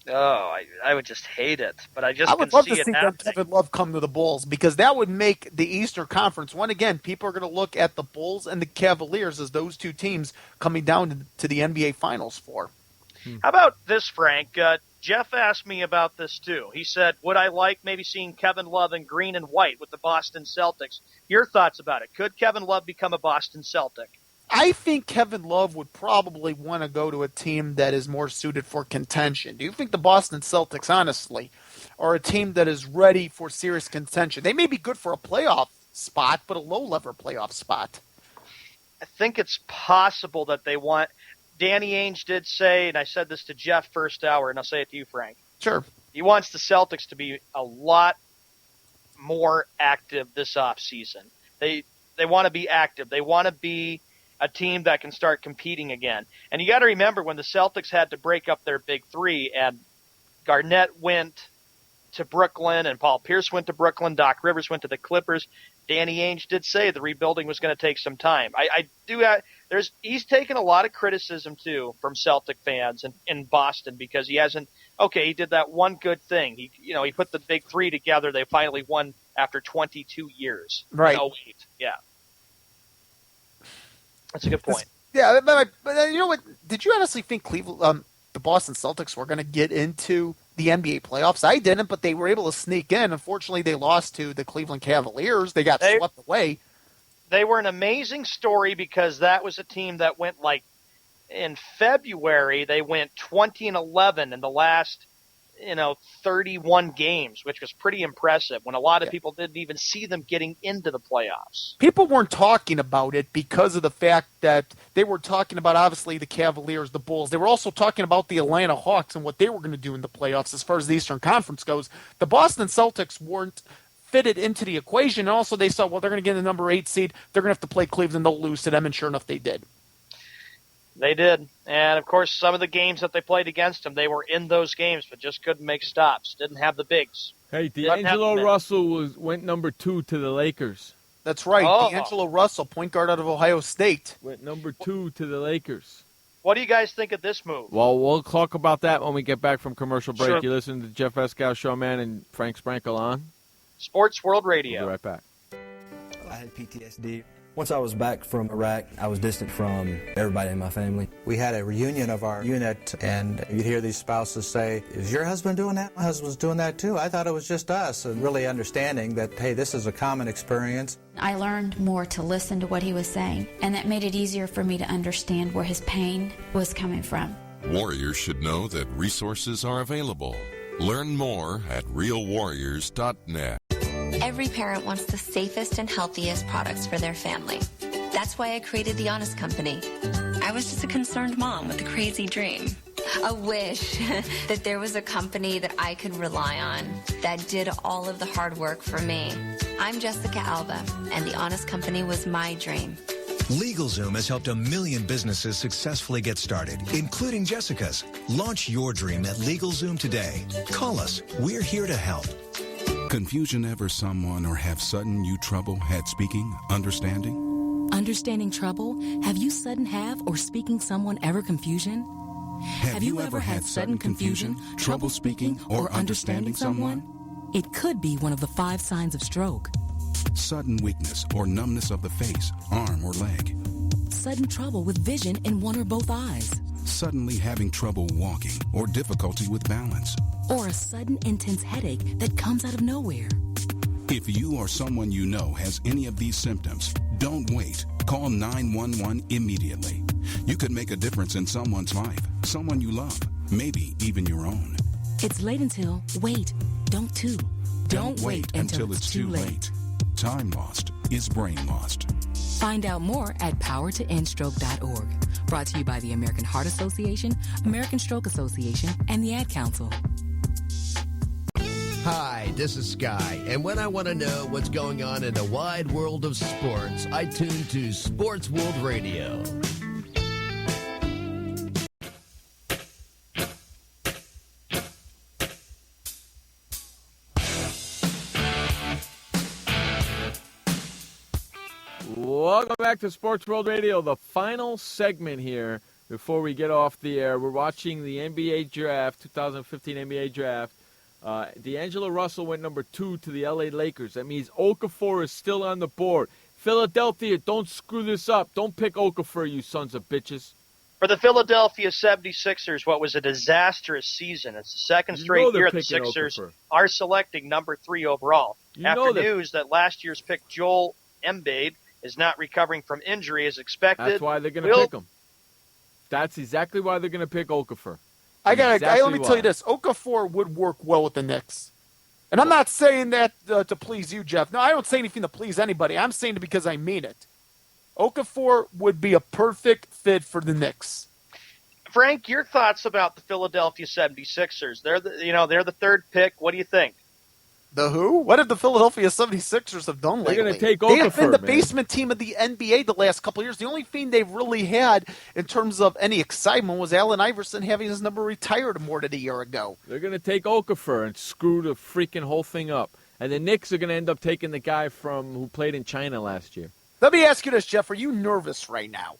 Oh, I would just hate it, but I just I would can love see to it see happening. Kevin Love come to the Bulls because that would make the Eastern Conference, one again, people are going to look at the Bulls and the Cavaliers as those two teams coming down to the NBA Finals for. How about this, Frank? Jeff asked me about this too. He said, would I like maybe seeing Kevin Love in green and white with the Boston Celtics? Your thoughts about it? Could Kevin Love become a Boston Celtic? I think Kevin Love would probably want to go to a team that is more suited for contention. Do you think the Boston Celtics, honestly, are a team that is ready for serious contention? They may be good for a playoff spot, but a low-level playoff spot. I think it's possible that they want. Danny Ainge did say, and I said this to Jeff first hour, and I'll say it to you, Frank. Sure. He wants the Celtics to be a lot more active this offseason. They want to be active. They want to be a team that can start competing again. And you got to remember when the Celtics had to break up their big three and Garnett went to Brooklyn and Paul Pierce went to Brooklyn, Doc Rivers went to the Clippers, Danny Ainge did say the rebuilding was going to take some time. He's taken a lot of criticism too from Celtic fans in Boston because he did that one good thing. He put the big three together. They finally won after 22 years. Right. Oh, wait. Yeah. That's a good point. Yeah, but you know what? Did you honestly think the Boston Celtics were going to get into the NBA playoffs? I didn't, but they were able to sneak in. Unfortunately, they lost to the Cleveland Cavaliers. They got swept away. They were an amazing story because that was a team that went in February, they went 20-11 in the last 31 games, which was pretty impressive when a lot of people didn't even see them getting into the playoffs. People weren't talking about it because of the fact that they were talking about, obviously, the Cavaliers, the Bulls. They were also talking about the Atlanta Hawks and what they were going to do in the playoffs as far as the Eastern Conference goes. The Boston Celtics weren't fitted into the equation. And also they saw, they're going to get the number 8 seed. They're going to have to play Cleveland. They'll lose to them, and sure enough, they did. They did. And, of course, some of the games that they played against them, they were in those games but just couldn't make stops. Didn't have the bigs. Hey, D'Angelo Russell went number 2 to the Lakers. That's right. D'Angelo Russell, point guard out of Ohio State. Went number 2 to the Lakers. What do you guys think of this move? Well, we'll talk about that when we get back from commercial break. Sure. You listen to Jeff Escow, Showman, and Frank Sprankle on Sports World Radio. We'll be right back. I had PTSD. Once I was back from Iraq, I was distant from everybody in my family. We had a reunion of our unit, and you'd hear these spouses say, "Is your husband doing that? My husband's doing that too. I thought it was just us." And really understanding that, hey, this is a common experience. I learned more to listen to what he was saying, and that made it easier for me to understand where his pain was coming from. Warriors should know that resources are available. Learn more at realwarriors.net. Every parent wants the safest and healthiest products for their family. That's why I created The Honest Company. I was just a concerned mom with a crazy dream. A wish that there was a company that I could rely on that did all of the hard work for me. I'm Jessica Alba, and The Honest Company was my dream. LegalZoom has helped 1 million businesses successfully get started, including Jessica's. Launch your dream at LegalZoom today. Call us. We're here to help. Confusion ever someone or have sudden you trouble had speaking, understanding? Understanding trouble? Have you sudden have or speaking someone ever confusion? Have you ever had sudden confusion, trouble speaking, or understanding someone? It could be one of the 5 signs of stroke. Sudden weakness or numbness of the face, arm, or leg. Sudden trouble with vision in one or both eyes. Suddenly having trouble walking or difficulty with balance. Or a sudden intense headache that comes out of nowhere. If you or someone you know has any of these symptoms, don't wait. Call 911 immediately. You could make a difference in someone's life, someone you love, maybe even your own. It's late until, wait, don't too. Don't wait until it's too late. Time lost is brain lost. Find out more at powertoendstroke.org. Brought to you by the American Heart Association, American Stroke Association, and the Ad Council. Hi, this is Sky, and when I want to know what's going on in the wide world of sports, I tune to Sports World Radio. Welcome back to Sports World Radio, the final segment here before we get off the air. We're watching the NBA draft, 2015 NBA draft. D'Angelo Russell went number 2 to the L.A. Lakers. That means Okafor is still on the board. Philadelphia, don't screw this up. Don't pick Okafor, you sons of bitches. For the Philadelphia 76ers, what was a disastrous season. It's the second straight year the Sixers are selecting number 3 overall. After news that last year's pick, Joel Embiid, is not recovering from injury as expected. That's why they're going to pick him. That's exactly why they're going to pick Okafor. Let me tell you this. Okafor would work well with the Knicks. And I'm not saying that to please you, Jeff. No, I don't say anything to please anybody. I'm saying it because I mean it. Okafor would be a perfect fit for the Knicks. Frank, your thoughts about the Philadelphia 76ers? They're the third pick. What do you think? The who? What have the Philadelphia 76ers have done lately? They're going to take Okafor, They have been the basement team of the NBA the last couple of years. The only thing they've really had in terms of any excitement was Allen Iverson having his number retired more than a year ago. They're going to take Okafor and screw the freaking whole thing up. And the Knicks are going to end up taking the guy who played in China last year. Let me ask you this, Jeff. Are you nervous right now?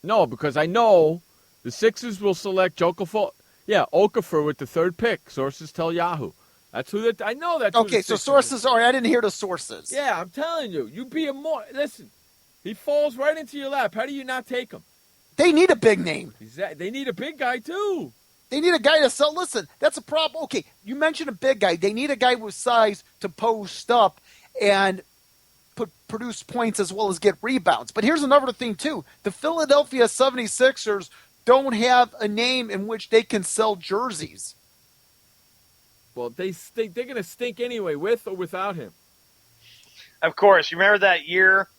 No, because I know the Sixers will select Okafor. Yeah, Okafor with the third pick. Sources tell Yahoo. That's who I know that's who okay, so sources are. I didn't hear the sources. Yeah, I'm telling you. You be listen, he falls right into your lap. How do you not take him? They need a big name. They need a big guy, too. They need a guy to sell. Listen, that's a problem. Okay, you mentioned a big guy. They need a guy with size to post up and produce points as well as get rebounds. But here's another thing, too. The Philadelphia 76ers don't have a name in which they can sell jerseys. Well, they're going to stink anyway, with or without him. Of course. You remember that year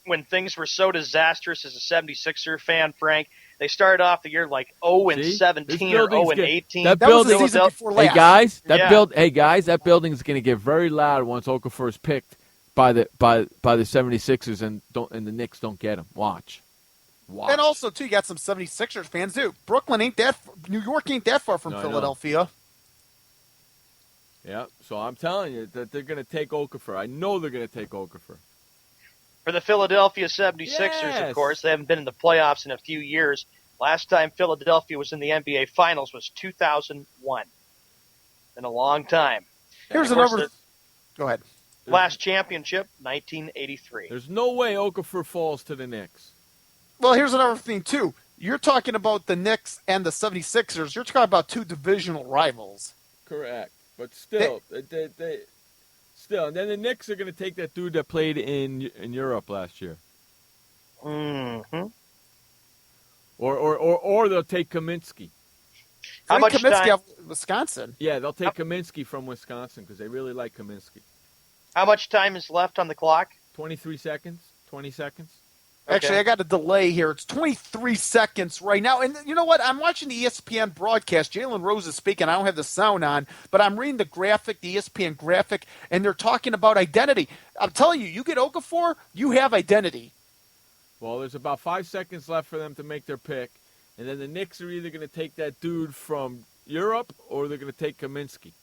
when things were so disastrous as a 76er fan, Frank? They started off the year like 0-17 or 0-18. That was the season before last. Hey, guys, that building is going to get very loud once Okafor is picked by the 76ers and the Knicks don't get him. Watch. And also, too, you got some 76ers fans, too. New York ain't that far from Philadelphia. Yeah, so I'm telling you that they're going to take Okafor. I know they're going to take Okafor. For the Philadelphia 76ers, of course, they haven't been in the playoffs in a few years. Last time Philadelphia was in the NBA Finals was 2001. In a long time. Here's another. Go ahead. Last championship, 1983. There's no way Okafor falls to the Knicks. Well, here's another thing, too. You're talking about the Knicks and the 76ers. You're talking about two divisional rivals. Correct. But still, still, and then the Knicks are going to take that dude that played in Europe last year. Mm-hmm. Or they'll take Kaminsky. How much Kaminsky out of Wisconsin? Yeah, they'll take Kaminsky from Wisconsin because they really like Kaminsky. How much time is left on the clock? 23 seconds. 20 seconds. Actually, I got a delay here. It's 23 seconds right now. And you know what? I'm watching the ESPN broadcast. Jalen Rose is speaking. I don't have the sound on, but I'm reading the graphic, the ESPN graphic, and they're talking about identity. I'm telling you, you get Okafor, you have identity. Well, there's about 5 seconds left for them to make their pick, and then the Knicks are either going to take that dude from Europe or they're going to take Kaminsky.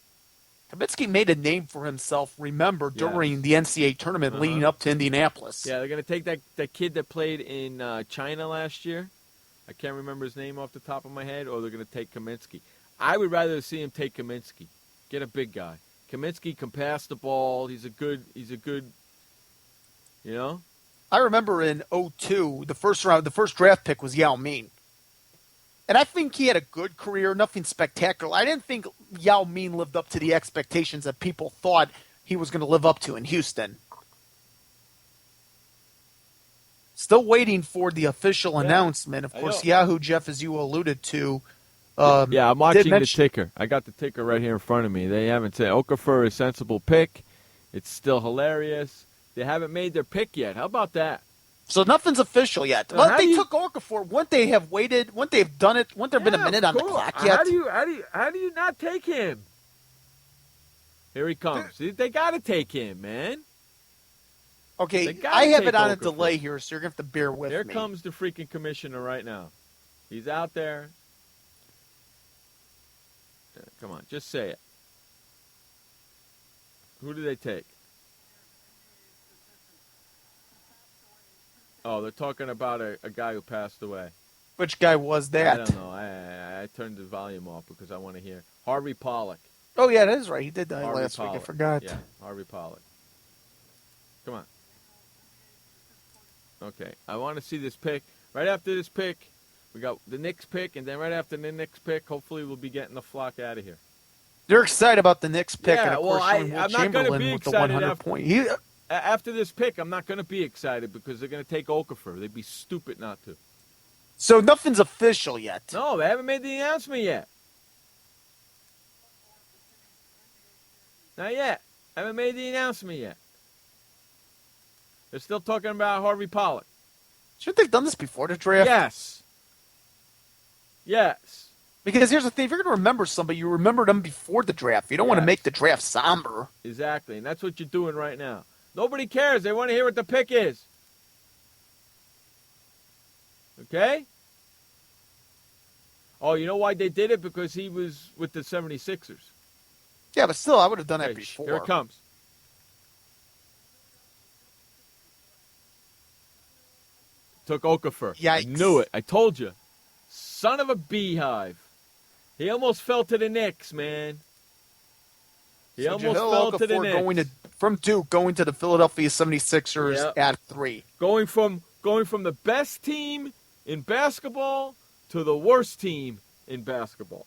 Kaminsky made a name for himself, remember, during the NCAA tournament leading up to Indianapolis. Yeah, they're going to take that kid that played in China last year. I can't remember his name off the top of my head, or they're going to take Kaminsky. I would rather see him take Kaminsky. Get a big guy. Kaminsky can pass the ball. He's a good, you know? I remember in 2002, the first draft pick was Yao Ming. And I think he had a good career, nothing spectacular. I didn't think Yao Ming lived up to the expectations that people thought he was going to live up to in Houston. Still waiting for the official announcement. Of course, Yahoo, Jeff, as you alluded to. I'm watching the ticker. I got the ticker right here in front of me. They haven't said Okafor is a sensible pick. It's still hilarious. They haven't made their pick yet. How about that? So nothing's official yet. Well, they took Okafor. Wouldn't they have waited? Wouldn't they have done it? Wouldn't there have been a minute on the clock yet? How do you not take him? Here he comes. They got to take him, man. Okay, I have it on a delay here, so you're going to have to bear with me. Here comes the freaking commissioner right now. He's out there. Come on, just say it. Who do they take? Oh, they're talking about a guy who passed away. Which guy was that? I don't know. I turned the volume off because I want to hear. Harvey Pollack. Oh, yeah, that is right. He did die Harvey last Pollack. week. I forgot. Yeah, Harvey Pollack. Come on. Okay, I want to see this pick. Right after this pick, we got the Knicks pick, and then right after the Knicks pick, hopefully we'll be getting the flock out of here. You're excited about the Knicks pick, Yeah, and of course, I'm not going to Chamberlain be with the excited 100 point. after this pick. I'm not going to be excited because they're going to take Okafor. They'd be stupid not to. So nothing's official yet. No, they haven't made the announcement yet. Not yet. Haven't made the announcement yet. They're still talking about Harvey Pollack. Shouldn't they have done this before the draft? Yes. Yes. Because here's the thing. If you're going to remember somebody, you remember them before the draft. You don't want to make the draft somber. Exactly, and that's what you're doing right now. Nobody cares. They want to hear what the pick is. Okay? Oh, you know why they did it? Because he was with the 76ers. Yeah, but still, I would have done that before. Here it comes. Took Okafor. Yikes. I knew it. I told you. Son of a beehive. He almost fell to the Knicks, man. He So almost Jahlil fell to the Okafor Knicks. from Duke going to the Philadelphia 76ers at 3. Going from the best team in basketball to the worst team in basketball.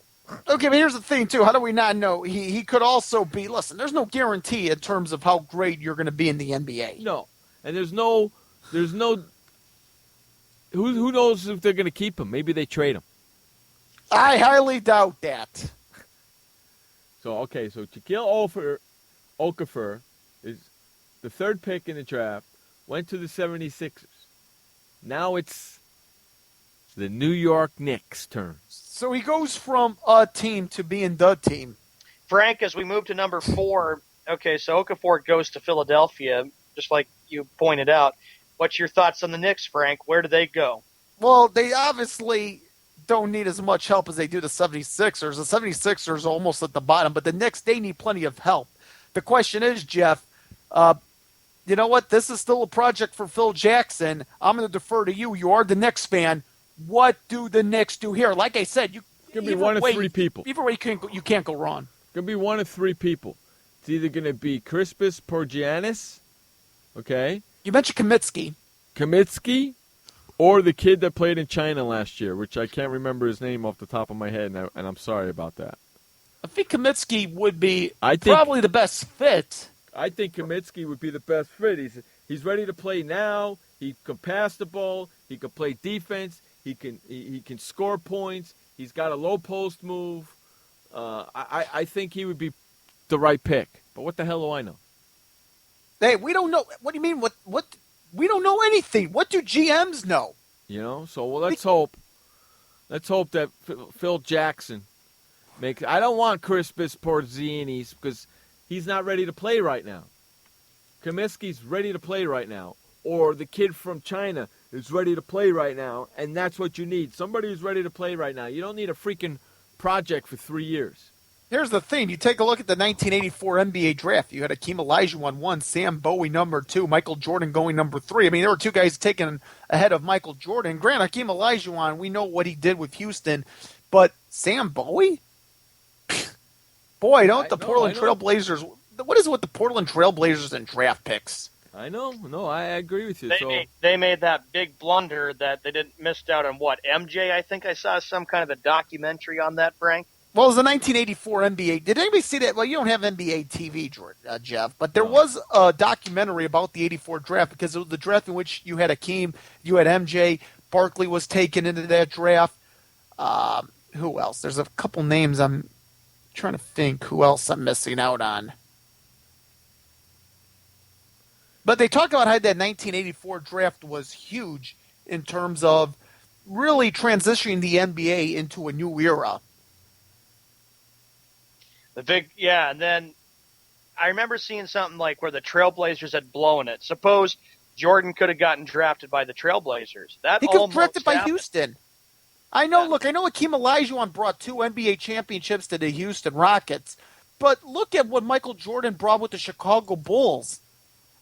Okay, but here's the thing, too. How do we not know? He could also be, listen, there's no guarantee in terms of how great you're going to be in the NBA. No. And there's no, who knows if they're going to keep him? Maybe they trade him. I highly doubt that. So Jahlil Okafor is the third pick in the draft, went to the 76ers. Now it's the New York Knicks' turn. So he goes from a team to being the team. Frank, as we move to number 4, okay, so Okafor goes to Philadelphia, just like you pointed out. What's your thoughts on the Knicks, Frank? Where do they go? Well, they obviously don't need as much help as they do the 76ers. The 76ers are almost at the bottom, but the Knicks, they need plenty of help. The question is, Jeff, you know what? This is still a project for Phil Jackson. I'm going to defer to you. You are the Knicks fan. What do the Knicks do here? Like I said, you can be one of 3 people. Either way, you can't go wrong. Going to be one of 3 people. It's either going to be Kristaps Porzingis, okay? You mentioned Kamitsky, or the kid that played in China last year, which I can't remember his name off the top of my head, and I'm sorry about that. I think Kamitsky would be probably the best fit. I think Kamitsky would be the best fit. He's ready to play now. He can pass the ball. He can play defense. He can score points. He's got a low post move. I think he would be the right pick. But what the hell do I know? Hey, we don't know. What do you mean? What? We don't know anything. What do GMs know? You know. So let's hope. Let's hope that Phil Jackson makes. I don't want Kristaps Porzingis because he's not ready to play right now. Kaminsky's ready to play right now, or the kid from China is ready to play right now, and that's what you need. Somebody who's ready to play right now. You don't need a freaking project for 3 years. Here's the thing. You take a look at the 1984 NBA draft. You had Hakeem Olajuwon 1, Sam Bowie number 2, Michael Jordan going number 3. I mean, there were 2 guys taken ahead of Michael Jordan. Granted, Hakeem Olajuwon, we know what he did with Houston, but Sam Bowie? Boy, don't the Portland Trailblazers – what is it with the Portland Trailblazers and draft picks? I know. No, I agree with you. They made that big blunder that they didn't missed out on what? MJ, I think I saw some kind of a documentary on that, Frank. Well, it was the 1984 NBA. Did anybody see that? Well, you don't have NBA TV, Jeff, but there was a documentary about the 84 draft because it was the draft in which you had Hakeem, you had MJ, Barkley was taken into that draft. Who else? There's a couple names I'm trying to think who else I'm missing out on. But they talk about how that 1984 draft was huge in terms of really transitioning the NBA into a new era. And then I remember seeing something like where the Trailblazers had blown it. Suppose Jordan could have gotten drafted by the Trailblazers. He got drafted by Houston. I know. Yeah. Look, I know Hakeem Olajuwon brought 2 NBA championships to the Houston Rockets, but look at what Michael Jordan brought with the Chicago Bulls.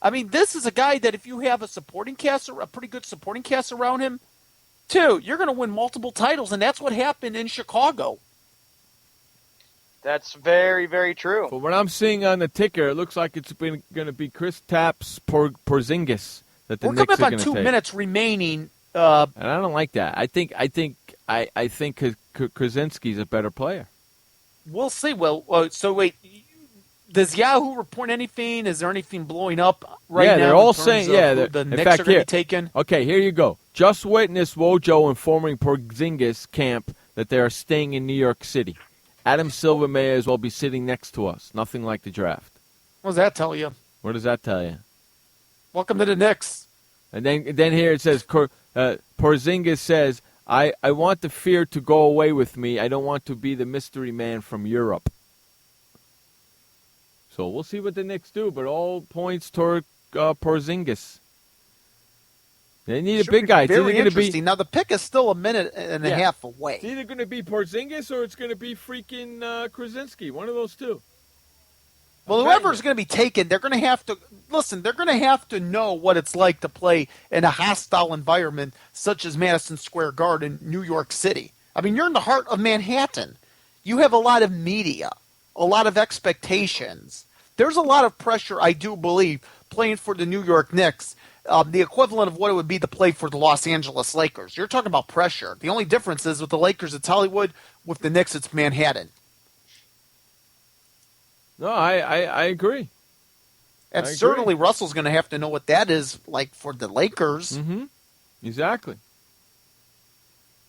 I mean, this is a guy that if you have a supporting cast, a pretty good supporting cast around him, Two, you're going to win multiple titles, and that's what happened in Chicago. That's very, very true. But what I'm seeing on the ticker, it looks like it's going to be Kristaps Porzingis that the We're Knicks coming are up going on to 2 take. minutes remaining. And I don't like that. I think Krasinski's a better player. We'll see. Well, so wait, does Yahoo report anything? Is there anything blowing up right now? Yeah, they're all in terms saying, of who yeah. the In Knicks fact, are going to here, be taken. okay, here you go. Just witnessed Wojo informing Porzingis camp that they are staying in New York City. Adam Silver may as well be sitting next to us. Nothing like the draft. What does that tell you? What does that tell you? Welcome to the Knicks. And then here it says, Porzingis says, I want the fear to go away with me. I don't want to be the mystery man from Europe. So we'll see what the Knicks do, but all points toward Porzingis. They need a big guy. It's either Very going to interesting. be Now, the pick is still a minute and a half away. It's either going to be Porzingis or it's going to be freaking Krasinski. One of those two. Well, whoever's going to be taken, they're going to have to listen. They're going to have to know what it's like to play in a hostile environment such as Madison Square Garden, New York City. I mean, you're in the heart of Manhattan. You have a lot of media, a lot of expectations. There's a lot of pressure, I do believe, playing for the New York Knicks. The equivalent of what it would be to play for the Los Angeles Lakers. You're talking about pressure. The only difference is with the Lakers, it's Hollywood. With the Knicks, it's Manhattan. No, I agree. And certainly Russell's going to have to know what that is like for the Lakers. Mm-hmm. Exactly.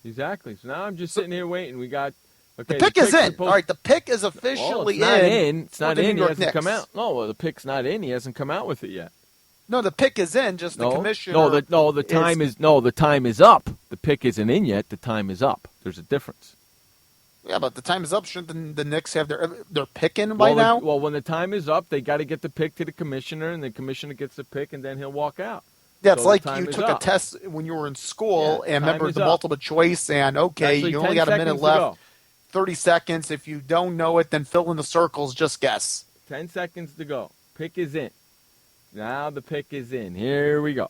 So now I'm just sitting here waiting. We got the pick is in. All right, the pick is officially in. It's not in. He hasn't come out. No, well, the pick's not in. He hasn't come out with it yet. No, the pick is in. Just the commissioner. The time is up. The pick isn't in yet. The time is up. There's a difference. Yeah, but the time is up. Shouldn't the Knicks have their pick in by now? Well, when the time is up, they got to get the pick to the commissioner, and the commissioner gets the pick, and then he'll walk out. Yeah, it's like you took a test when you were in school, and remember the multiple choice, and you only got a minute left, 30 seconds. If you don't know it, then fill in the circles. Just guess. 10 seconds to go. Pick is in. Now the pick is in. Here we go.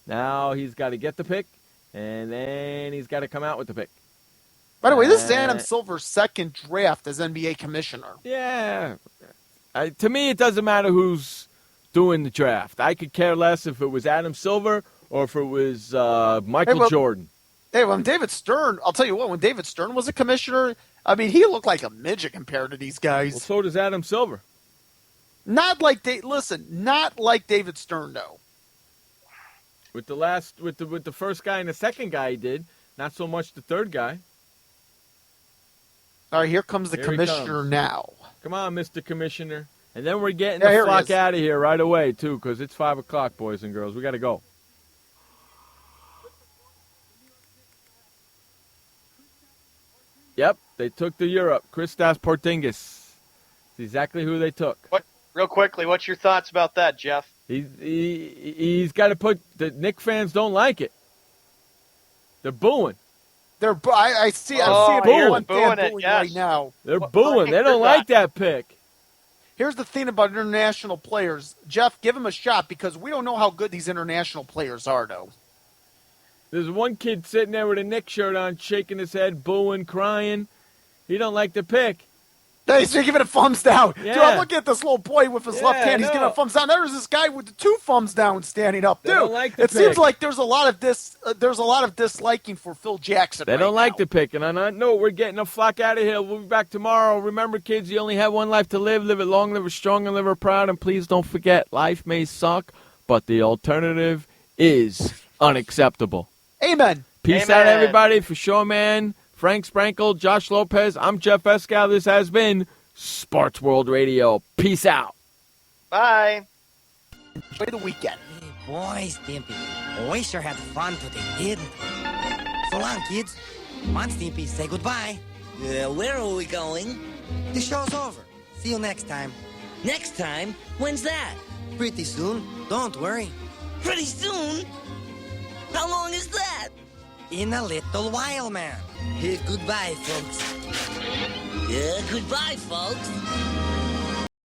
Now he's got to get the pick, and then he's got to come out with the pick. By the way, this is Adam Silver's second draft as NBA commissioner. Yeah. To me, it doesn't matter who's doing the draft. I could care less if it was Adam Silver or if it was Michael Jordan. Hey, when David Stern, I'll tell you what, when David Stern was a commissioner, I mean, he looked like a midget compared to these guys. Well, so does Adam Silver. Not like David Stern, though. With the first guy and the second guy he did, not so much the third guy. All right, here comes the commissioner now. Come on, Mr. Commissioner. And then we're getting the flock out of here right away, too, because it's 5 o'clock, boys and girls. We got to go. Yep, they took to Europe. Kristaps Porzingis. It's exactly who they took. Real quickly, what's your thoughts about that, Jeff? He's got to put – the Knicks fans don't like it. They're booing. I see booing right now. They're booing. They don't like that pick. Here's the thing about international players. Jeff, give them a shot because we don't know how good these international players are, though. There's one kid sitting there with a Knicks shirt on, shaking his head, booing, crying. He don't like the pick. He's giving it thumbs down. Yeah. Dude, I'm looking at this little boy with his left hand. He's giving a thumbs down. There's this guy with the 2 thumbs down standing up. They Dude, don't like the it pick. seems like there's a lot of disliking for Phil Jackson. They don't like the pick. And on that note, we're getting a flock out of here. We'll be back tomorrow. Remember, kids, you only have one life to live. Live it long, live it strong, and live it proud. And please don't forget, life may suck, but the alternative is unacceptable. Amen. Peace out, everybody. For sure, man. Frank Sprankle, Josh Lopez. I'm Jeff Escow. This has been Sports World Radio. Peace out. Bye. Enjoy the weekend. Hey, boys, Stimpy. We sure had fun today, didn't we? So long, kids. Come on, Stimpy, say goodbye. Where are we going? The show's over. See you next time. Next time? When's that? Pretty soon. Don't worry. Pretty soon? How long is that? In a little while, man. Goodbye, folks. Goodbye, folks.